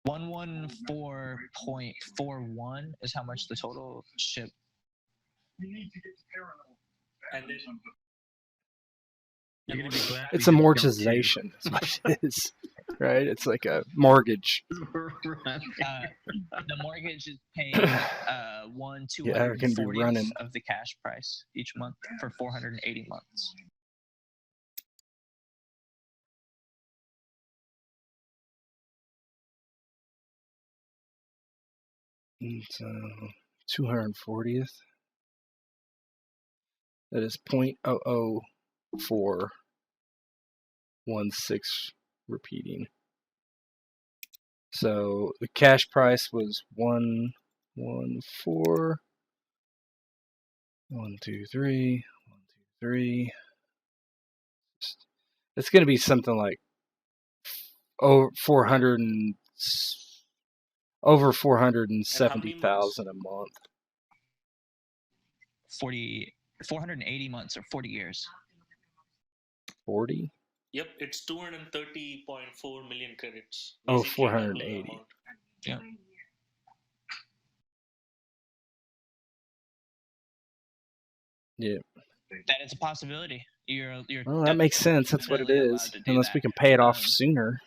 114.41 is how much the total ship. And then it's amortization. That's what it is, right? It's like a mortgage. The mortgage is paying 1/240th of the cash price each month for 480 months. So 240th. That is 0.00416 repeating. So the cash price was 114. 1, 2, 3. 1, 2, 3. It's going to be something like over 470,000 a month. 480 months or 40 years. 40? Yep, it's 230.4 million credits. Oh, 480. Yeah. Yeah. That is a possibility. You're Well, that makes sense. That's what it definitely is. allowed to do Unless that. we can pay it off sooner.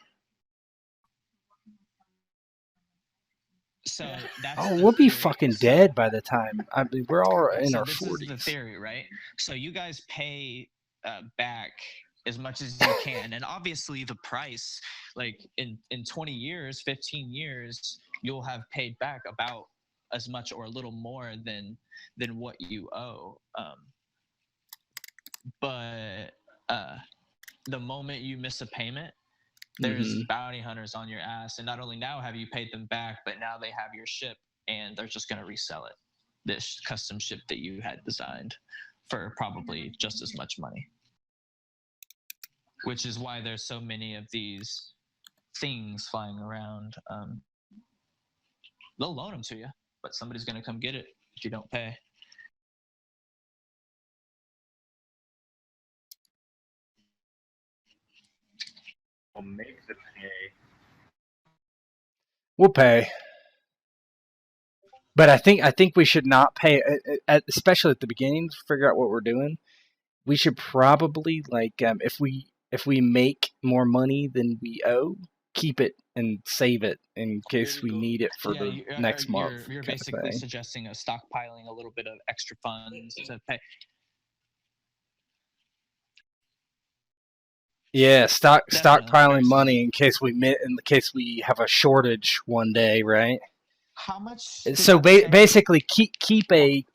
So that's Oh, the we'll be theory. fucking So- dead by the time. I mean, we're all in so our this 40s. is the theory, right? So you guys pay back as much as you can, and obviously the price, like in 20 years, 15 years, you'll have paid back about as much or a little more than what you owe. But the moment you miss a payment, there's bounty hunters on your ass, and not only now have you paid them back, but now they have your ship, and they're just going to resell it, this custom ship that you had designed, for probably just as much money. Which is why there's so many of these things flying around. They'll loan them to you, but somebody's going to come get it if you don't pay. We'll make the pay. We'll pay. But I think we should not pay, especially at the beginning, to figure out what we're doing. We should probably, like, if we make more money than we owe, keep it and save it in case we need it for the next month. You're basically suggesting stockpiling a little bit of extra funds to pay. Yeah, stockpiling Definitely. money in case we have a shortage one day, right? How much? So basically, keep a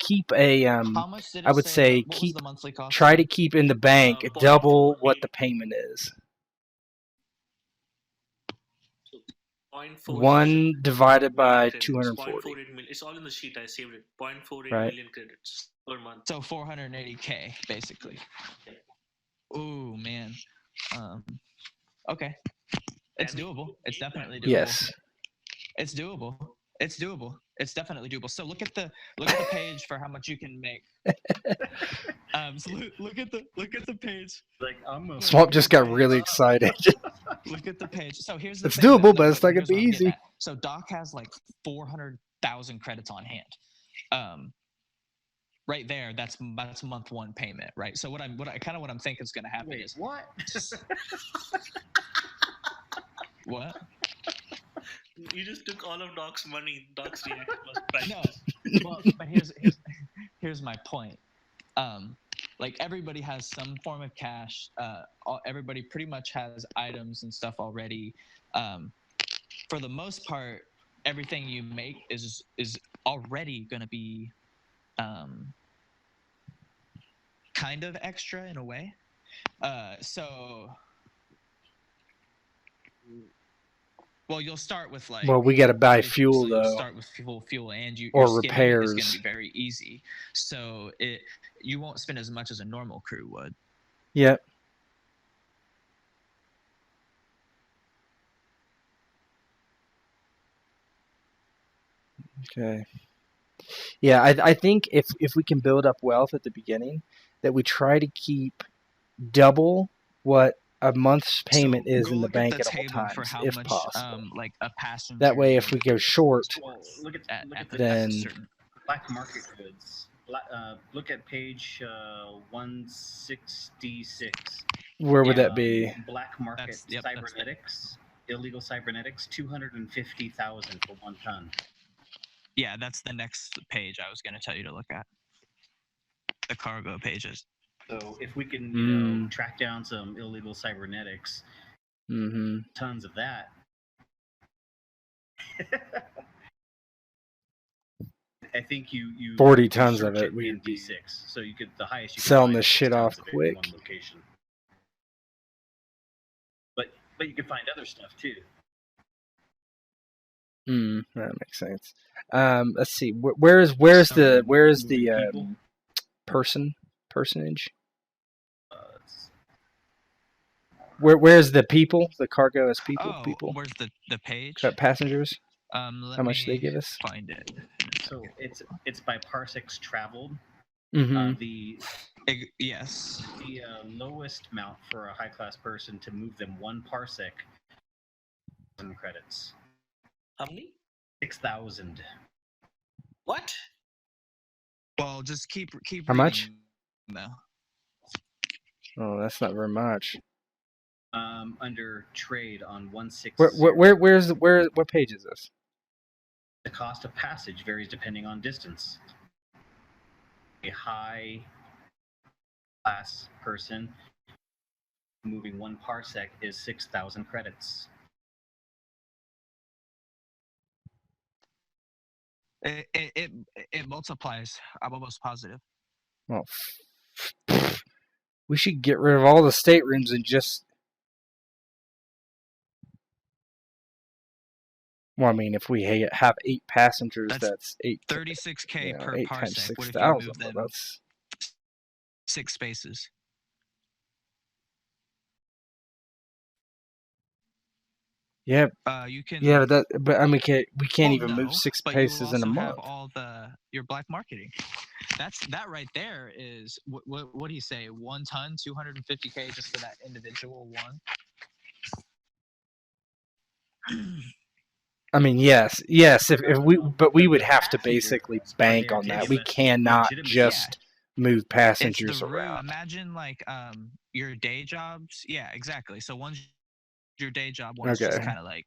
how much did it I would say what was keep the monthly cost? try to keep in the bank 0.48. double what the payment is. 0.48 1 divided by credits. 240. 0.48 million. It's all in the sheet. I saved it. 0.48 Right. million credits per month. So 480K basically. Ooh, man. Okay. It's doable. It's definitely doable. Yes. It's doable. It's doable. It's definitely doable. So look at the page for how much you can make. So look at the page. Like Swamp just got really excited. Look at the page. So here's the It's thing. doable, but it's not gonna Here's be what I'm getting easy. at. So Doc has like 400,000 credits on hand. Right there, that's month 1 payment, right? So what I'm thinking is going to happen is what? What? You just took all of Doc's money. Doc's reaction was priceless. No, well, but here's my point. Like everybody has some form of cash. Everybody pretty much has items and stuff already. For the most part, everything you make is already going to be kind of extra in a way. Well, you'll start with like. Well, we got to buy fuel so you'll though, start with fuel, and or your skimming repairs. is going to be very easy. So you won't spend as much as a normal crew would. Yep. Okay. Yeah, I think if we can build up wealth at the beginning, that we try to keep double what a month's payment is in the bank at all times, if possible. Like a passenger. That way, if we go short, Well, look at then black market goods. Look at page 166. Where would that be? Black market cybernetics, illegal cybernetics, 250,000 for 1 ton. Yeah, that's the next page I was going to tell you to look at. The cargo pages. So if we can, track down some illegal cybernetics, tons of that. I think you 40 tons of it. We in D6, so you could the highest you could selling find this is shit 6 off tons of it quick. in one location. But you can find other stuff too. That makes sense. Let's see. Where's the personage? Where's the people? The cargo as people. Oh, people. Where's the page? Passengers. How much do they give us? Find it. So it's by parsecs traveled. Yes. The lowest amount for a high class person to move them 1 parsec. Credits. How many? 6,000. What? Well, just keep. How much? though. Oh, that's not very much. Under trade on 160. What page is this? The cost of passage varies depending on distance. A high class person moving 1 parsec is 6,000 credits. It multiplies. I'm almost positive. Well, we should get rid of all the staterooms and just. Well, I mean, if we have 8 passengers, that's 8. 36K per 8 times parsec. What if you 6,000? move them That's 6 spaces? yeah. You can. Yeah, but I mean, we can't even move 6 but you spaces will in a also month. have all your black marketing. That right there is what do you say? 1 ton, 250K just for that individual one. I mean, yes. But we would have to basically bank on that. We cannot just move passengers around. Imagine like your day jobs. Yeah, exactly. So one's your day job, one's just kind of like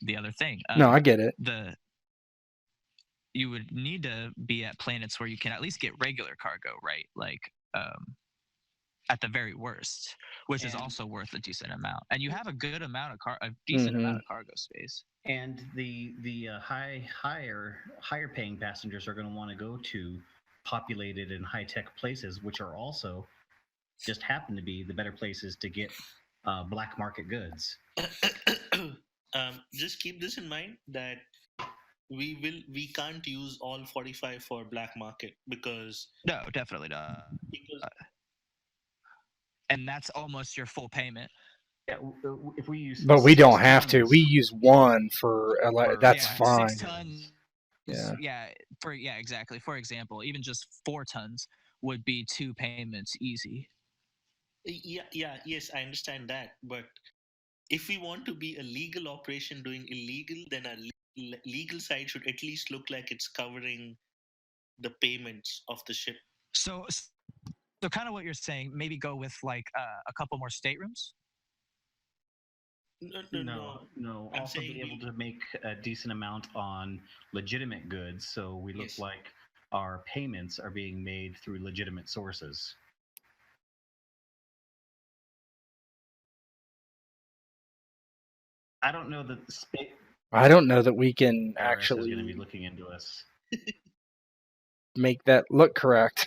the other thing. No, I get it. You would need to be at planets where you can at least get regular cargo, right? Like at the very worst, which is also worth a decent amount, and you have a good amount of decent amount of cargo space. And the higher paying passengers are going to want to go to populated and high tech places, which are also just happen to be the better places to get black market goods. Just keep this in mind that we can't use all 45 for black market because no, definitely not. And that's almost your full payment. Yeah, if we use, but we don't have to. We use 1 for that's fine. 6 tons. Yeah, exactly. For example, even just 4 tons would be 2 payments easy. Yes, I understand that. But if we want to be a legal operation doing illegal, then our legal side should at least look like it's covering the payments of the ship. So kind of what you're saying, maybe go with like a couple more staterooms. No. Also be able to make a decent amount on legitimate goods, so we look like our payments are being made through legitimate sources. I don't know that we can actually going to be looking into us. Make that look correct.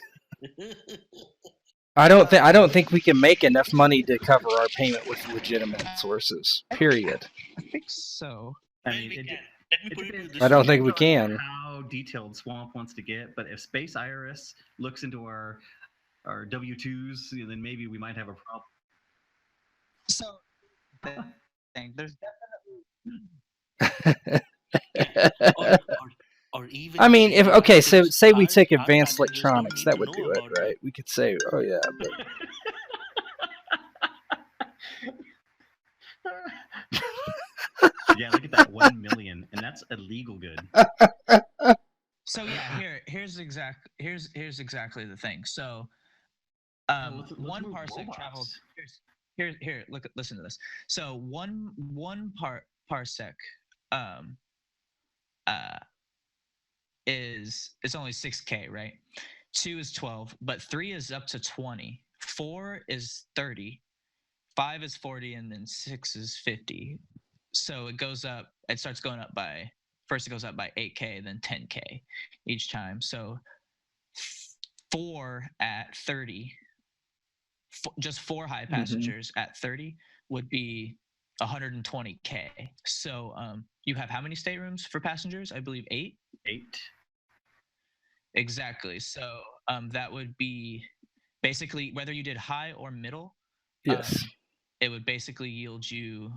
I don't think we can make enough money to cover our payment with legitimate sources. Period. I think so. I mean, I don't think we can. How detailed Swamp wants to get, but if Space Iris looks into our W-2s, then maybe we might have a problem. So, there's definitely. Or even I mean, so say we take advanced electronics, that would do it, right? We could say, oh yeah, but yeah, look at that 1 million, and that's a legal good. So yeah, here's exactly the thing. So, let's 1 parsec traveled. Here, listen to this. So one parsec, it's only 6K, right? 2 is 12, but 3 is up to 20. 4 is 30. 5 is 40, and then 6 is 50. So it goes up. It starts going up by first. It goes up by 8K, then 10K each time. So 4 at 30, just 4 high passengers at 30 would be 120K. So you have how many staterooms for passengers? I believe 8. 8. Exactly. So that would be basically whether you did high or middle. Yes. It would basically yield you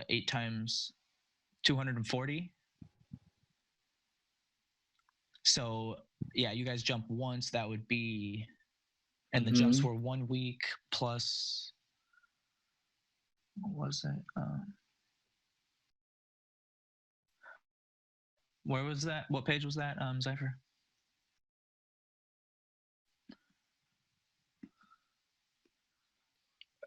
8 times 240. So yeah, you guys jump once. That would be, and the jumps were 1 week plus. What was that? Where was that? What page was that, Zypher?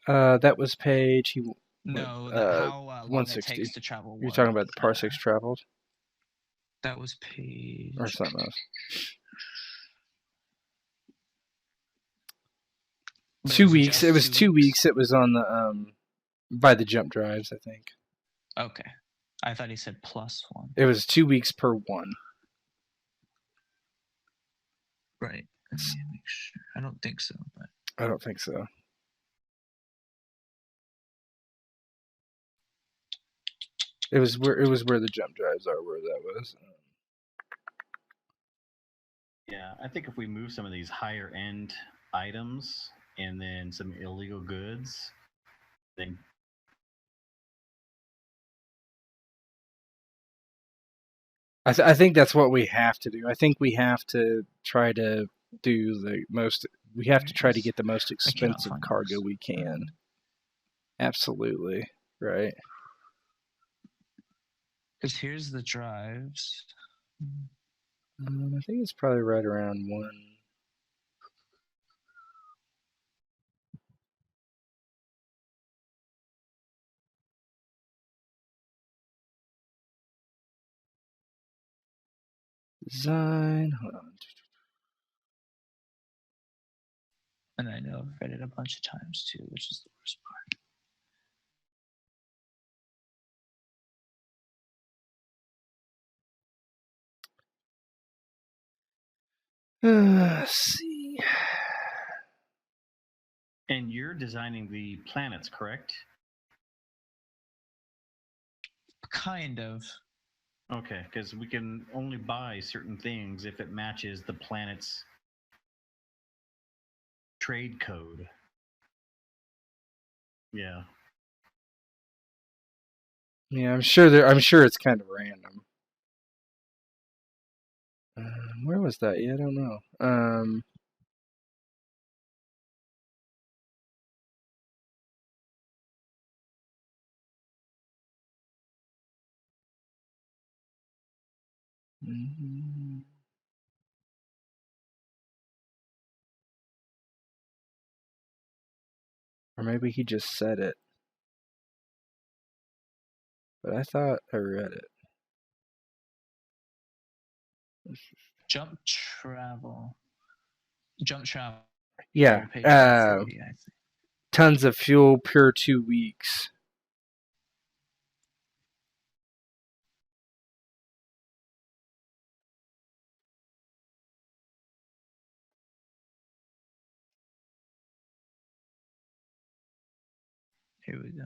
That was page. No, how long it 160. takes to travel. You're talking about the parsecs traveled, That was page. or something else. But 2 weeks. just It was 2 weeks. It was on the by the jump drives, I think. Okay, I thought he said +1. It was 2 weeks per one. Right. Let me make sure. I don't think so, but I don't think so. It was where the jump drives are. Where that was. Yeah, I think if we move some of these higher end items and then some illegal goods, then I think that's what we have to do. I think we have to try to do the most. We have to try to get the most expensive cargo we can. Absolutely, right. because here's the drives. I think it's probably right around 1. Design. Hold on. And I know I've read it a bunch of times too, which is the worst part. Let's see. and you're designing the planets, correct? Kind of. Okay, because we can only buy certain things if it matches the planet's trade code. Yeah. Yeah, I'm sure it's kind of random. Where was that? Yeah, I don't know. Or maybe he just said it. But I thought I read it. Jump travel. Yeah. Page 140, I think. Tons of fuel per 2 weeks. Here we go.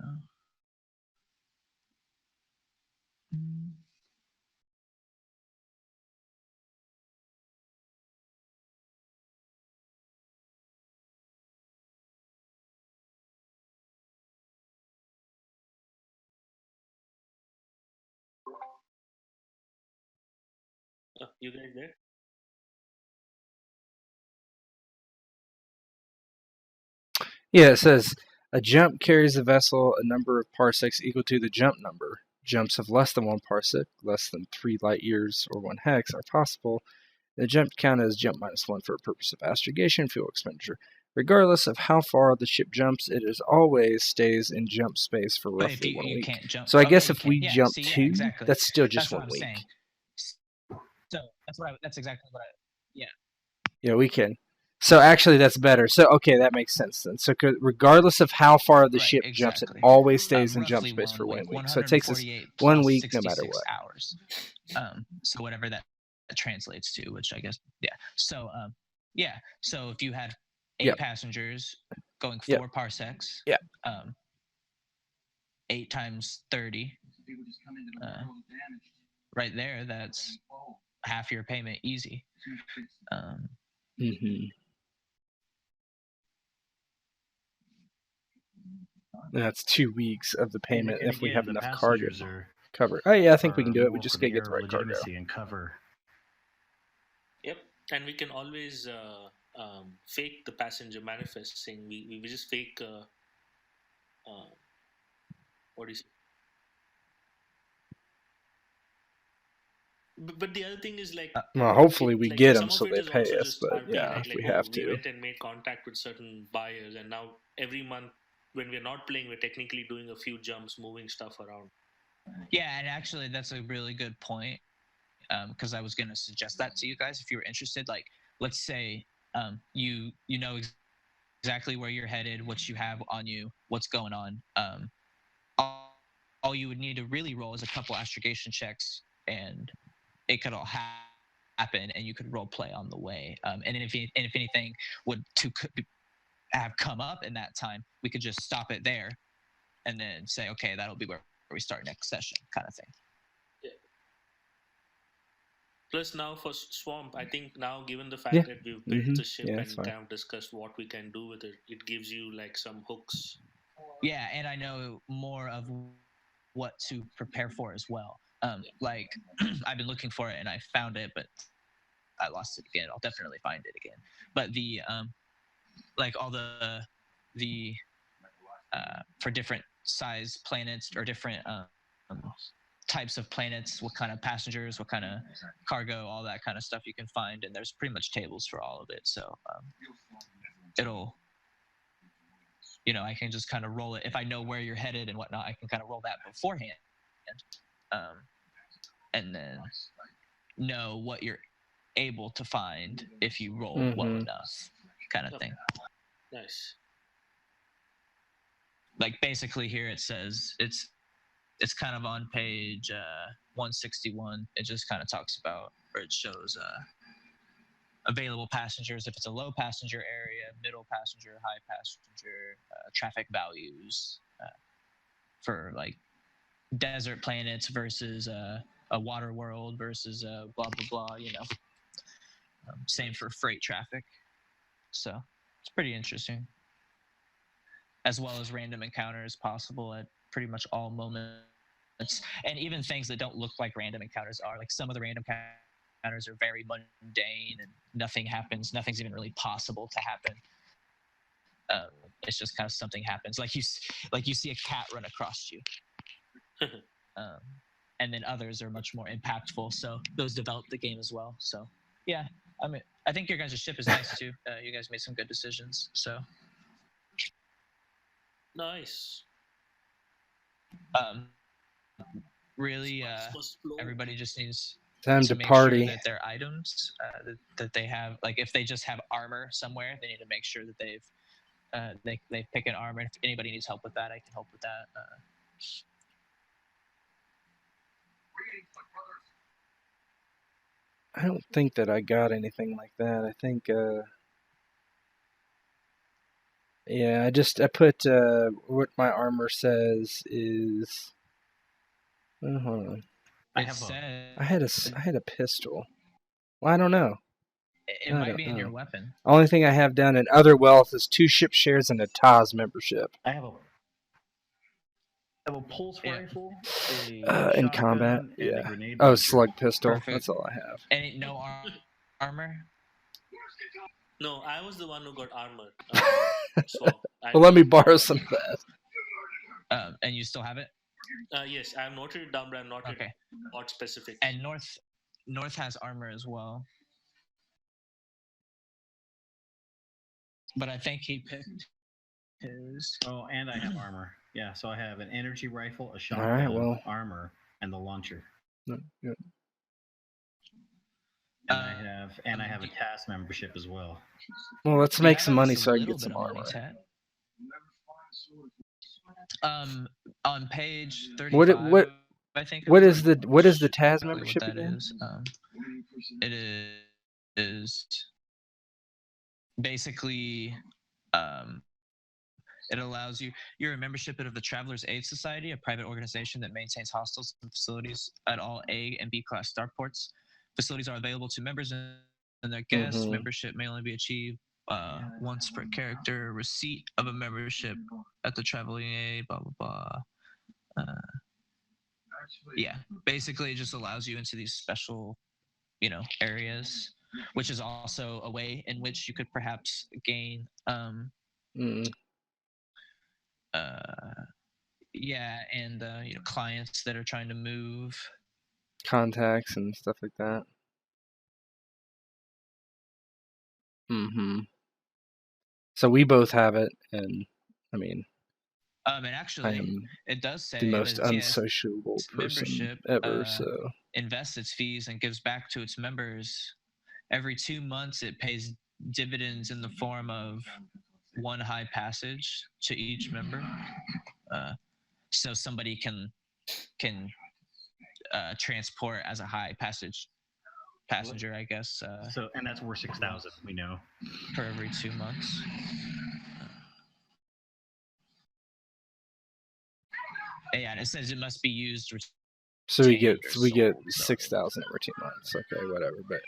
Oh, you guys there? Yeah, it says a jump carries a vessel a number of parsecs equal to the jump number. Jumps of less than 1 parsec, less than 3 light years, or 1 hex are possible. The jump count is jump -1 for a purpose of astrogation fuel expenditure. Regardless of how far the ship jumps, it is always stays in jump space for roughly 1 week. Can't jump. So I guess Okay, if we jump 2, exactly. that's still just That's 1 week. Saying. So that's exactly what I. Yeah. Yeah, we can. So actually, that's better. So okay, that makes sense then. So regardless of how far the ship jumps, it always stays in jump space for 1 week. So it takes us 1 week no matter what. Hours. So whatever that translates to, which I guess So yeah. So if you had 8 passengers going 4 parsecs. Yeah. 8 times 30. Right there, that's half your payment easy. That's 2 weeks of the payment if we have enough cargo covered. Oh yeah, I think we can do it. We just gotta get the right cargo. And cover. Yep, and we can always fake the passenger manifest, saying we just fake. What do you say? But the other thing is like. Well, hopefully we get them so they pay us. But yeah, if we have to. We went and made contact with certain buyers, and now every month when we're not playing, we're technically doing a few jumps, moving stuff around. Yeah, and actually, that's a really good point. Because I was going to suggest that to you guys if you were interested. Like, let's say you know exactly where you're headed, what you have on you, what's going on. All you would need to really roll is a couple astrogation checks, and it could all happen, and you could role play on the way. And if anything would to have come up in that time, we could just stop it there, and then say, okay, that'll be where we start next session, kind of thing. Yeah. Plus, now for Swamp, I think now, given the fact that we've built the ship and kind of discussed what we can do with it, it gives you like some hooks. Yeah, and I know more of what to prepare for as well. Like I've been looking for it and I found it, but I lost it again. I'll definitely find it again. But the like all the for different size planets or different types of planets, what kind of passengers, what kind of cargo, all that kind of stuff you can find, and there's pretty much tables for all of it. So it'll, I can just kind of roll it if I know where you're headed and whatnot. I can kind of roll that beforehand, and then know what you're able to find if you roll well enough, kind of thing. Nice. Like basically here it says it's kind of on page 161. It just kind of talks about, or it shows available passengers if it's a low passenger area, middle passenger, high passenger, traffic values for like desert planets versus a water world versus blah blah blah. Same for freight traffic. So it's pretty interesting, as well as random encounters possible at pretty much all moments, and even things that don't look like random encounters are. Like some of the random encounters are very mundane and nothing happens. Nothing's even really possible to happen. It's just kind of something happens. Like you see a cat run across you. And then others are much more impactful. So those develop the game as well. So yeah, I think your guys' ship is nice too. You guys made some good decisions. So nice. Really, everybody just needs time to make party. sure that their items that they have, like if they just have armor somewhere, they need to make sure that they pick an armor. If anybody needs help with that, I can help with that. I don't think that I got anything like that. I think, yeah, I put what my armor says is. Hold on. I had a pistol. Well, I don't know. It might be in your weapon. Only thing I have down in other wealth is 2 ship shares and a TAS membership. I have a pulse rifle, in combat, and a grenade launcher. launcher. Slug pistol. Perfect. That's all I have. And no armor? No, I was the one who got armor. Well, let me borrow some of that. And you still have it? Yes, I have noted it down, but I'm not what specific. And North has armor as well. But I think he picked his. Oh, and I have armor. Yeah, so I have an energy rifle, a shotgun, armor, and the launcher. Good. And I have a TAS membership as well. Well, let's make some money so I can get some armor. On page 35, I think. What is the TAS membership again? It is basically it allows you're a membership of the Traveller's Aid Society, a private organization that maintains hostels and facilities at all A and B class starports. Facilities are available to members and their guests. Membership may only be achieved once per character. Receipt of a membership at the Traveling Aid, blah blah blah. Yeah, basically it just allows you into these special, areas, which is also a way in which you could perhaps gain and clients that are trying to move, contacts and stuff like that. So we both have it, and I mean, And I actually, am it does say the most that unsociable its person membership ever. So invests its fees and gives back to its members. Every 2 months, it pays dividends in the form of 1 high passage to each member. So somebody can transport as a high passenger, I guess. So, and that's worth 6,000. We know. For every 2 months. Yeah, and it says it must be used. So we get sold, 6,000 every 2 months. Okay, whatever. But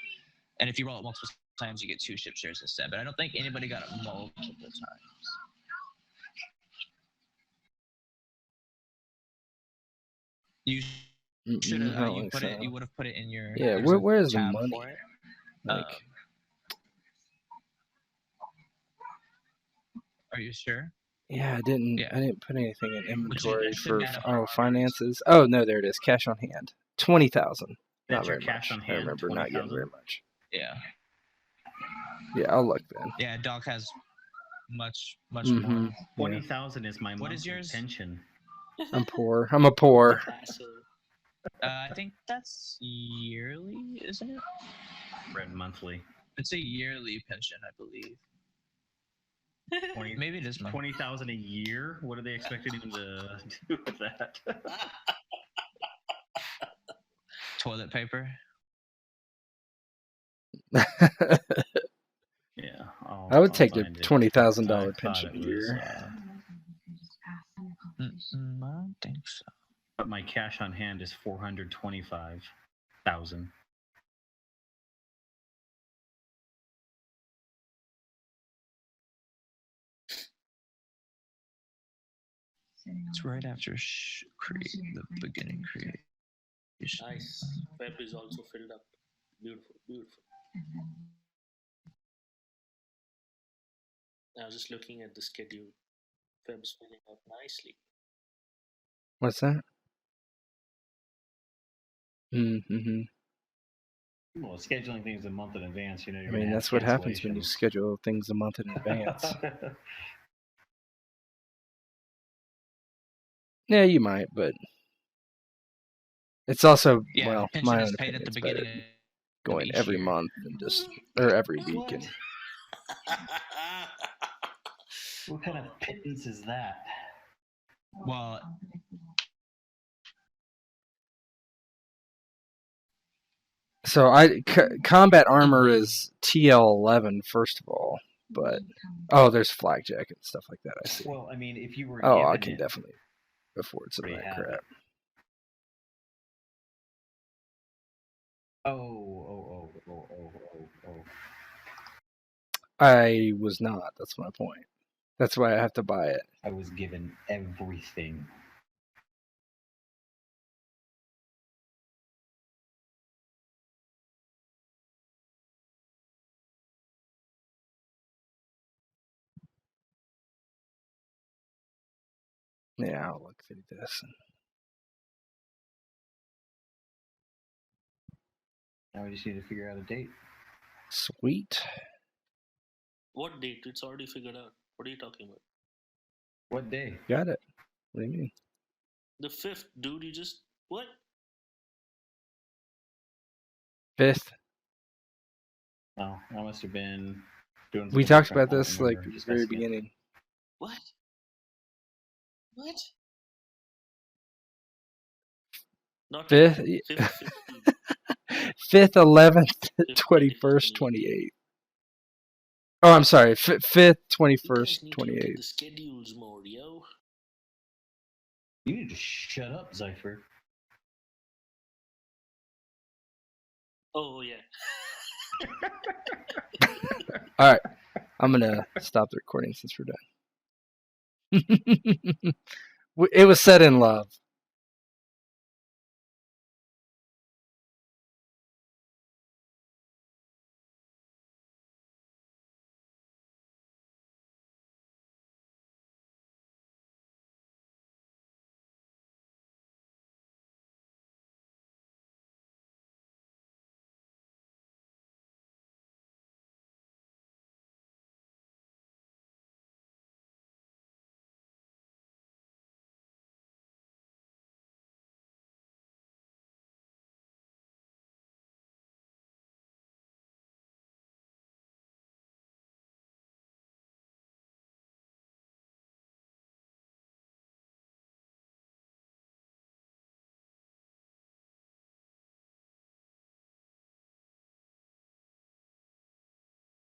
and if you roll it multiple times, you get 2 ship shares instead. But I don't think anybody got it multiple times. You should have. You put it. You would have put it in your. Yeah, where's the money? For it. Like, are you sure? yeah, I didn't. Yeah. I didn't put anything in inventory should for be under finances. Oh no, there it is. Cash on hand, 20,000. Not That's your very cash much. on hand. I remember not getting 20,000. very much. Yeah. Yeah, I'll look then. Yeah, Doc has much Mhm, more. yeah. 20,000 is my What is monthly yours? pension. I'm poor. I'm a poor. I think that's yearly, isn't it? Read monthly. It's a yearly pension, I believe. 20, Maybe it is monthly. 20,000 a year. What are they expecting him to do with that? Toilet paper. Yeah, I would I'll take the find it. $20,000 I thought pension it a was, year. I don't think so. But my cash on hand is 425,000. It's right after the beginning creation. Nice. Web is also filled up. Beautiful, beautiful. I was just looking at the schedule. Web's filling up nicely. What's that? Mm-hmm. Well, scheduling things a month in advance, you know. I mean, that's what happens when you schedule things a month in advance. Yeah, you might, but it's also, well, my own opinion. It's better going every month and or every week. And what kind of pittance is that? Well, so combat armor is TL11 first of all, but there's flak jacket and stuff like that. I see. Well, I mean, if you were I can definitely afford some of that crap. Oh. I was not. That's my point. That's why I have to buy it. I was given everything. Yeah, I'll look through this. Now we just need to figure out a date. Sweet. What date? It's already figured out. What are you talking about? What day? Got it. What do you mean? The 5th, dude. You just what? 5th. Oh, I must have been doing. We talked about this like at the very beginning. What? What? Not 5th, 5th, 11th, 21st, 28th. Oh, I'm sorry. 5th, 21st, 28th. The schedules more, yo. You need to shut up, Zypher. Oh yeah. All right, I'm gonna stop the recording since we're done. It was said in love.